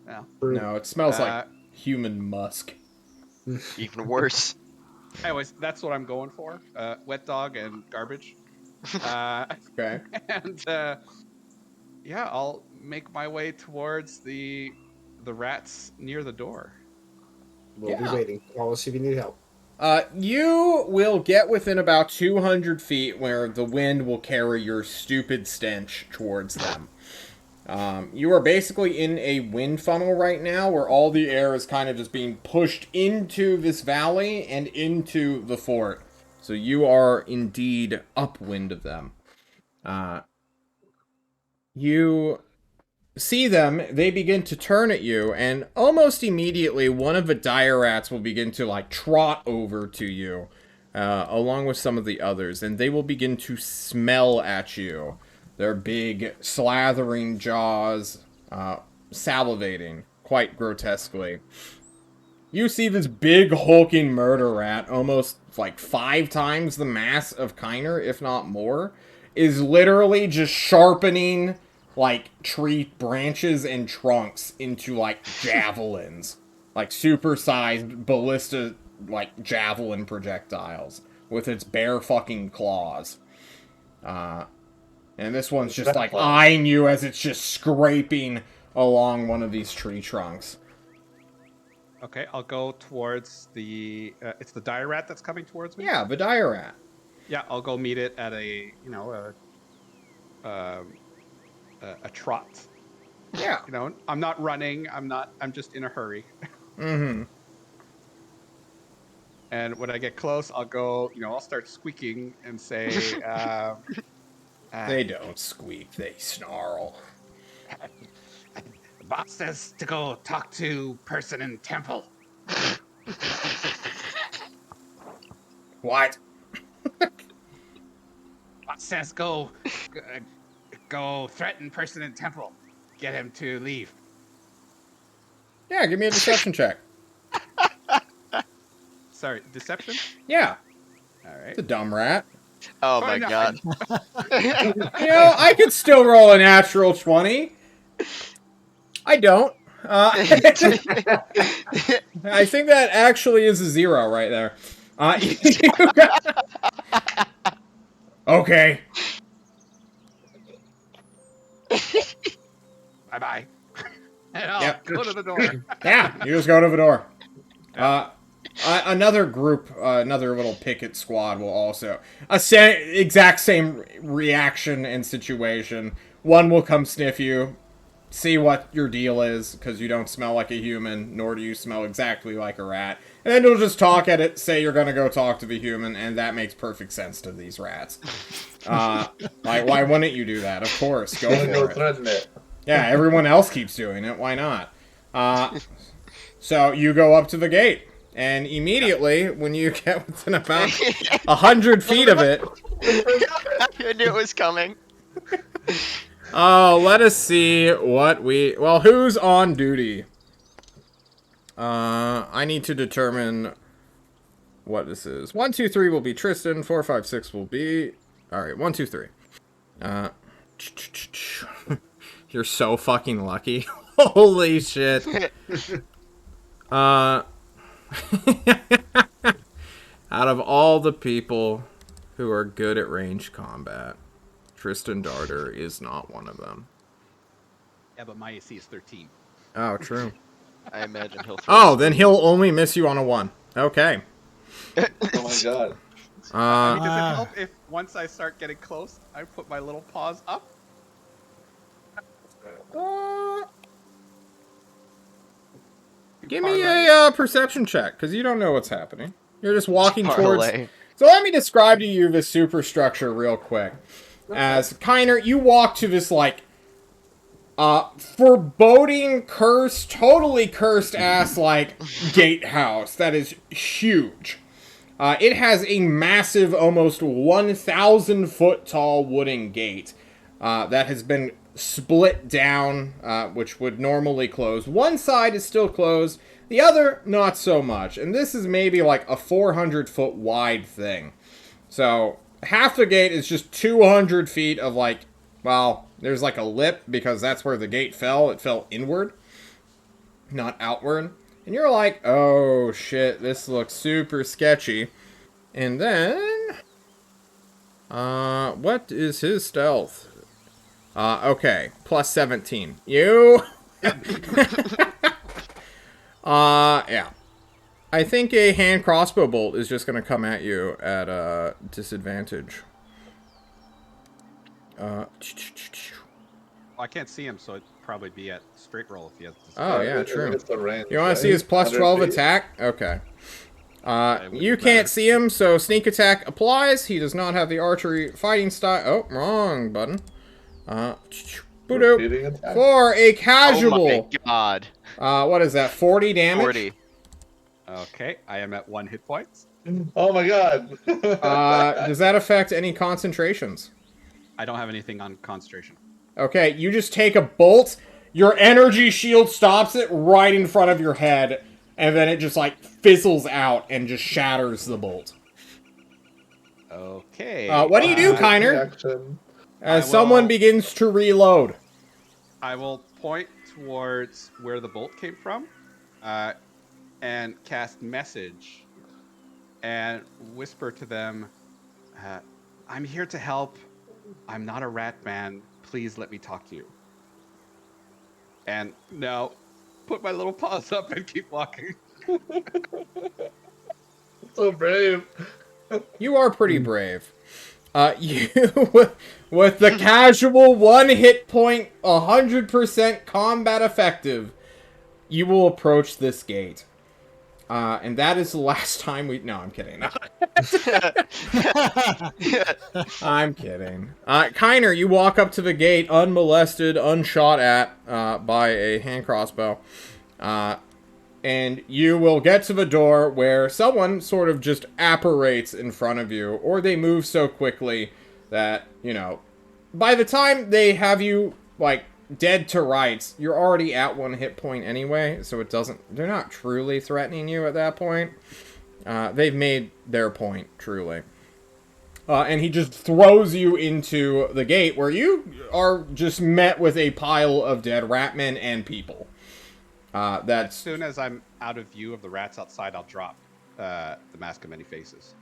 Yeah.
No, it smells like human musk.
Even worse.
Anyways, that's what I'm going for. Wet dog and garbage.
Okay.
And yeah, I'll make my way towards the rats near the door.
We'll be
Yeah.
waiting. Call us if you need help.
You will get within about 200 feet where the wind will carry your stupid stench towards them. You are basically in a wind funnel right now where all the air is kind of just being pushed into this valley and into the fort. So you are indeed upwind of them. You see them, they begin to turn at you, and almost immediately one of the dire rats will begin to like trot over to you, along with some of the others, and they will begin to smell at you. Their big slathering jaws, salivating quite grotesquely. You see this big hulking murder rat, almost like 5 times the mass of Kiner, if not more, is literally just sharpening like tree branches and trunks into like javelins, like supersized ballista like javelin projectiles with its bare fucking claws. And this one's just like eyeing you as it's just scraping along one of these tree trunks.
Okay, I'll go towards the. It's the dire rat that's coming towards me.
Yeah, the dire rat.
Yeah, I'll go meet it at a a trot.
Yeah.
I'm not running. I'm just in a hurry.
Mm-hmm.
And when I get close, I'll go. I'll start squeaking and say.
They don't squeak, they snarl.
Boss says to go talk to person in temple.
What?
Boss says go threaten person in temple. Get him to leave.
Yeah, give me a deception check.
Sorry, deception?
Yeah,
All right.
it's a dumb rat.
Oh my
no.
god.
I could still roll a natural 20. I don't. I think that actually is a 0 right there. Okay.
Bye-bye. And I'll go to the door.
Yeah, you just go to the door. Another group, another little picket squad will also... exact same reaction and situation. One will come sniff you, see what your deal is, because you don't smell like a human, nor do you smell exactly like a rat. And then you'll just talk at it, say you're gonna go talk to the human, and that makes perfect sense to these rats. Why wouldn't you do that? Of course, go for it.
Threaten it.
Yeah, everyone else keeps doing it, why not? So you go up to the gate. And immediately, when you get within about 100 feet of it...
I knew it was coming.
Oh, let us see what we... Well, who's on duty? I need to determine what this is. 1, 2, 3 will be Tristan. 4, 5, 6 will be... Alright, 1, 2, 3. You're so fucking lucky. Holy shit. Out of all the people who are good at ranged combat, Tristan Darter is not one of them.
Yeah, but my AC is 13.
Oh, true.
I imagine he'll throw
Oh, then he'll only miss you on a 1. Okay.
Oh my god.
I mean, does it help if once I start getting close, I put my little paws up?
Give me a perception check, because you don't know what's happening. You're just walking towards...
Parlay.
So let me describe to you this superstructure real quick. As Kiner, you walk to this, like, foreboding, cursed, totally cursed ass, like, gatehouse that is huge. It has a massive, almost 1,000 foot tall wooden gate that has been split down, which would normally close. One side is still closed, the other not so much. And this is maybe like a 400 foot wide thing. So half the gate is just 200 feet of like, well, there's like a lip because that's where the gate fell. It fell inward, not outward. And you're like, oh shit, this looks super sketchy. And then, what is his stealth? Okay, plus 17. You. Yeah. I think a hand crossbow bolt is just gonna come at you at a disadvantage.
I can't see him, so it'd probably be at straight roll if he has
Oh,
disadvantage.
yeah, true.
It's the range,
You want
right?
to see his plus
100
12
feet?
attack? Okay.
It
You
wouldn't
can't
matter.
see him, so sneak attack applies. He does not have the archery fighting style. Oh, wrong button. Boop.
Repeating attack.
For a
Oh
casual.
my god.
What is that? 40 damage?
40.
Okay, I am at 1 hit point.
Oh my god.
Does that affect any concentrations?
I don't have anything on concentration.
Okay, you just take a bolt. Your energy shield stops it right in front of your head, and then it just like fizzles out and just shatters the bolt.
Okay.
What do you do, Kiner?
Reaction.
As
I
someone
will-
begins to reload.
I will point towards where the bolt came from, and cast message, and whisper to them, "I'm here to help. I'm not a rat man. Please let me talk to you." And now, put my little paws up and keep walking.
So brave.
You are pretty brave. You, with the casual 1 hit point, 100% combat effective, you will approach this gate. And that is the last time we... No, I'm kidding. I'm kidding. Kiner, you walk up to the gate unmolested, unshot at by a hand crossbow. And you will get to the door where someone sort of just apparates in front of you, or they move so quickly that, you know, by the time they have you, like, dead to rights, you're already at 1 hit point anyway, so it doesn't... They're not truly threatening you at that point. They've made their point, truly. And he just throws you into the gate, where you are just met with a pile of dead ratmen and people.
As
That's...
soon as I'm out of view of the rats outside, I'll drop the Mask of Many Faces.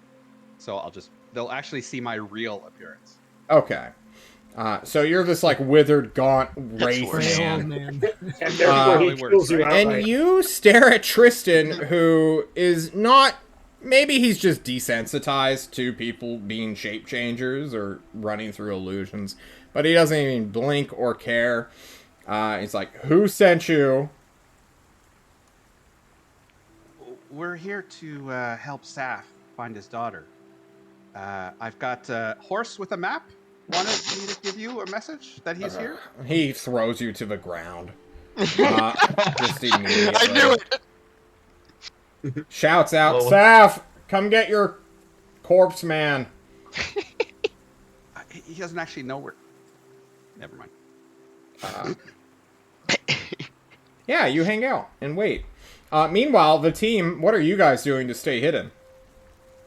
So they'll actually see my real appearance.
Okay. So you're this, like, withered, gaunt wraith
worse.
Frail
man.
man.
And therefore he
Probably worse,
kills you
right?
outright.
And you stare at Tristan, who is not... Maybe he's just desensitized to people being shape changers or running through illusions. But he doesn't even blink or care. He's like, who sent you?
We're here to help Saf find his daughter. I've got a horse with a map. Wanted me to give you a message that he's here?
He throws you to the ground. Just immediately.
I knew it!
Shouts out,
Well,
Saf, come get your corpse man.
He doesn't actually know where. Never mind.
Yeah, you hang out and wait. Meanwhile, the team, what are you guys doing to stay hidden?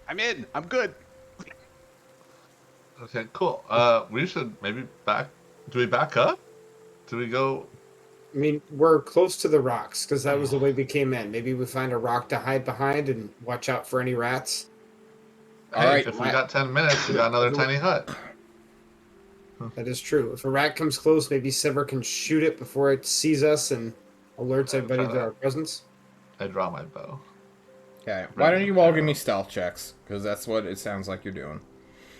I'm in. I'm good.
Okay, cool. We should maybe back. Do we back up? Do we go?
I mean, we're close to the rocks because that was the way we came in. Maybe we find a rock to hide behind and watch out for any rats.
All
Hey,
right.
if we got 10 minutes, we got another tiny hut.
That is true. If a rat comes close, maybe Sever can shoot it before it sees us and alerts everybody to our presence.
I draw my bow.
Okay, why don't you all give me stealth checks? Because that's what it sounds like you're doing.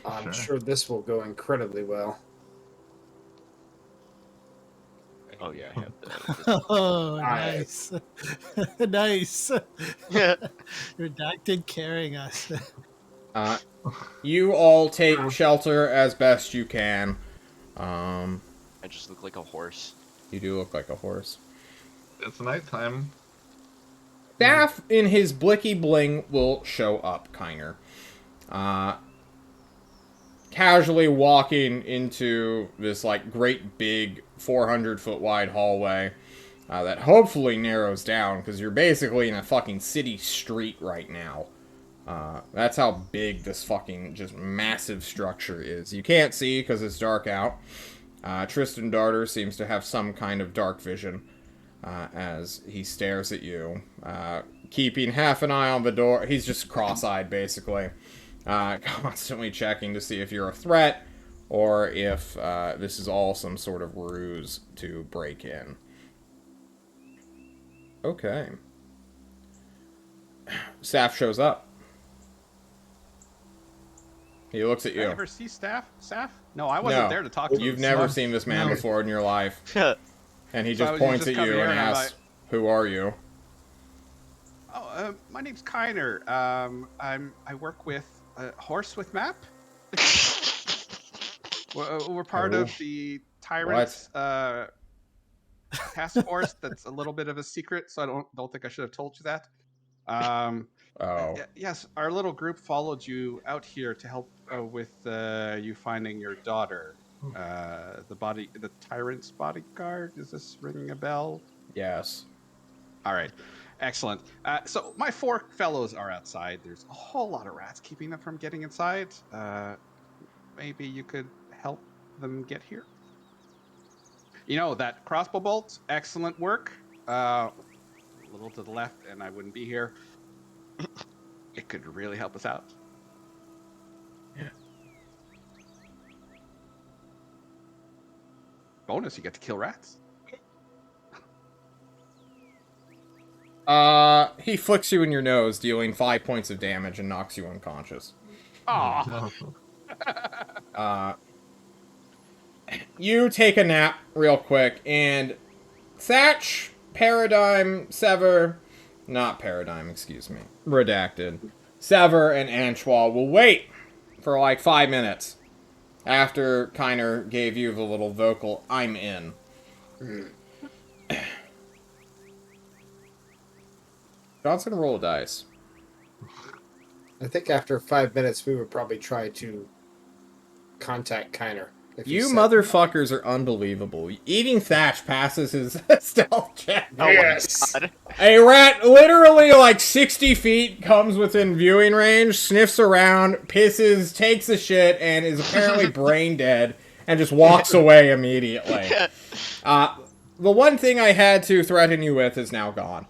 I'm
Sure.
sure this will go incredibly well.
Oh yeah, I have that.
Oh,
Alright.
nice. Nice.
Yeah.
Redacted carrying us.
You all take shelter as best you can.
I just look like a horse.
You do look like a horse.
It's nighttime.
Staff in his blicky bling will show up, Kiner. Casually walking into this, like, great big 400-foot wide hallway that hopefully narrows down, because you're basically in a fucking city street right now. That's how big this fucking just massive structure is. You can't see because it's dark out. Tristan Darter seems to have some kind of dark vision as he stares at you, keeping half an eye on the door. He's just cross-eyed, basically, constantly checking to see if you're a threat or if this is all some sort of ruse to break in. Okay. Staff shows up. He looks at
Did I
you.
ever see Staff? No, I wasn't there to talk to him.
You've never
No.
seen this man
No.
before in your life. And he
So
just
you
points
just
at
come
you
here
and
and I'm
asks, "Who are you?"
Oh, my name's Kiner. I work with Horse with Map. We're part
Oh.
of the Tyrants task force. That's a little bit of a secret, so I don't think I should have told you that.
Oh.
Yes, our little group followed you out here to help with you finding your daughter. The Tyrant's bodyguard. Is this ringing a bell?
Yes.
All right, excellent. So my 4 fellows are outside. There's a whole lot of rats keeping them from getting inside. Maybe you could help them get here. You know, that crossbow bolt, excellent work. A little to the left, and I wouldn't be here. It could really help us out. Bonus, you get to kill rats.
He flicks you in your nose, dealing 5 points of damage and knocks you unconscious.
Aw.
You take a nap real quick, and Thatch, Paradigm, Sever, not Paradigm, excuse me, Redacted, Sever, and Antoine will wait for like 5 minutes after Kiner gave you the little vocal, "I'm in." John's gonna roll a dice.
I think after 5 minutes, we would probably try to contact Kiner.
You motherfuckers are unbelievable. Eating Thatch passes his stealth check.
Yes!
Oh my God.
A rat literally like 60 feet comes within viewing range, sniffs around, pisses, takes a shit, and is apparently brain dead, and just walks away immediately. The one thing I had to threaten you with is now gone.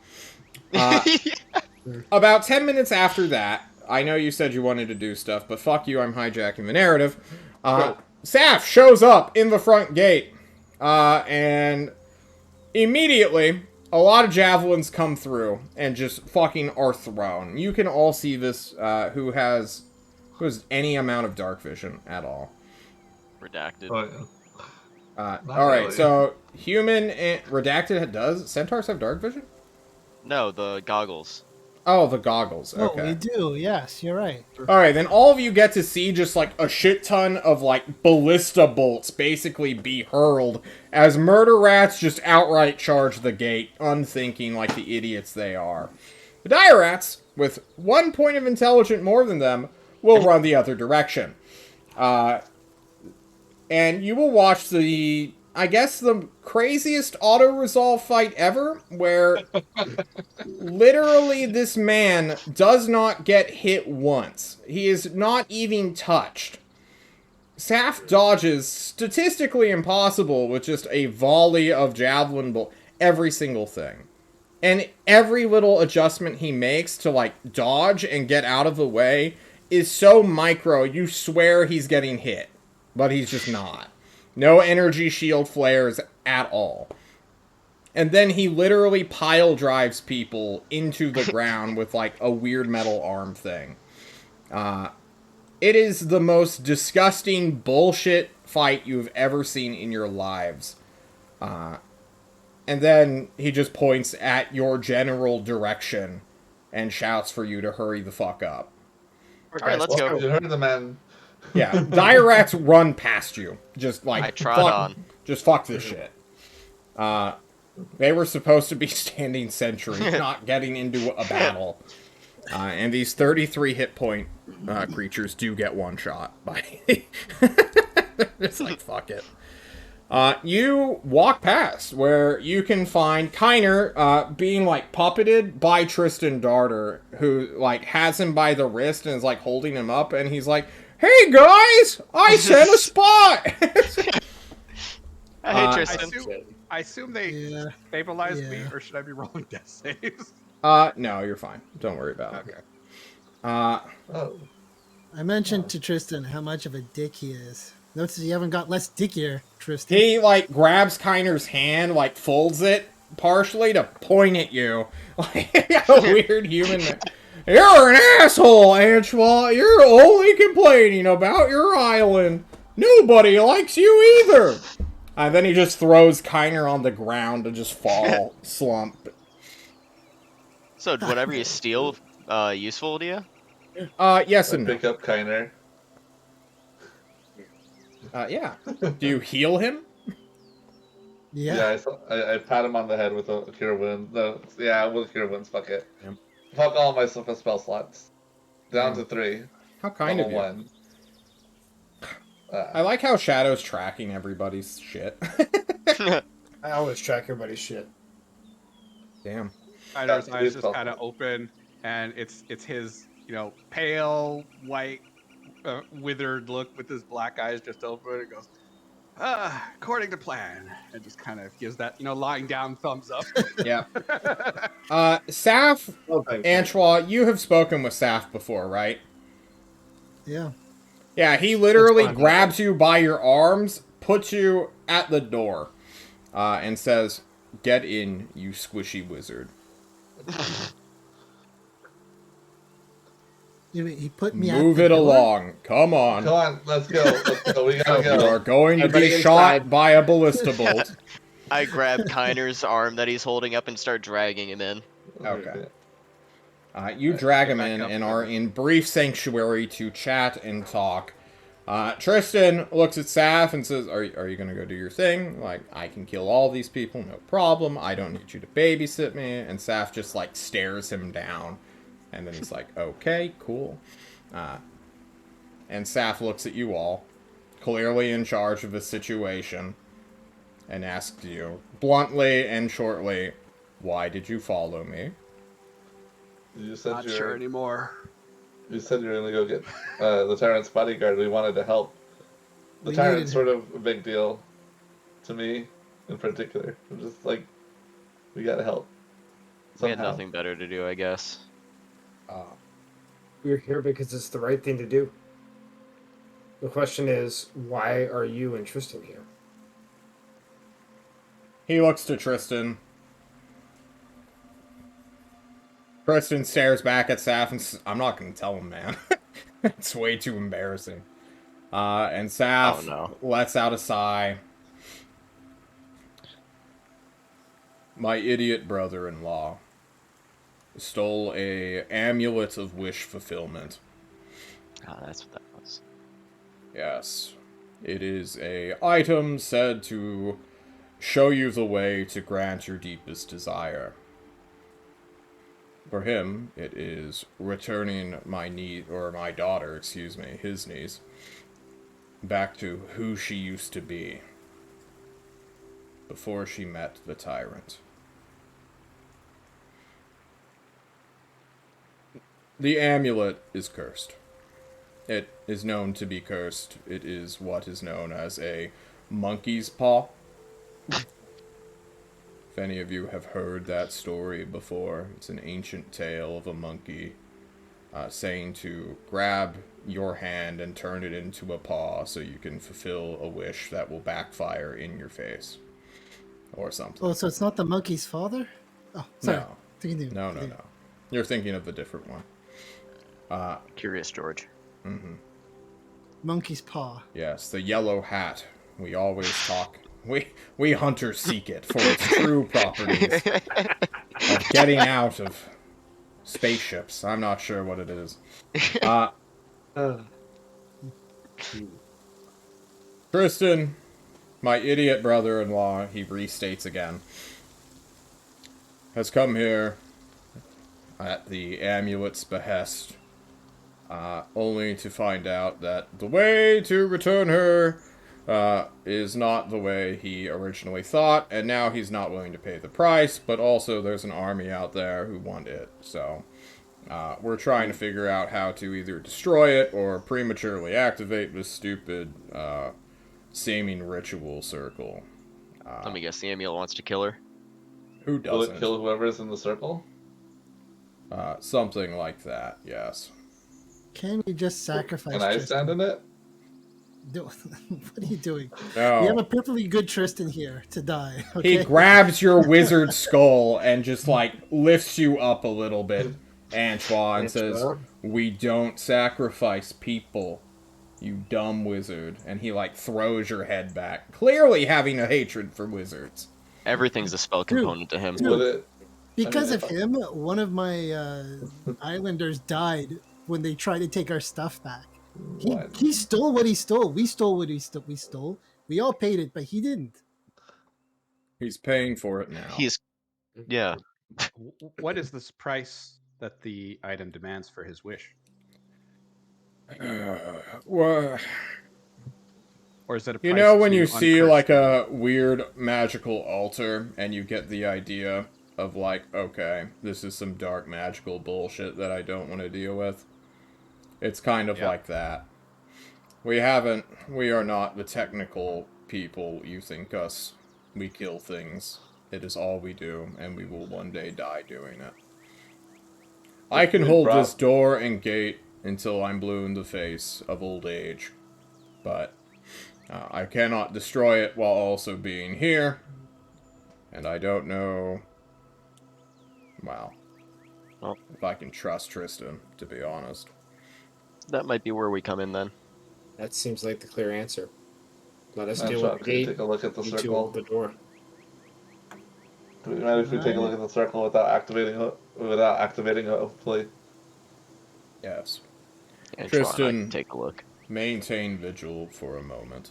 About 10 minutes after that, I know you said you wanted to do stuff, but fuck you, I'm hijacking the narrative. Saf shows up in the front gate, and immediately, a lot of javelins come through and just fucking are thrown. You can all see this, who has any amount of dark vision at all.
Redacted.
Oh, yeah.
Alright,
really.
so human and Redacted does centaurs have dark vision?
No, the goggles.
Oh, the goggles.
Oh,
Okay.
we do. Yes, you're right.
Alright, then all of you get to see just like a shit ton of like ballista bolts basically be hurled as murder rats just outright charge the gate, unthinking like the idiots they are. The dire rats, with 1 point of intelligence more than them, will run the other direction. And you will watch the, I guess, the craziest auto-resolve fight ever, where literally this man does not get hit once. He is not even touched. Saf dodges, statistically impossible, with just a volley of javelin bolt. Every single thing. And every little adjustment he makes to, like, dodge and get out of the way is so micro, you swear he's getting hit. But he's just not. No energy shield flares at all. And then he literally pile drives people into the ground with, like, a weird metal arm thing. It is the most disgusting bullshit fight you've ever seen in your lives. And then he just points at your general direction and shouts for you to hurry the fuck up.
Alright, let's go.
You heard the man.
Yeah, dire rats run past you. Just like,
I trot on.
Just fuck this shit. They were supposed to be standing sentry, not getting into a battle. And these 33 hit point creatures do get one shot by. It's like, fuck it. You walk past where you can find Kiner being like puppeted by Tristan Darter, who like has him by the wrist and is like holding him up, and he's like, "Hey guys, I set a spot."
Hey, Tristan.
I assume they stabilized me, or should I be rolling death saves?
No, you're fine. Don't worry about it.
Okay.
Oh,
I mentioned to Tristan how much of a dick he is. Notice you haven't got less dickier, Tristan.
He, like, grabs Kiner's hand, like, folds it partially to point at you. Like, a weird human. You're an asshole, Antoine. You're only complaining about your island. Nobody likes you either. And then he just throws Kiner on the ground to just fall, slump.
So, whatever you steal, useful to you?
Yes
I
and no.
pick up Kiner.
Yeah. Do you heal him?
Yeah.
I pat him on the head with a cure wound. No, yeah, with cure wounds. Fuck it.
Yep.
Fuck all my spell slots. Down
Yeah.
to 3.
How kind
Level
of you.
1.
I like how Shadow's tracking everybody's shit.
I always track everybody's shit.
Damn.
Einer's
Yeah,
eyes
please
just
spell
kind of
slots.
open, and it's his, pale white, withered look with his black eyes just open. And goes, according to plan, and just kind of gives that, lying down thumbs up.
Yeah. Saf,
Well done,
Antoine, you have spoken with Saf before, right?
Yeah.
Yeah, he literally
fun.
grabs you by your arms, puts you at the door, and says, "Get in, you squishy wizard."
He put me
Move
at
it
the door?
along. Come on.
Come on, let's go. Let's go. We gotta
You are
go.
going to be
Everybody
shot
inside.
by a ballista bolt.
I grab Kiner's arm that he's holding up and start dragging him in.
Okay. You drag him in and are in brief sanctuary to chat and talk. Tristan looks at Saf and says, are you going to go do your thing? Like, I can kill all these people, no problem. I don't need you to babysit me. And Saf just, like, stares him down. And then he's like, okay, cool. And Saf looks at you all, clearly in charge of the situation, and asks you, bluntly and shortly, why did you follow me?
You said
Not
you're
sure anymore.
You said you were gonna go get the tyrant's bodyguard. We wanted to help. The
We
tyrant's
needed
sort of a big deal to me, in particular. I'm just like, we gotta help.
We had
Somehow.
nothing better to do, I guess.
We're here because it's the right thing to do. The question is, why are you and Tristan here?
He looks to Tristan. Tristan stares back at Saf and says, I'm not going to tell him, man. It's way too embarrassing. And Saf lets out a sigh. My idiot brother-in-law stole a amulet of wish fulfillment.
Ah, that's what that was.
Yes. It is a item said to show you the way to grant your deepest desire. For him, it is returning my daughter, his niece, back to who she used to be before she met the tyrant. The amulet is cursed. It is known to be cursed. It is what is known as a monkey's paw. If any of you have heard that story before, it's an ancient tale of a monkey saying to grab your hand and turn it into a paw so you can fulfill a wish that will backfire in your face. Or something.
Oh, so it's not the monkey's father? Oh, sorry.
No. You're thinking of a different one.
Curious George.
Mm-hmm.
Monkey's paw.
Yes, the yellow hat. We always talk. We hunters seek it for its true properties of getting out of spaceships. I'm not sure what it is. Tristan, my idiot brother-in-law, he restates again, has come here at the amulet's behest, only to find out that the way to return her is not the way he originally thought, and now he's not willing to pay the price, but also there's an army out there who want it, so we're trying to figure out how to either destroy it or prematurely activate this stupid seeming ritual circle.
Let me guess, the amulet wants to kill her?
Who
Will
doesn't?
it kill whoever's in the circle?
Something like that, yes.
Can we just sacrifice
Can I
Tristan?
stand in it?
What are you doing?
No.
We have a perfectly good Tristan here to die.
He
Okay.
grabs your wizard skull and just, like, lifts you up a little bit, Antoine, and says,
Antoine?
"We don't sacrifice people, you dumb wizard." And he, like, throws your head back, clearly having a hatred for wizards.
Everything's a spell
Dude,
component to him.
Would it?
Because of
if I-
him, one of my islanders died when they tried to take our stuff back.
What?
He stole what he stole. We stole what we stole. We all paid it, but he didn't.
He's paying for it now.
He's yeah.
What is this price that the item demands for his wish?
Well,
Or is it a price
you know when
to
you see,
uncurse
like,
the-
a weird magical altar, and you get the idea of, like, okay, this is some dark magical bullshit that I don't want to deal with? It's kind of
Yeah.
like that. We are not the technical people you think us. We kill things. It is all we do, and we will one day die doing it. I can hold this door and gate until I'm blue in the face of old age, but I cannot destroy it while also being here, and I don't know, well, if I can trust Tristan, to be honest.
That might be where we come in then.
That seems like the clear answer. Let us deal
Antoine,
with the
can you
gate.
take a look at the
You two
circle?
hold the door.
Do you mind if we take a look at the circle without activating it, hopefully?
Yes.
And
Tristan,
take a look.
maintain vigil for a moment.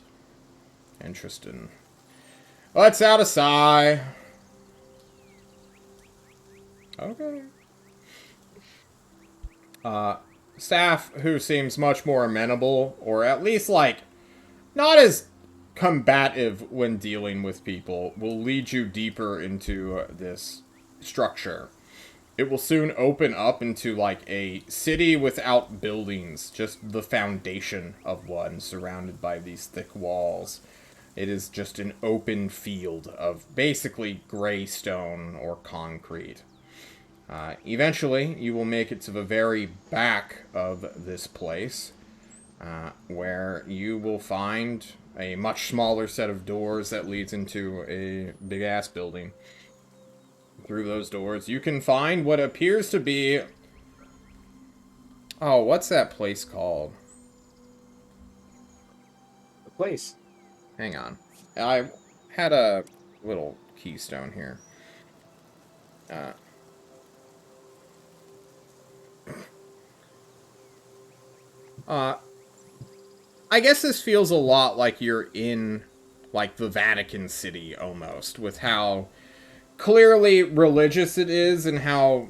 And Tristan lets out a sigh. Okay. Staff, who seems much more amenable, or at least, like, not as combative when dealing with people, will lead you deeper into this structure. It will soon open up into, like, a city without buildings, just the foundation of one, surrounded by these thick walls. It is just an open field of basically gray stone or concrete. Eventually, you will make it to the very back of this place, where you will find a much smaller set of doors that leads into a big-ass building. Through those doors, you can find what appears to be... Oh, what's that place called?
The place.
Hang on. I had a little keystone here. I guess this feels a lot like you're in, like, the Vatican City, almost, with how clearly religious it is and how,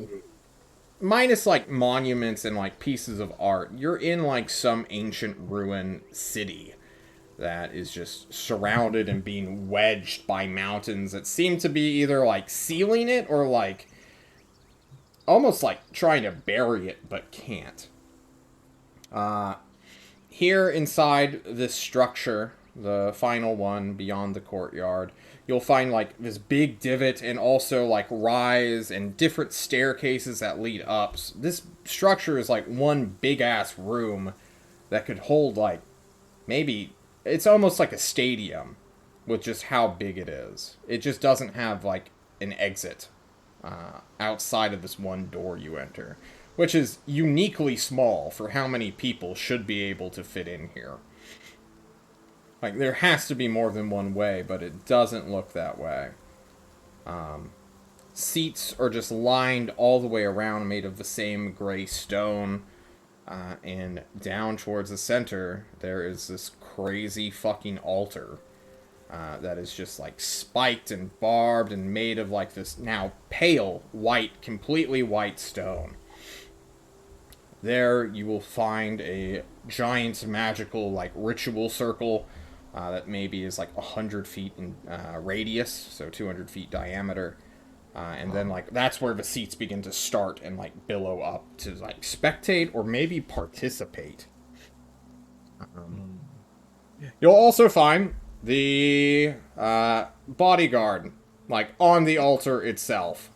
minus, like, monuments and, like, pieces of art, you're in, like, some ancient ruin city that is just surrounded and being wedged by mountains that seem to be either, like, sealing it or, like, almost like trying to bury it but can't. Here inside this structure, the final one beyond the courtyard, you'll find, like, this big divot and also, like, rise and different staircases that lead up. This structure is, like, one big-ass room that could hold, like, maybe... It's almost like a stadium with just how big it is. It just doesn't have, like, an exit outside of this one door you enter, which is uniquely small for how many people should be able to fit in here. Like, there has to be more than one way, but it doesn't look that way. Seats are just lined all the way around, made of the same gray stone. And down towards the center, there is this crazy fucking altar that is just, like, spiked and barbed and made of, like, this now pale, white, completely white stone. There you will find a giant magical, like, ritual circle that maybe is, like, 100 feet in radius, so 200 feet diameter. And then, like, that's where the seats begin to start and, like, billow up to, like, spectate or maybe participate. You'll also find the bodyguard, like, on the altar itself.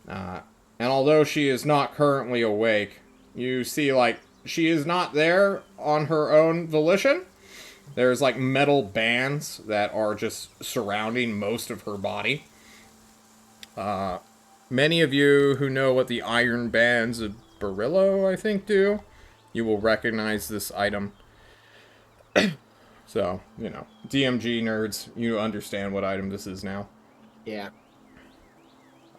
And although she is not currently awake, you see, like, she is not there on her own volition. There's like metal bands that are just surrounding most of her body. Many of you who know what the iron bands of Barillo, I think, do, you will recognize this item. So, DMG nerds, you understand what item this is now.
Yeah.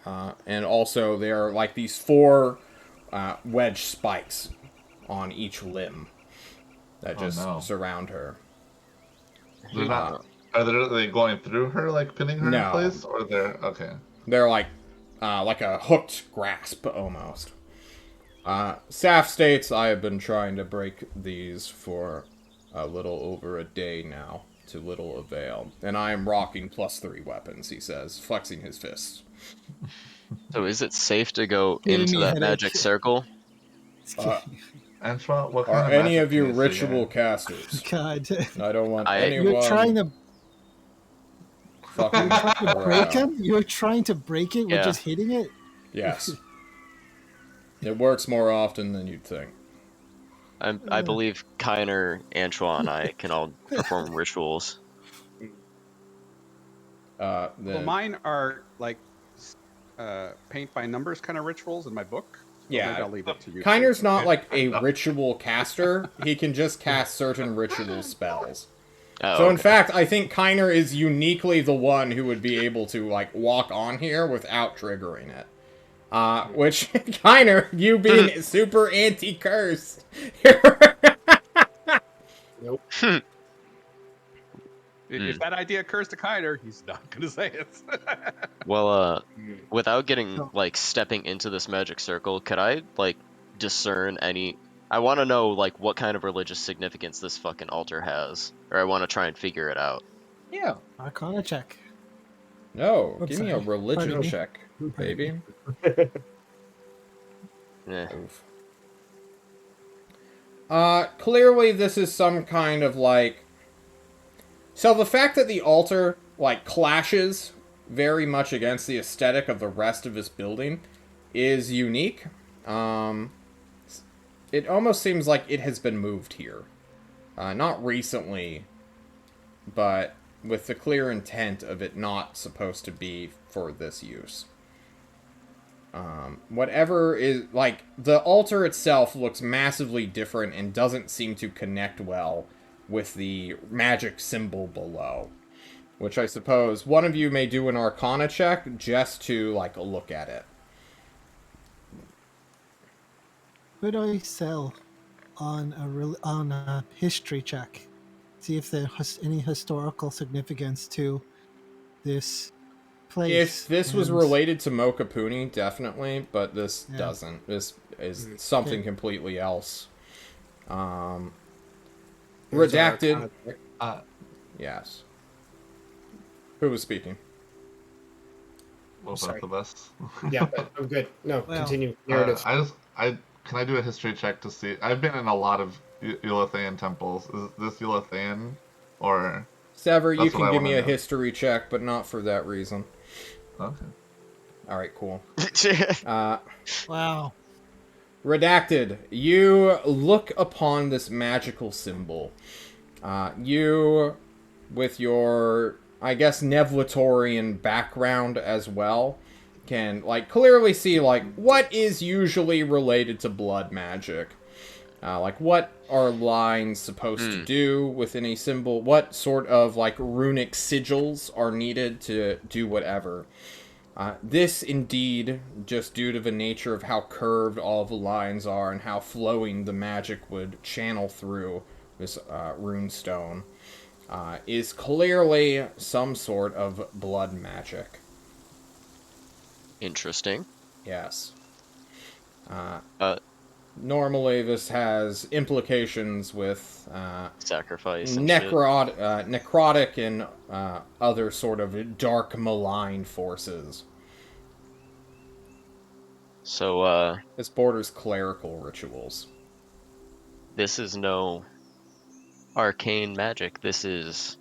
And also, there are like these 4 wedge spikes on each limb that
Oh
just
no.
surround her.
They're not. Are they going through her, like pinning her in
No.
place, or they're okay?
They're like a hooked grasp almost. Saf states, I have been trying to break these for a little over a day now, to little avail. And I am rocking +3 weapons, he says, flexing his fists.
So is it safe to go
Giving
into
me a
that
headache.
magic circle?
It's
Uh,
Antoine, what
Are
kind of
any
magic
of you
can you see
ritual
here?
casters?
God.
I don't want
You're
You're trying
anyone
to
fucking
break him? You're trying to break it with
Yeah.
just hitting it?
Yes. It works more often than you'd think.
I believe Kiner, Antoine, and I can all perform rituals.
Well,
Then,
mine are like paint by numbers kind of rituals in my book. So maybe
yeah,
I'll leave it to you.
Kiner's not like a ritual caster. He can just cast certain ritual spells.
Oh,
So in
okay.
fact, I think Kiner is uniquely the one who would be able to like walk on here without triggering it. Which Kiner, you being super anti-curse.
Nope.
If that idea occurs to Kiner, he's not going to say it.
Well,
Hmm.
without getting
No.
like stepping into this magic circle, could I like discern any? I want to know like what kind of religious significance this fucking altar has, or I want to try and figure it out.
Yeah.
Arcana check.
No,
Oops,
give me a
sorry.
religion
Pardon me.
check,
Pardon
baby.
Eh.
Oof. Clearly this is some kind of like... So the fact that the altar, like, clashes very much against the aesthetic of the rest of this building is unique. It almost seems like it has been moved here. Not recently, but with the clear intent of it not supposed to be for this use. Whatever is, like, the altar itself looks massively different and doesn't seem to connect well with the magic symbol below. Which I suppose one of you may do an Arcana check just to, like, look at it.
Could I sell on a history check? See if there has any historical significance to this place.
If this was
and-
related to Mokapuni, definitely, but this
Yeah.
doesn't. This is something
Okay.
completely else.
There's an
Redacted.
Arcana check.
Yes. Who was speaking?
Well,
Sorry.
both of us.
Yeah, but I'm good. No,
Well,
continue. Narrative.
Can I do a history check to see? I've been in a lot of Eulithian temples. Is this Eulithian, or
Sever, you
That's what
can
I
give me
wanna
a
know.
history check, but not for that reason.
okay?
Alright, cool.
wow.
Redacted, you look upon this magical symbol. You, with your, I guess, Nevlatorian background as well, can, like, clearly see, like, what is usually related to blood magic. Like, what are lines supposed to do within a symbol? What sort of, like, runic sigils are needed to do whatever? This, indeed, just due to the nature of how curved all the lines are and how flowing the magic would channel through this rune stone, is clearly some sort of blood magic.
Interesting.
Yes.
Uh,
Normally, this has implications with
sacrifice and shit.
necrotic and other sort of dark malign forces.
So,
This borders clerical rituals.
this is no arcane magic. This is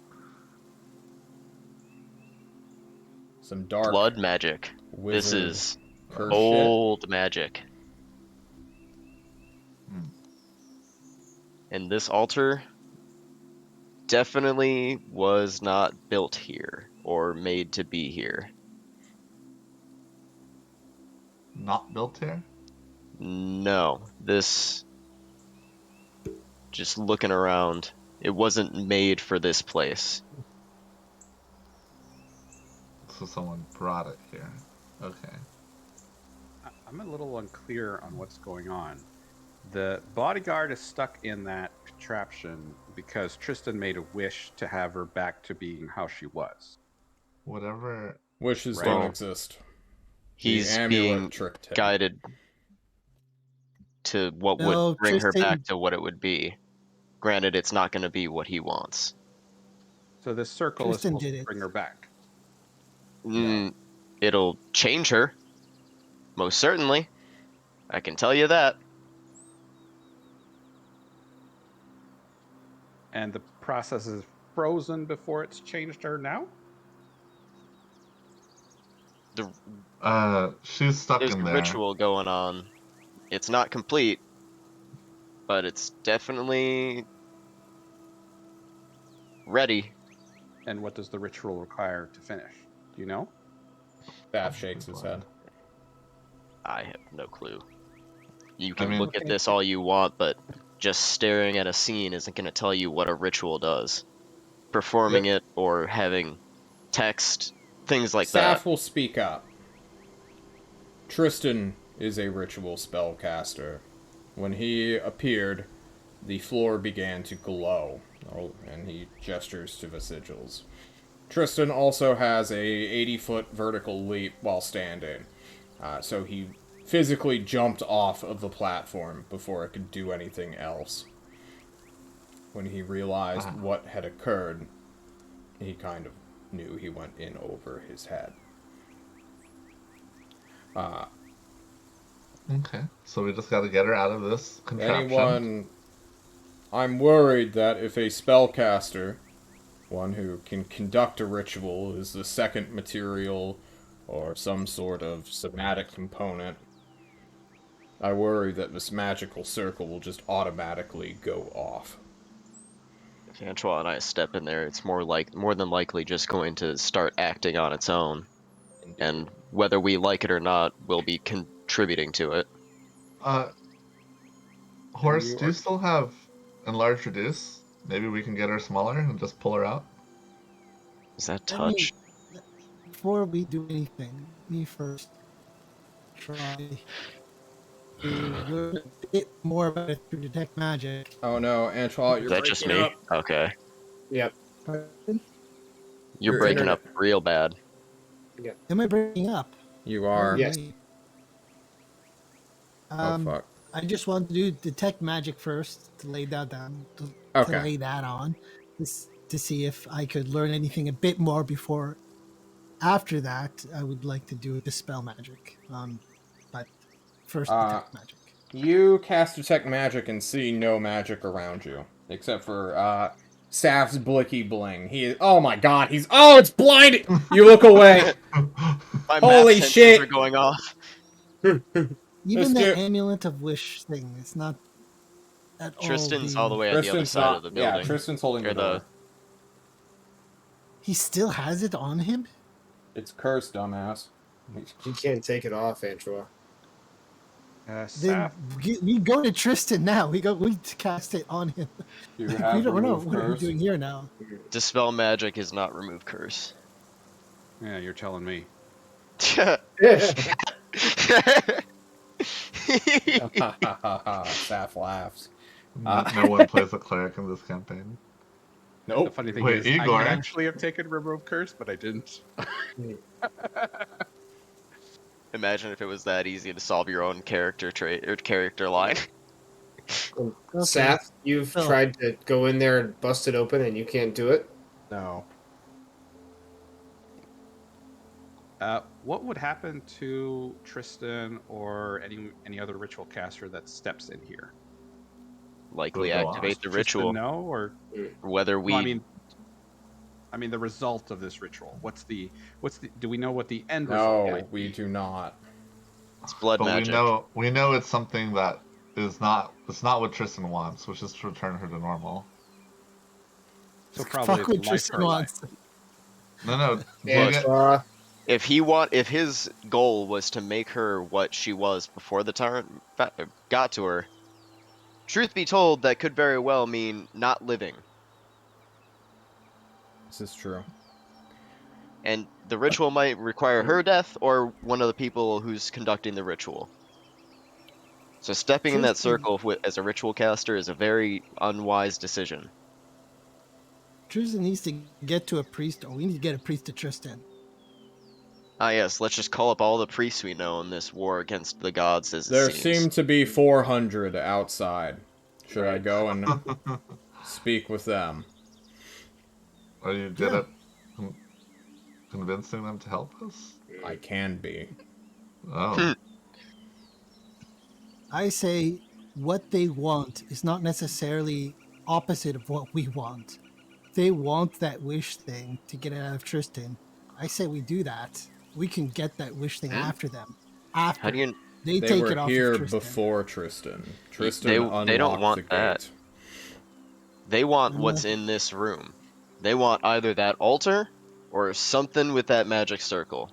Some dark
blood magic.
wizard
This is
curse
old magic.
Hmm.
And this altar definitely was not built here or made to be here.
Not built here?
No, this, just looking around, it wasn't made for this place.
So someone brought it here. Okay.
I'm a little unclear on what's going on. The bodyguard is stuck in that contraption because Tristan made a wish to have her back to being how she was.
Whatever.
Wishes
Right.
don't
Well,
exist. The
He's
amulet
being
tricked him.
guided to what
No,
would bring her
Tristan-
back to what it would be. Granted, it's not going to be what he wants.
So this circle
Tristan
is supposed
did
to
it.
bring her back.
It'll change her. Most certainly. I can tell you that.
And the process is frozen before it's changed her now?
She's stuck
There's
in
a
there.
ritual going on. It's not complete, but it's definitely ready.
And what does the ritual require to finish? Do you know?
Staff shakes his head.
I have no clue. You
I
can
mean-
look at
Okay.
this all you want, but just staring at a scene isn't going to tell you what a ritual does. Performing it or having text, things like
Staff
that.
will speak up. Tristan is a ritual spellcaster. When he appeared, the floor began to glow, and he gestures to the sigils. Tristan also has a 80-foot vertical leap while standing, so he physically jumped off of the platform before it could do anything else. When he realized what had occurred, he kind of knew he went in over his head.
Okay. So we just gotta get her out of this contraption.
Anyone... I'm worried that if a spellcaster, one who can conduct a ritual, is the second material or some sort of somatic component, I worry that this magical circle will just automatically go off.
If Antoine and I step in there, it's more than likely just going to start acting on its own. And whether we like it or not, we'll be contributing to it.
Horace, do you still have enlarge reduce? Maybe we can get her smaller and just pull her out.
Is that
Let me-
touch?
Before we do anything, let me first try to learn a bit more about it through detect magic.
Oh no, Antoine,
Is
you're
that just me?
breaking up.
Okay.
Yep.
Pardon?
You're
Your
breaking
internet-
up real bad.
Am I breaking up?
You are.
Yes.
Wait.
Oh fuck.
I just want to do detect magic first to lay that down, to
Okay.
lay that on, to see if I could learn anything a bit more before. After that, I would like to do dispel magic. But first detect magic.
You cast Detect Magic and see no magic around you. Except for, Saf's Blicky Bling. Oh my god, it's blinded! You look away!
My
Holy
math sensors
shit!
are going off.
Even the
Mr.
amulet of wish thing is not at
Tristan's
all.
all the way at the other
Tristan's
side of the building.
Yeah, Tristan's holding
Or
the door.
He still has it on him.
It's cursed, dumbass.
You can't take it off, Antoine.
Then
Saf,
we go to Tristan now. We cast it on him.
You
We
have
don't know
remove
what are we
curse.
doing here now.
Dispel magic is not remove curse.
yeah, you're telling me.
Saf laughs.
No one plays a cleric in this campaign.
The
Nope.
funny thing
Wait,
is, I
Igor?
could actually have taken remove curse, but I didn't.
Imagine if it was that easy to solve your own character trait or character line.
Okay.
Saf, you've
So-
tried to go in there and bust it open and you can't do it?
No.
What would happen to Tristan or any other ritual caster that steps in here?
Likely
Go
activate the
Tristan
ritual.
know, or
Whether we
well, I mean the result of this ritual. What's the? Do we know what the end result?
No,
might
we
be?
do not.
it's blood
But
magic.
we know it's something that is not. It's not what Tristan wants, which is to return her to normal.
So probably
Fuck what
life
Tristan
her life.
wants.
No. Do you
And
get,
If his goal was to make her what she was before the tyrant got to her, truth be told, that could very well mean not living.
This is true.
And the ritual might require her death or one of the people who's conducting the ritual. So stepping in that
Tristan,
circle as a ritual caster is a very unwise decision.
Tristan needs to get to a priest, or we need to get a priest to Tristan.
Ah yes, let's just call up all the priests we know in this war against the gods, as it
There
seems.
seem to be 400 outside. Should I
Right.
go and speak with them?
are you good
Yeah.
at convincing them to help us?
I can be.
Oh.
I say what they want is not necessarily opposite of what we want. They want that wish thing to get it out of Tristan. I say we do that. We can get that wish thing after them.
How do
After
you?
they
They
take
were
it off
here
of Tristan.
before Tristan.
They
Tristan
don't
unlocked
want
the
that.
gate.
They want
I'm
what's
not-
in this room. They want either that altar or something with that magic circle.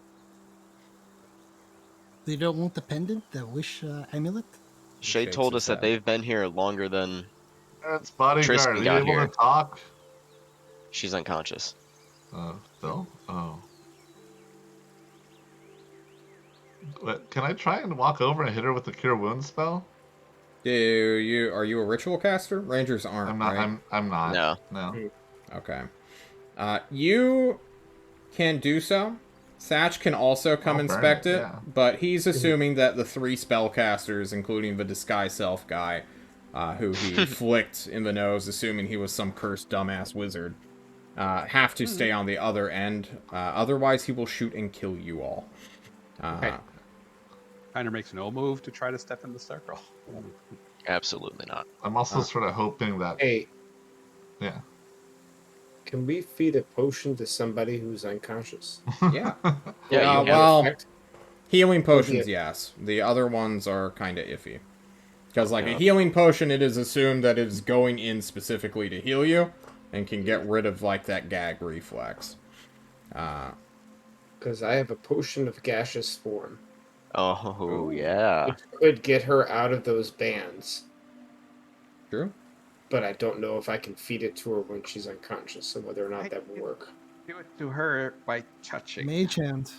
They don't want the pendant, the wish amulet.
Shay
shakes
told
his
us that
head.
they've been here longer than
Parents, bodyguard,
Tristan
are you
got
able
here.
to talk?
she's unconscious.
Still? Oh. Can I try and walk over and hit her with the Cure Wounds spell?
Are you a ritual caster? Rangers aren't,
I'm not.
right?
I'm not.
No.
No.
Okay. You can do so. Satch can also come
I'll burn
inspect
it,
it,
yeah.
but he's assuming that the 3 spellcasters, including the Disguise Self guy, who he flicked in the nose, assuming he was some cursed dumbass wizard, have to stay on the other end. Otherwise, he will shoot and kill you all.
Okay.
Hunter makes no move to try to step in the circle.
Absolutely not.
I'm also sort of hoping that.
Hey,
Yeah.
can we feed a potion to somebody who's unconscious?
Yeah.
Yeah, you
Will
have.
well,
effect?
healing potions,
Okay.
yes. The other ones are kind of iffy. Because, like,
Yeah.
a healing potion, it is assumed that it is going in specifically to heal you, and can get rid of, like, that gag reflex.
Because I have a potion of gaseous form,
Oh
Ooh.
yeah.
which could get her out of those bands.
True?
But I don't know if I can feed it to her when she's unconscious, and whether or not that will work.
Do it to her by touching.
Mage hand.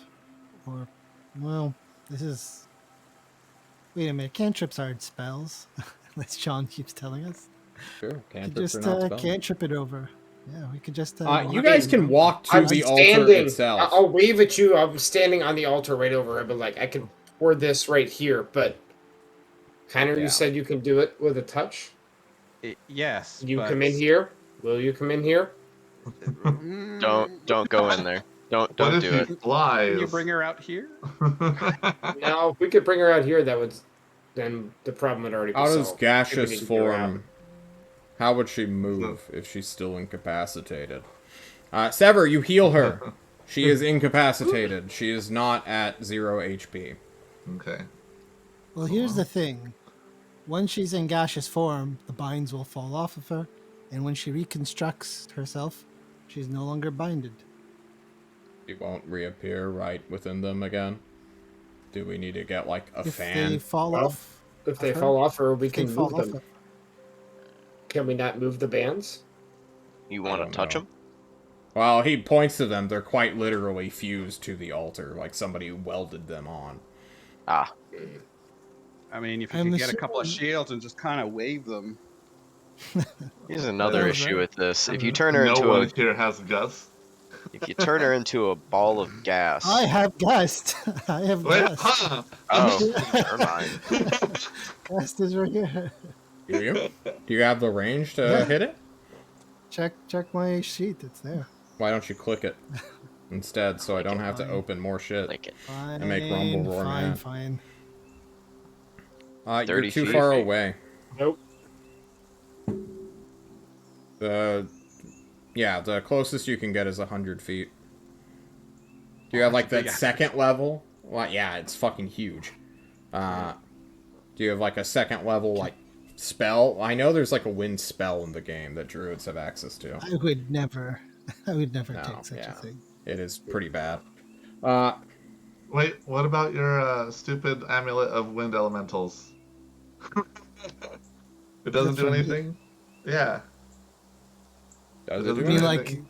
Or, well, this is. Wait a minute, cantrips aren't spells. As John keeps telling us.
Sure.
We could
Cantrips
just
are not spells.
cantrip it over. Yeah, we could just.
You
walk
guys
it
can
over.
walk to
I'm
the altar
standing.
itself.
I'll wave at you. I'm standing on the altar right over her, but like I can pour this right here. But Kiner,
Yeah.
you said you can do it with a touch.
Yes.
You
but...
come in here. Will you come in here?
Don't go in there.
What
Don't
if
do
he
it.
flies?
Can you bring her out here?
Now, if we could bring her out here, that would then the problem would already be
How does
solved. I think we
gaseous
need to get her out.
form... How would she move if she's still incapacitated? Sever, you heal her. She is incapacitated. She is not at 0 HP.
Okay.
Well, here's the thing. When she's in gaseous form, the binds will fall off of her, and when she reconstructs herself, she's no longer binded.
She won't reappear right within them again. Do we need to get, like, a
If
fan?
they fall
Well,
off,
If they
of her,
fall off her, we
if they
can
fall
move
off
them.
of-
Can we not move the bands?
You
I
want
don't
to touch
know.
him?
Well, he points to them. They're quite literally fused to the altar, like somebody welded them on.
Ah,
I mean, if you
I'm
could get a couple of
assuming-
shields and just kind of wave them.
here's another
That was
issue
right.
with this. If you turn her
No
into
one here has guts.
a ball of gas.
I have guessed. I have
Wait,
guessed.
huh?
Oh, never mind.
Guessed is right here.
Do you? Do you have the range to
Yeah.
hit it?
Check my sheet. It's there.
Why don't you click it instead, so I don't have to
Fine.
open more shit?
Like it.
Fine.
make Rumble roar
fine.
mad.
Fine.
You're
30
too
feet.
far away.
Nope.
Yeah, the closest you can get is 100 feet. Do you have, like,
that's a
that
big
second level? Well, yeah, it's fucking huge. Do you have, like, a second level, like, spell. I know there's like a wind spell in the game that druids have access to.
I would never. I would never
No,
take such
yeah.
a thing.
It is pretty bad.
Wait, what about your stupid amulet of wind elementals? It doesn't do
for me?
anything? Yeah.
Does
It
it do
doesn't
I mean,
do
anything?
like,
anything.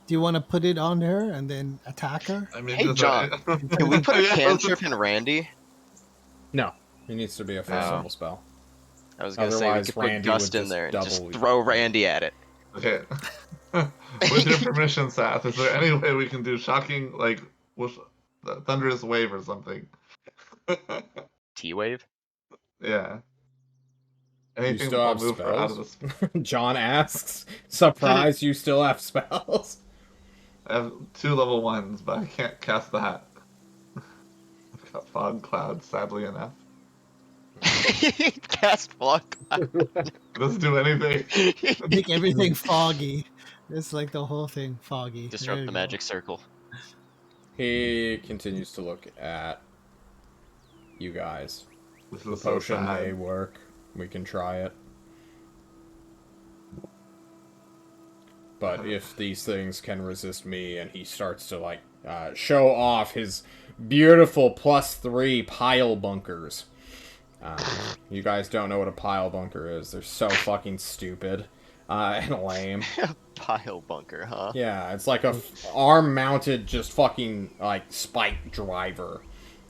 do you want to put it on her and then attack her?
I mean,
Hey,
just
John, Can we put a cantrip in Randy?
No. It needs to be a first
Oh.
level spell.
I was gonna say we
Otherwise,
could put
Randy
Gust
would
in
just
there and just
double-
throw Randy at it.
Okay. With your permission, Sath, is there any way we can do shocking, like, thunderous wave or something?
T-wave?
Yeah.
You
Anything
still
that will
have
move her out of
spells?
the.
John asks. Surprise, you still have spells?
I have 2 level 1s, but I can't cast that. I've got fog cloud, sadly enough.
Cast fog cloud.
It doesn't do anything.
Make everything foggy. It's like the whole thing foggy. There
Disrupt
you
the
go.
magic circle.
He continues to look at you guys.
This
The
is so
potion may
sad.
work. We can try it. But if these things can resist me, and he starts to like show off his beautiful +3 pile bunkers. You guys don't know what a pile bunker is. They're so fucking stupid and lame.
Pile bunker, huh?
Yeah, it's like a arm-mounted, just fucking like spike driver.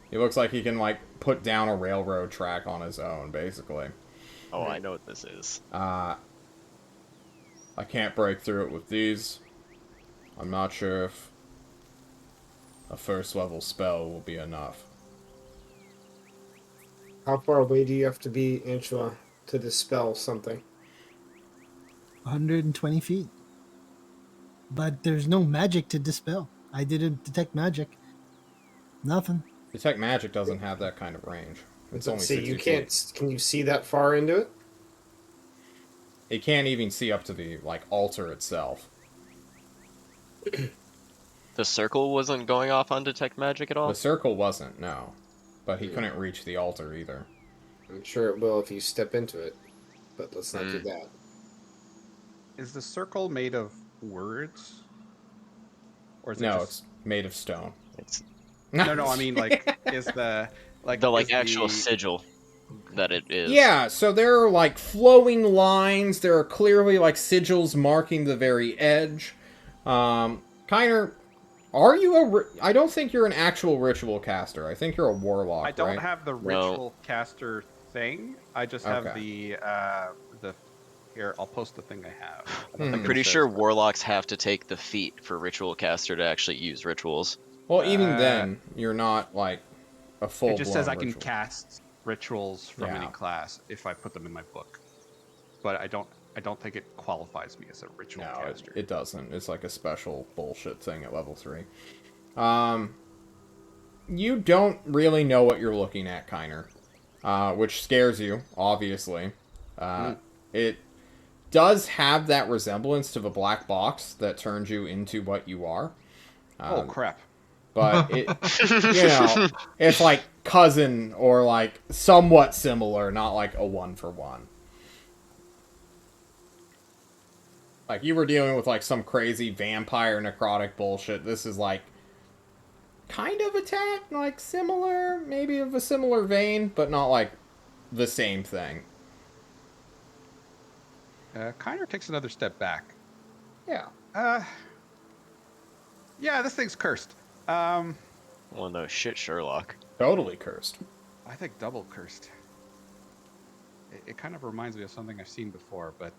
He looks like he can like put down a railroad track on his own, basically.
Oh, I know what this is.
I can't break through it with these. I'm not sure if a first level spell will be enough.
How far away do you have to be, Anshua, to dispel something?
120 feet. But there's no magic to dispel. I didn't detect magic. Nothing.
Detect Magic doesn't have that kind of range. It's only 60
you
feet.
can't. Can you see that far into it?
It can't even see up to the like altar itself.
The circle wasn't going off on detect magic at all?
The circle wasn't, no. But he couldn't reach the altar either.
I'm sure it will if you step into it, but let's not do that.
Is the circle made of words? Or is it
No,
just...
it's made of stone.
It's
No, I mean, like, is the... Like,
the,
is
actual
the...
sigil that it is.
Yeah, so there are like flowing lines. There are clearly like sigils marking the very edge. Kiner, are you I don't think you're an actual ritual caster. I think you're a warlock,
I don't
right?
have the ritual caster thing. I just have
Okay.
the... Here, I'll post the thing I have. I don't
Hmm.
think
I'm
it
pretty
says
sure
that.
warlocks have to take the feat for ritual caster to actually use rituals.
Well, even
Uh,
then, you're not like a full.
It just says I can
ritual.
cast rituals from any
Yeah.
class if I put them in my book. But I don't think it qualifies me as a ritual
No,
caster.
it doesn't. It's like a special bullshit thing at level 3. You don't really know what you're looking at, Kiner. Which scares you, obviously. It does have that resemblance to the black box that turns you into what you are.
Oh crap.
But it, you know, it's like cousin or like somewhat similar, not like a 1-for-1. Like you were dealing with like some crazy vampire necrotic bullshit. This is like kind of attack, like similar, maybe of a similar vein, but not like the same thing.
Kiner takes another step back.
Yeah.
Yeah, this thing's cursed.
Well, no shit, Sherlock.
Totally cursed.
I think double cursed. It kind of reminds me of something I've seen before, but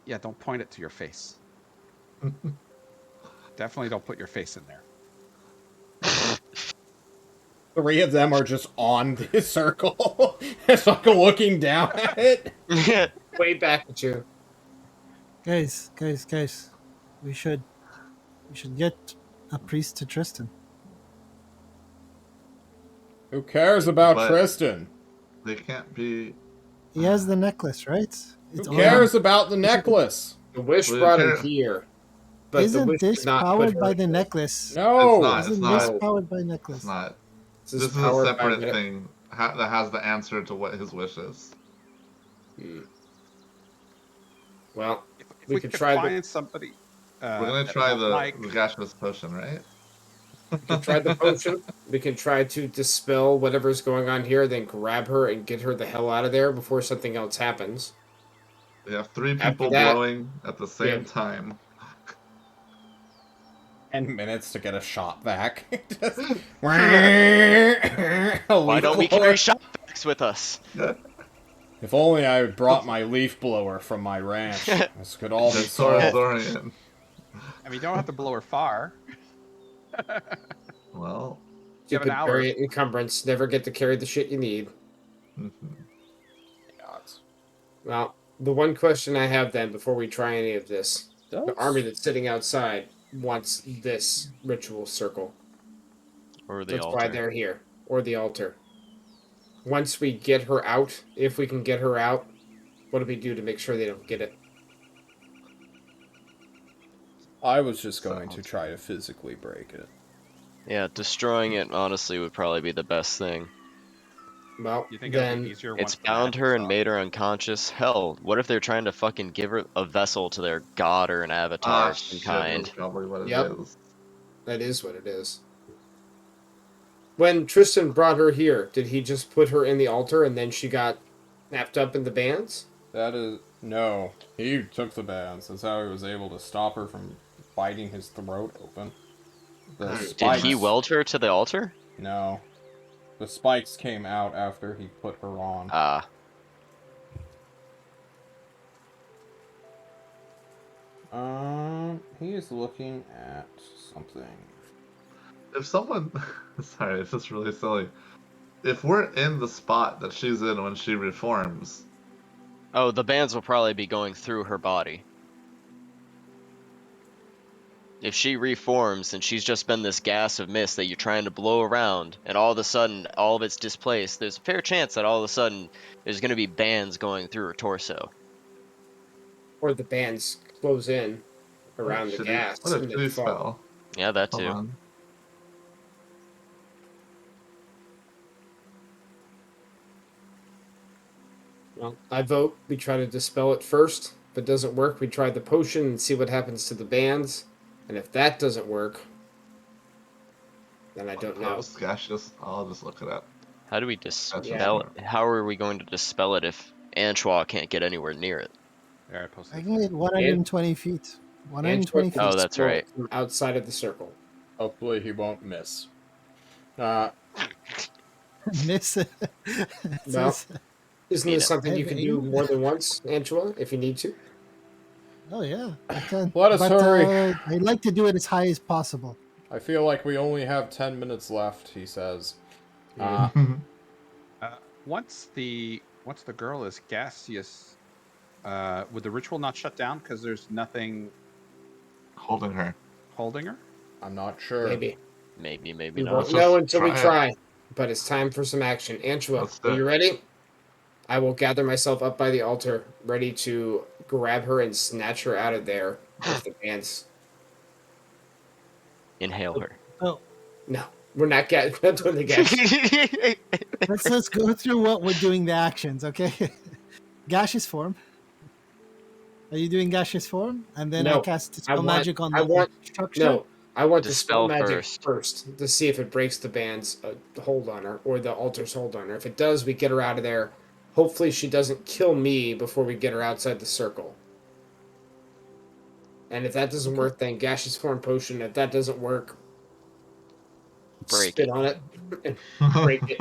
yeah, don't point it to your face. Definitely don't put your face in there.
3 of them are just on the circle. It's like looking down at it.
Way back at you.
Guys. We should get a priest to Tristan.
Who cares about
But-
Tristan?
They can't be.
He has the necklace, right? It's
Who cares about the necklace?
The wish
Well,
brought him
here-
here. But the
Isn't
wish
this
did not put
powered
her
by the
here.
necklace?
No.
It's not.
Isn't
not.
this powered by
It's
necklace?
not.
This
This
is
is a
powered by
separate
the-
thing. that has the answer to what his wish is.
Well,
If
we
we
could
could
try
find somebody
We're gonna
that we
try
don't like,
the gaseous potion, right?
we can try the potion. We can try to dispel whatever's going on here, then grab her and get her the hell out of there before something else happens.
We have 3
After
people
that,
blowing at the
we
same
have
time.
10 minutes to get a shot back. Just...
Why don't we carry shot packs with us?
If only I had brought my leaf blower from my ranch. This could all be
Just Taurus
solved.
Dorian.
I mean, you don't have to blow her far.
Well,
You have an
stupid
hour.
variant encumbrance. Never get to carry the shit you need.
mhm.
Well, the one question I have then before we try any of this, the
Does-
army that's sitting outside wants this ritual circle.
Or the
That's
altar.
why they're here. Or the altar. Once we get her out, if we can get her out, what do we do to make sure they don't get it?
I was just going to try to physically break it.
Yeah, destroying it honestly would probably be the best thing.
Well,
You think it'll
then
be easier
It's
once the
bound
magic
her and
stops?
made her unconscious. Hell, what if they're trying to fucking give her a vessel to their god or an avatar of some
Shit,
kind?
that's probably what it
Yep.
is.
that is what it is. When Tristan brought her here, did he just put her in the altar and then she got snapped up in the bands?
That is... No. He took the bands. That's how he was able to stop her from biting his throat open. The
Did
Did
spikes...
he weld her to the altar?
No. The spikes came out after he put her on.
Ah,
He is looking at something.
If someone, sorry, it's just really silly. If we're in the spot that she's in when she reforms,
oh, the bands will probably be going through her body. If she reforms and she's just been this gas of mist that you're trying to blow around, and all of a sudden all of it's displaced, there's a fair chance that all of a sudden there's going to be bands going through her torso.
Or the bands close in
what
around
a
the
shitty,
gas
what a
and then
shitty
fall.
spell.
Yeah, that
Hold
too.
on.
Well, I vote we try to dispel it first. If it doesn't work, we try the potion and see what happens to the bands. And if that doesn't work, then I don't know.
Gross, gaseous. I'll just look it up.
How do we
That's
dispel
just
it? How are we going to dispel it if Anchois can't get anywhere near it?
There, I posted.
I can get 120 feet. 120
And
feet.
Oh, that's right.
From outside of the circle.
Hopefully he won't miss.
Miss it.
Well, isn't
Mean
this
it.
something you
Have
can do
aim.
more than once, Angela, if you need to?
Oh yeah, I can.
Let us
but,
hurry.
I'd like to do it as high as possible.
I feel like we only have 10 minutes left, he says.
Once the girl is gaseous, would the ritual not shut down because there's nothing
Holding her.
holding her?
I'm not sure.
Maybe.
Maybe, maybe
We
not.
won't
Let's
know
just
until we
try it.
try. But it's time for some action. Angela,
Let's do
are
it.
you ready? I will gather myself up by the altar, ready to grab her and snatch her out of there with the bands.
Inhale her.
Oh,
No, we're not doing the gas.
let's go through what we're doing the actions, okay? Gaseous form. Are you doing gaseous form? And then I
No,
cast
I
dispel
want-
magic on
I
the
want-
structure?
No, I want to
Dispel
spell magic
first.
first to see if it breaks the band's hold on her or the altar's hold on her. If it does, we get her out of there. Hopefully, she doesn't kill me before we get her outside the circle. And if that doesn't work, then gaseous form potion. If that doesn't work,
Break
spit
it.
on it and break it.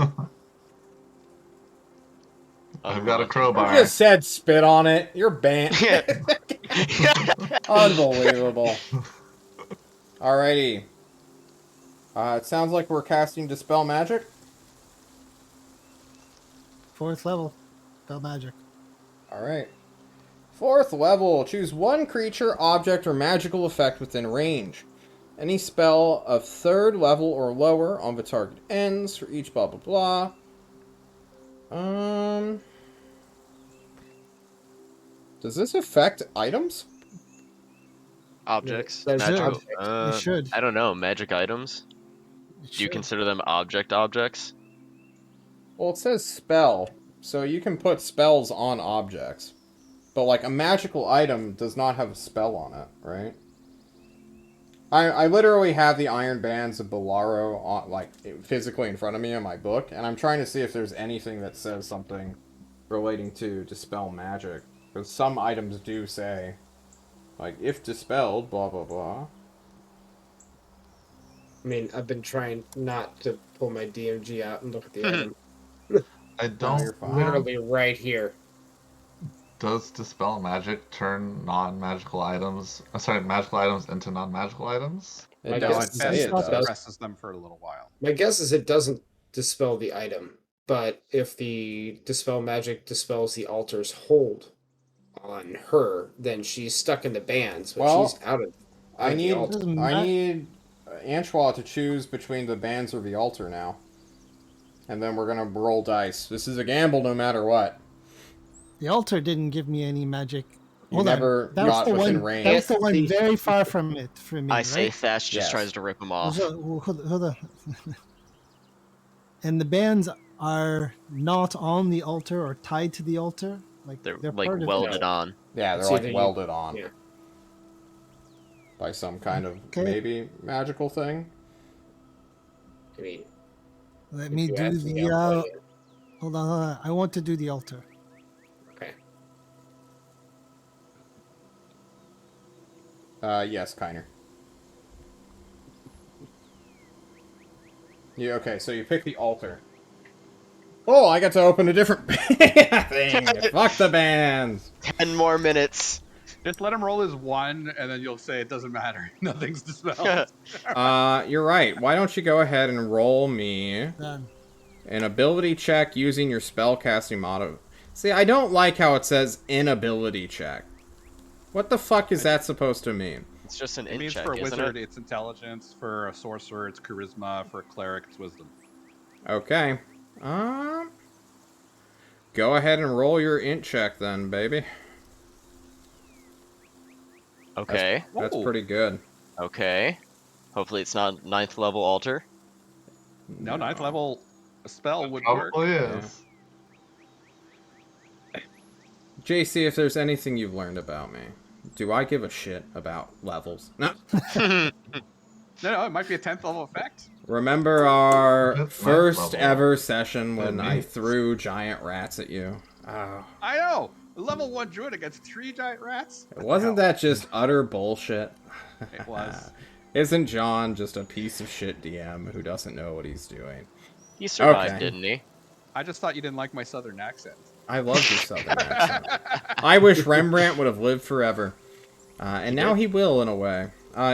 I've got a
You
crowbar.
just said spit on it. You're banned.
Yeah.
Unbelievable. Alrighty. It sounds like we're casting Dispel Magic.
4th level. Spell magic.
Alright. 4th level. Choose one creature, object, or magical effect within range. Any spell of 3rd level or lower on the target ends for each blah blah blah. Does this affect items?
Objects?
There's
Magical.
objects.
You should.
I don't know. Magic items?
It
Do you
should.
consider them objects?
Well, it says spell, so you can put spells on objects. But, like, a magical item does not have a spell on it, right? I literally have the Iron Bands of Bolaro, on, like, physically in front of me in my book, and I'm trying to see if there's anything that says something relating to dispel magic. Because some items do say, like, if dispelled, blah, blah, blah.
I mean, I've been trying not to pull my DMG out and look at the item.
I
No,
don't
you're fine.
Literally right here.
Does Dispel Magic turn non-magical items... sorry, magical items into non-magical items?
It
I
doesn't
guess
say it
that's
does.
Presses them for a little while.
My guess is it doesn't dispel the item, but if the dispel magic dispels the altar's hold on her, then she's stuck in the bands, but
Well,
she's out of
I
the
need
altar.
Doesn't
I
matter.
need Antoine to choose between the bands or the altar now. And then we're gonna roll dice. This is a gamble no matter what.
The altar didn't give me any magic.
You
Hold on.
never
That was
got
the
within
one.
range.
That was the one
The-
very far from it for me.
I
right?
say Thatch just
Yes.
tries to rip him off.
Hold on. And the bands are not on the altar or tied to the altar.
They're
they're
like
part of
welded
it.
on.
Yeah, they're
See,
like
then you-
welded on
yeah.
by some kind of
Okay.
maybe magical thing.
I mean,
Let
if
me
you
do
ask me,
the.
I'll tell you.
Hold on. I want to do the altar.
Okay.
Yes, Kiner. Yeah, okay, so you pick the altar. Oh, I got to open a different thing. Fuck the bands.
10 more minutes.
Just let him roll his 1, and then you'll say it doesn't matter. Nothing's dispelled.
You're right. Why don't you go ahead and roll me
Done.
an ability check using your spellcasting motto. See, I don't like how it says inability check. What the fuck is that supposed to mean?
It's just an
It
int
means
check,
for a
isn't
wizard,
it?
it's intelligence. For a sorcerer, it's charisma. For a cleric, it's wisdom.
Okay. Go ahead and roll your int check then, baby.
Okay.
That's
Whoa.
pretty good.
Okay. Hopefully it's not 9th level altar.
No, 9th level spell would work.
Probably is.
JC, if there's anything you've learned about me, do I give a shit about levels? No.
No, it might be a 10th level effect.
Remember our
That's
first
ninth level.
ever session when
That
I
means-
threw giant rats at you? Oh.
I know. Level 1 druid against 3 giant rats.
Wasn't that just utter bullshit?
It was.
Isn't John just a piece of shit DM who doesn't know what he's doing?
He survived,
Okay.
didn't he?
I just thought you didn't like my southern accent.
I love your southern accent. I wish Rembrandt would have lived forever. And now he will, in a way.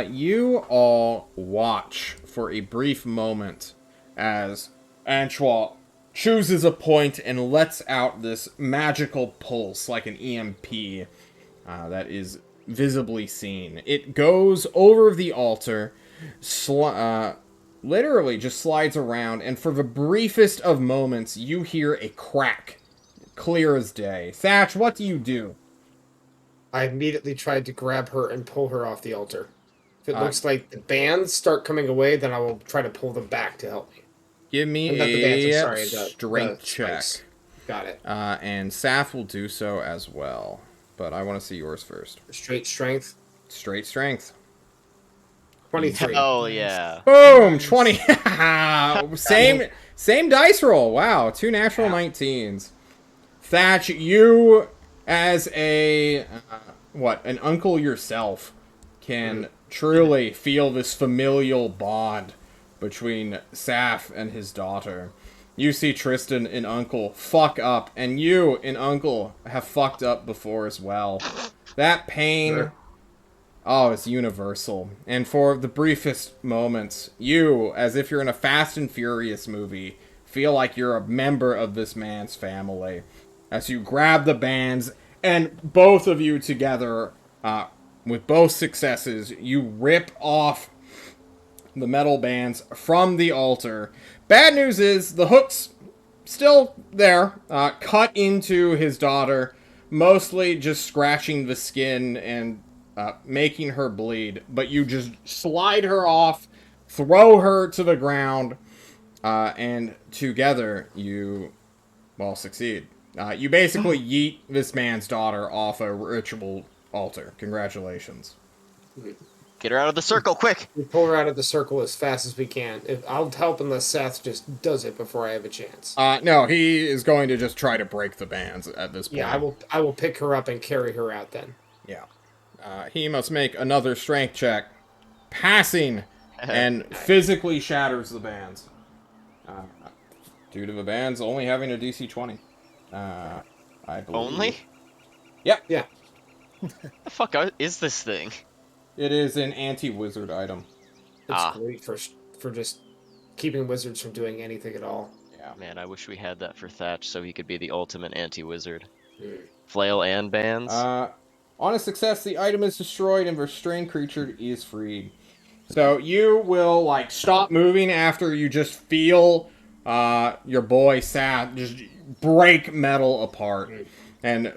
You all watch for a brief moment as Antoine chooses a point and lets out this magical pulse like an EMP that is visibly seen. It goes over the altar, literally just slides around, and for the briefest of moments, you hear a crack, clear as day. Thatch, what do you do?
I immediately tried to grab her and pull her off the altar. If it
Uh,
looks like the bands start coming away, then I will try to pull them back to help me.
Give me
Not the bands, I'm
a
sorry,
strength
the
check.
spikes. Got it.
And Saf will do so as well. But I want to see yours first.
Straight strength.
Straight strength.
23.
Hell yeah.
Boom! 20. Same dice roll. Wow, 2 natural 19s. Thatch, you as a an uncle yourself can truly feel this familial bond between Saf and his daughter. You see Tristan and Uncle fuck up, and you and Uncle have fucked up before as well. That pain,
Sure.
oh, it's universal. And for the briefest moments, you, as if you're in a Fast and Furious movie, feel like you're a member of this man's family. As you grab the bands, and both of you together, with both successes, you rip off the metal bands from the altar. Bad news is the hook's still there, cut into his daughter, mostly just scratching the skin and making her bleed. But you just slide her off, throw her to the ground, and together you well, succeed. You basically yeet this man's daughter off a ritual altar. Congratulations.
Get her out of the circle, quick!
We pull her out of the circle as fast as we can. I'll help unless Seth just does it before I have a chance.
No, he is going to just try to break the bands at this point.
Yeah, I will pick her up and carry her out then.
Yeah. He must make another strength check. Passing and physically shatters the bands. Due to the bands only having a DC 20. I believe.
Only?
Yep.
Yeah.
The fuck is this thing?
It is an anti-wizard item.
It's great for just keeping wizards from doing anything at all.
Yeah.
Man, I wish we had that for Thatch so he could be the ultimate anti-wizard. Flail and bands?
On a success, the item is destroyed and the restrained creature is freed. So you will, like, stop moving after you just feel your boy Seth just break metal apart. And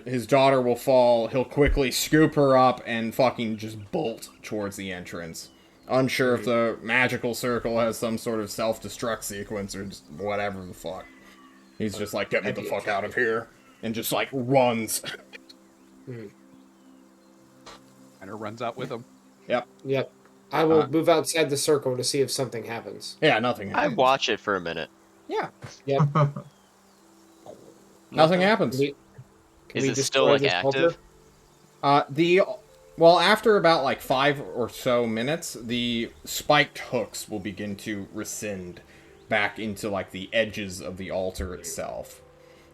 his daughter will fall. He'll quickly scoop her up and fucking just bolt towards the entrance. Unsure if the magical circle has some sort of self-destruct sequence or just whatever the fuck. He's just like, get me the fuck out of here. And just, like, runs.
And it runs out with him.
Yep.
Yep. I will move outside the circle to see if something happens.
Yeah, nothing
I
happens.
watch it for a minute.
Yeah.
Yep.
Nothing happens.
Can
Is
we
it still,
destroy
like,
this
active?
altar?
Well, after about like 5 or so minutes, the spiked hooks will begin to rescind back into like the edges of the altar itself,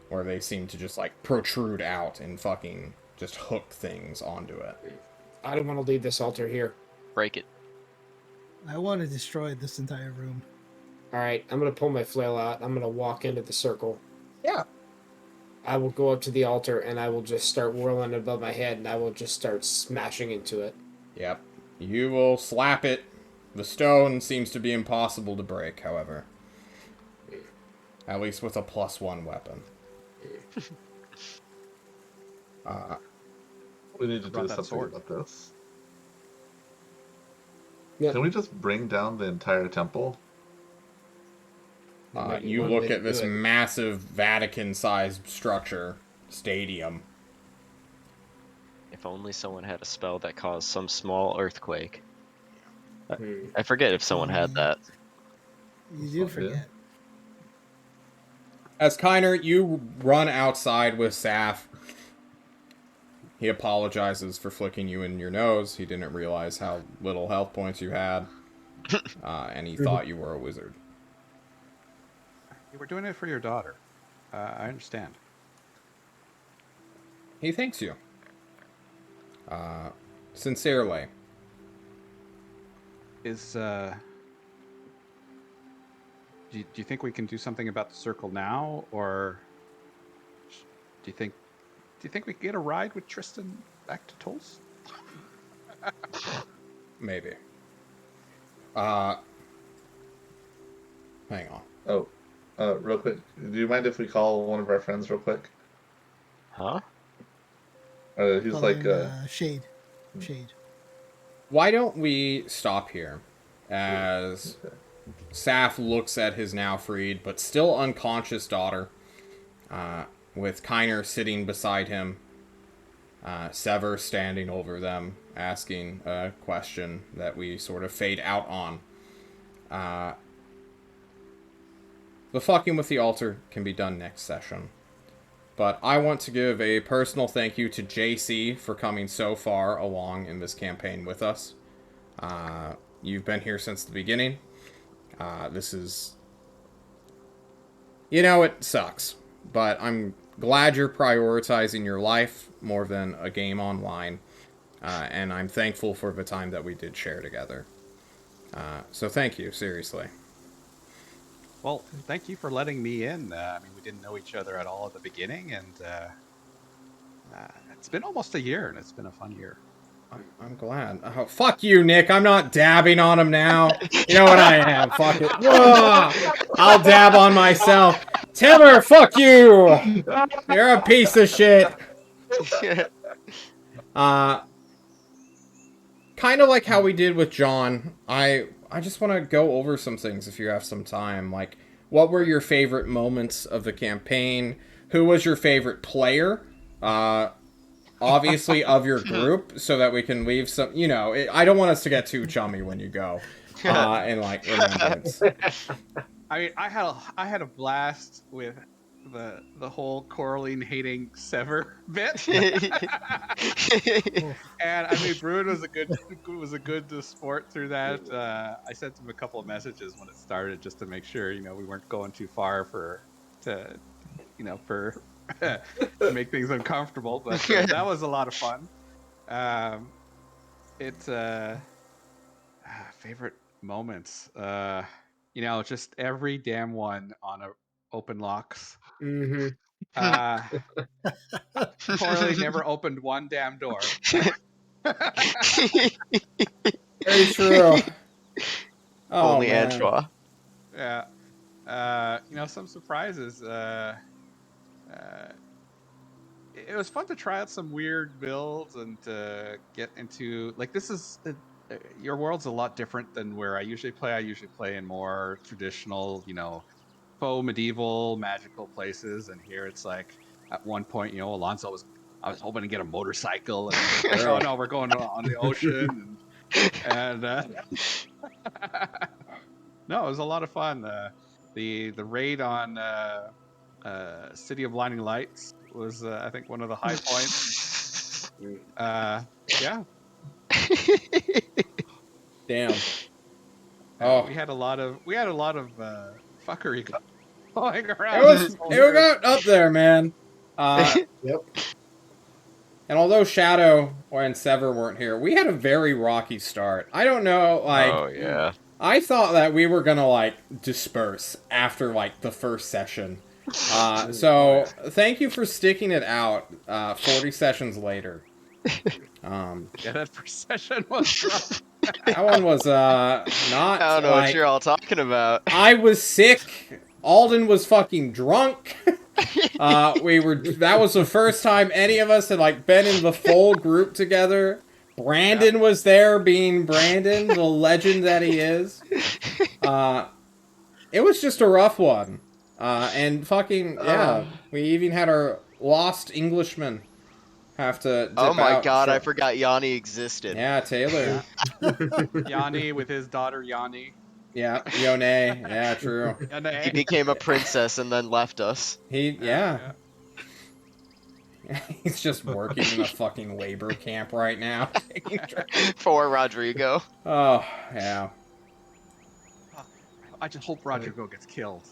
where they seem to just like protrude out and fucking just hook things onto it.
I don't want to leave this altar here.
Break it.
I want to destroy this entire room.
All right, I'm going to pull my flail out. I'm going to walk into the circle.
Yeah.
I will go up to the altar and I will just start whirling above my head and I will just start smashing into it.
Yep. You will slap it. The stone seems to be impossible to break, however. At least with a +1 weapon.
We need to
Brought
do
that
something
sword.
about this.
Yep.
Can we just bring down the entire temple?
Maybe
You
one
look
way to
at this
do it.
massive Vatican-sized structure, stadium.
If only someone had a spell that caused some small earthquake.
Hmm.
I forget if someone had that.
You do forget.
As Kiner, you run outside with Saf. He apologizes for flicking you in your nose. He didn't realize how little health points you had. And he thought you were a wizard.
You were doing it for your daughter. I understand.
He thanks you. Sincerely.
Is do you think we can do something about the circle now, or do you think we could get a ride with Tristan back to Tulsa?
Maybe. Hang on.
Oh, real quick. Do you mind if we call one of our friends real quick?
Huh?
He's
Call
like,
him, Shade. Shade.
Why don't we stop here as Saf looks at his now freed but still unconscious daughter, with Kiner sitting beside him, Sever standing over them, asking a question that we sort of fade out on. The fucking with the altar can be done next session. But I want to give a personal thank you to JC for coming so far along in this campaign with us. You've been here since the beginning. This is... You know, it sucks. But I'm glad you're prioritizing your life more than a game online. And I'm thankful for the time that we did share together. So thank you, seriously.
Well, thank you for letting me in. I mean, we didn't know each other at all at the beginning, and it's been almost a year, and it's been a fun year.
I'm glad. Oh, fuck you, Nick. I'm not dabbing on him now. You know what I am. Fuck it. Whoa! I'll dab on myself. Timber, fuck you! You're a piece of shit. Kind of like how we did with John. I just want to go over some things if you have some time. Like, what were your favorite moments of the campaign? Who was your favorite player? Obviously of your group, so that we can leave some. I don't want us to get too chummy when you go. In like remembrance.
I mean, I had a blast with the whole Coraline hating Sever bit.
Oof.
And I mean, Bruin was a good sport through that. I sent him a couple of messages when it started just to make sure we weren't going too far to to make things uncomfortable. But that was a lot of fun. It's favorite moments. Just every damn one on open locks.
Mm-hmm.
Coralie never opened one damn door.
Very true. Oh,
Only
man.
Antoine.
Yeah. Some surprises. It was fun to try out some weird builds and to get into this is your world's a lot different than where I usually play. I usually play in more traditional, faux medieval magical places, and here it's like at one point, Alonso I was hoping to get a motorcycle, and oh no, we're going on the ocean, and no, it was a lot of fun. The raid on City of Blinding Lights was I think one of the high points. Yeah.
Damn. Oh,
we had a lot of fuckery going around.
it got up there, man.
Yep.
And although Shadow and Sever weren't here, we had a very rocky start. I don't know,
Oh yeah.
I thought that we were gonna disperse after the first session. So thank you for sticking it out 40 sessions later.
Yeah, that first session was rough.
That one was not.
I don't know what you're all talking about.
I was sick. Alden was fucking drunk. That was the first time any of us had been in the full group together. Brandon was there being Brandon, the legend that he is. It was just a rough one. And fucking, we even had our lost Englishman have to dip
Oh my
out.
god, I forgot Yanni existed.
Yeah, Taylor.
Yanni with his daughter Yanni.
Yeah, Yone. Yeah, true.
He became a princess and then left us.
Yeah. He's just working in a fucking labor camp right now.
For Rodrigo.
Oh, yeah.
I just hope Rodrigo gets killed.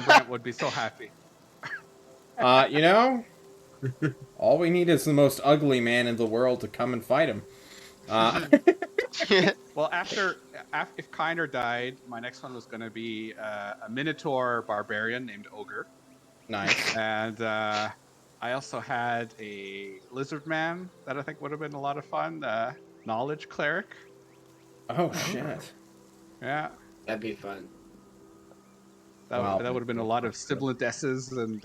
Brent would be so happy.
All we need is the most ugly man in the world to come and fight him.
Well, if Kiner died, my next one was going to be a Minotaur barbarian named Ogre.
Nice.
And I also had a lizard man that I think would have been a lot of fun. Knowledge cleric.
Oh shit.
Yeah.
That'd be fun.
That would have been a lot of sibilant S's and.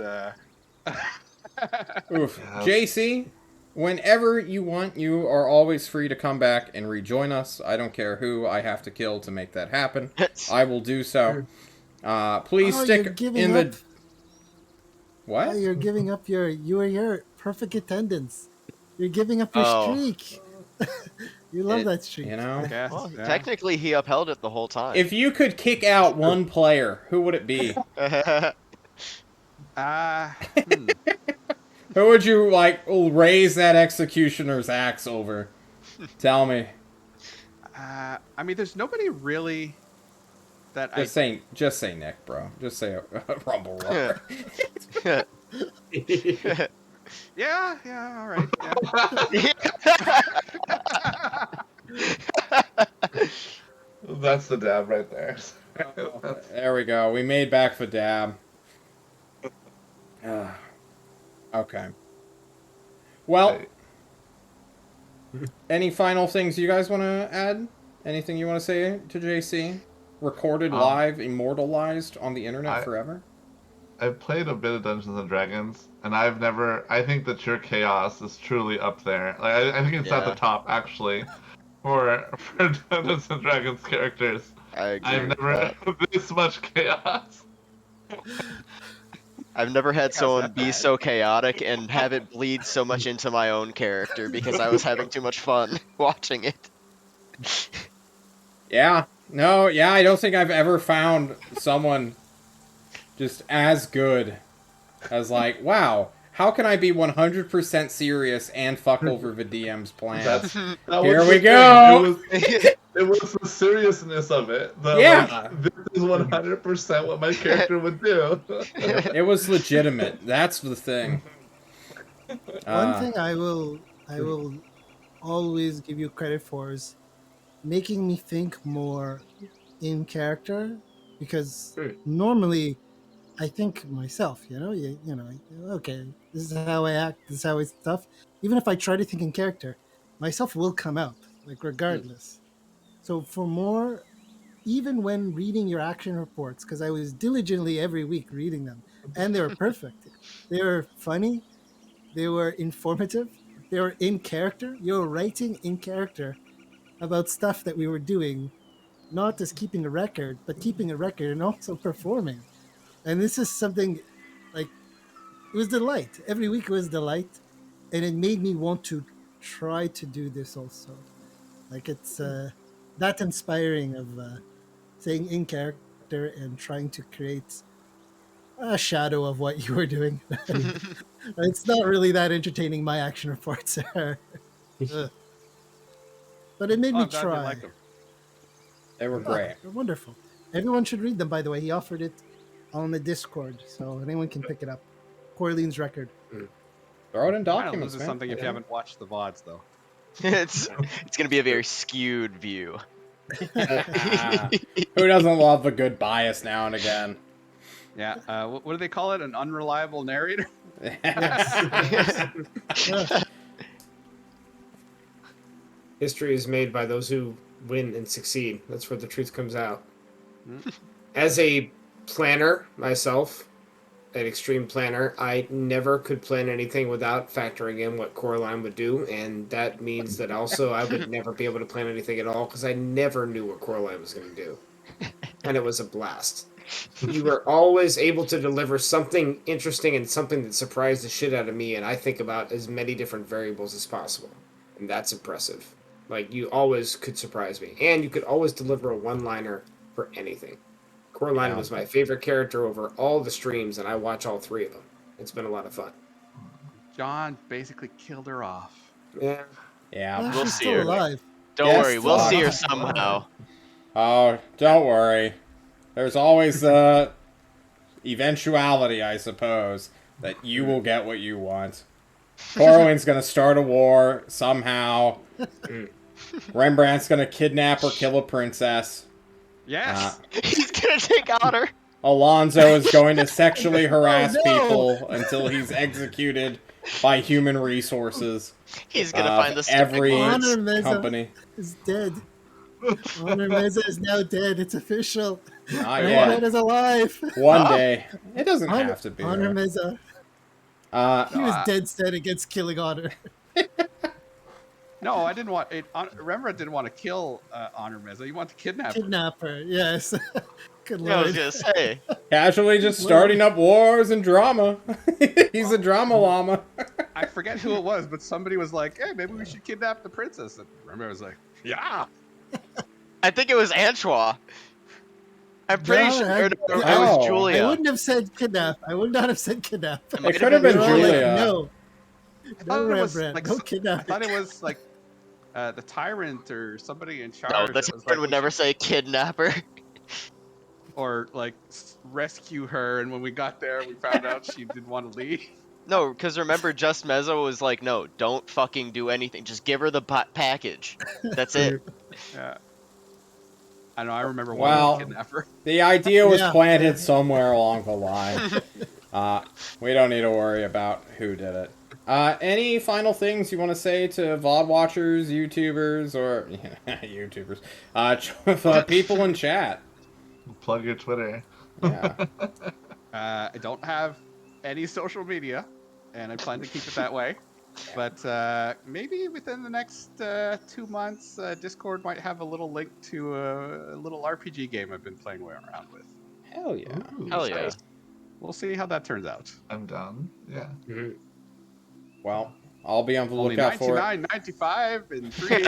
Oof. JC, whenever you want, you are always free to come back and rejoin us. I don't care who I have to kill to make that happen. I will do so. Please stick in the. What?
Oh, you're giving up your perfect attendance. You're giving up your streak. You love that streak.
Guess,
well, technically he upheld it the whole time.
If you could kick out one player, who would it be? Who would you raise that executioner's axe over? Tell me.
I mean, there's nobody really that
Just say Nick, bro. Just say a Rumble Roller.
Yeah, all right. Yeah.
That's the dab right there.
There we go. We made back for dab. Okay. Well, any final things you guys want to add? Anything you want to say to JC? Recorded live, immortalized on the internet forever?
I've played a bit of Dungeons and Dragons, and I think that your chaos is truly up there. I think it's at the top, actually, for Dungeons and Dragons characters.
I agree.
I've never had this much chaos.
I've never had
How's
someone
that
be
bad?
so chaotic and have it bleed so much into my own character because I was having too much fun watching it.
Yeah. No, yeah, I don't think I've ever found someone just as good as like, wow, how can I be 100% serious and fuck over the DM's plans?
That
Here
was
we
the thing.
go!
It was the seriousness of it. The like,
Yeah!
this is 100% what my character would do.
It was legitimate. That's the thing.
One
Uh,
thing I will always give you credit for is making me think more in character, because
Hmm.
normally I think myself, okay, this is how I act, this is how I stuff. Even if I try to think in character, myself will come out, like regardless. So for more, even when reading your action reports, because I was diligently every week reading them, and they were perfect. They were funny, they were informative, they were in character. You were writing in character about stuff that we were doing, not just keeping a record, but keeping a record and also performing. And this is something like, it was delight. Every week it was delight, and it made me want to try to do this also. Like it's that inspiring of saying in character and trying to create a shadow of what you were doing. It's not really that entertaining. My action reports are, ugh. But it made
Oh,
me
I'm glad you like
try.
them.
they were
Oh,
great.
they're wonderful. Everyone should read them. By the way, he offered it on the Discord, so anyone can pick it up. Corleane's record.
Throw it in
Kind of
documents,
loses
man.
something if you
Yeah.
haven't watched the VODs, though.
It's gonna be a very skewed view.
Who doesn't love a good bias now and again?
Yeah. What do they call it? An unreliable narrator?
Yes. Yeah.
History is made by those who win and succeed. That's where the truth comes out.
Hmm.
As a planner myself, an extreme planner, I never could plan anything without factoring in what Coraline would do, and that means that also I would never be able to plan anything at all because I never knew what Coraline was going to do, and it was a blast. You were always able to deliver something interesting and something that surprised the shit out of me, and I think about as many different variables as possible, and that's impressive. Like, you always could surprise me, and you could always deliver a one-liner for anything. Coraline
Yeah.
was my favorite character over all the streams, and I watch all three of them. It's been a lot of fun.
John basically killed her off.
Yeah.
Yeah.
Well,
We'll
she's
see
still
her.
alive.
Don't
Yes,
worry, we'll see her
fuck.
somehow.
Oh, don't worry. There's always the eventuality, I suppose, that you will get what you want. Corwin's gonna start a war somehow. Rembrandt's gonna kidnap or kill a princess.
Yes.
He's gonna take Otter.
Alonzo is going to sexually harass
Oh, no!
people until he's executed by human resources
He's gonna
of
find the
every
Honor Meza
company.
is dead. Honor Meza is now dead. It's official.
Not
Rembrandt
yet.
is alive.
One
Huh?
day. It doesn't
Honor,
have to be
Honor
her.
Meza.
Uh,
He was
No,
dead set against killing Honor.
no, I didn't want it. Rembrandt didn't want to kill Honor Meza. He wanted to kidnap her.
Kidnapper, yes. Good
Yeah, I was
lord.
gonna say.
casually just starting up wars and drama. He's a drama llama.
I forget who it was, but somebody was like, "Hey, maybe we should kidnap the princess." And Rembrandt was like, "Yeah."
I think it was Antoine. I'm pretty
No,
sure
I-
it was
Oh.
Julia.
I wouldn't have said kidnap. I would not have said kidnap.
It might
It could have been
They're all like,
Julia.
no.
I
No,
thought it was
Rembrandt.
like
No
I
kidnapping.
thought it was like the tyrant or somebody in charge.
No, the
that was
Tyrant
like,
would
"We
never
should-"
say kidnapper.
or like rescue her. And when we got there, we found out she didn't want to leave.
No, because remember, Just Mezzo was like, no, don't fucking do anything. Just give her the package. That's it.
Yeah. I know. I remember
Well-
wanting to kidnap her.
The idea was
Yeah.
planted somewhere along the line. We don't need to worry about who did it. Any final things you want to say to VOD watchers, YouTubers, or YouTubers, people in chat?
Plug your Twitter.
Yeah.
I don't have any social media, and I plan to keep it that way. But maybe within the next 2 months, Discord might have a little link to a little RPG game I've been playing around with.
Hell yeah.
Ooh.
Hell yeah.
Nice.
we'll see how that turns out.
I'm down. Yeah.
Mhm.
Well, I'll be on the
Only
lookout for it.
99.95 and 3.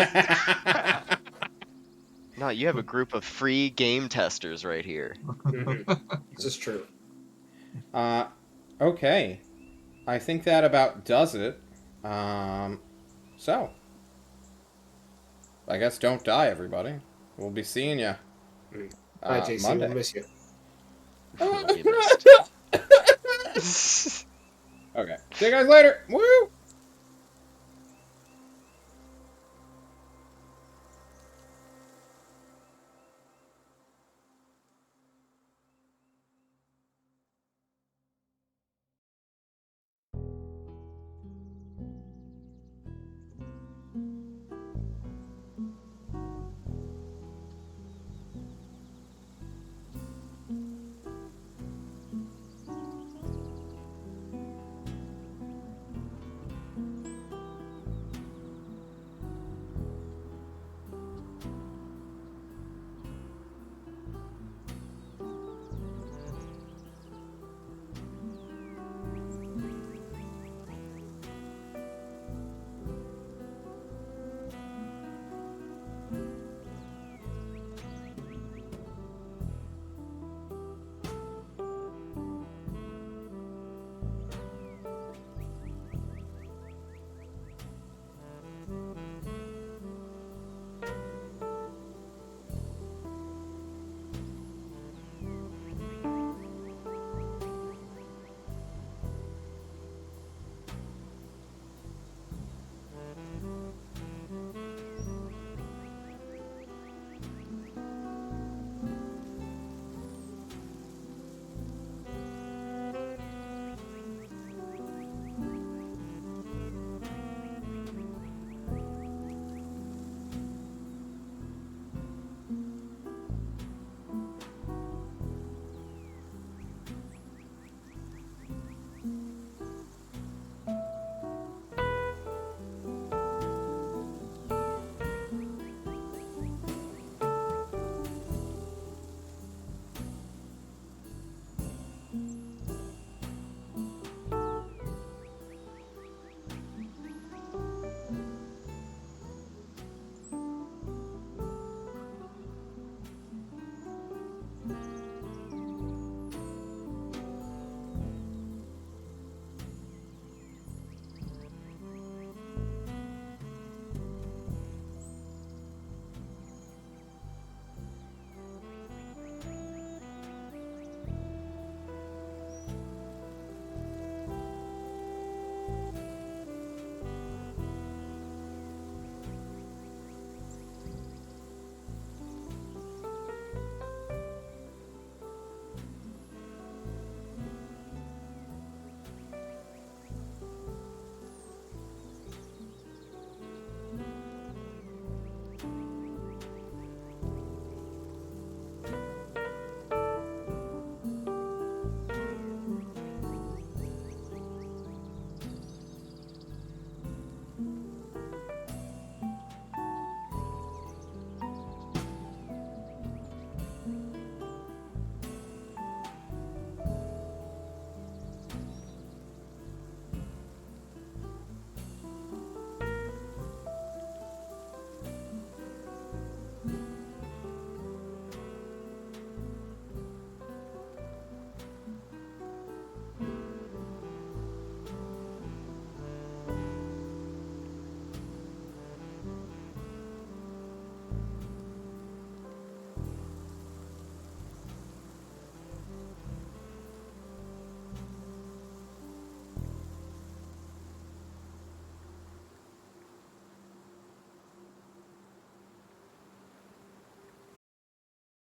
No, you have a group of free game testers right here.
This is true.
Okay. I think that about does it. So, I guess don't die, everybody. We'll be seeing you
Bye, JC.
Monday.
We'll miss you.
You'll be missed.
Okay. See you guys later. Woo!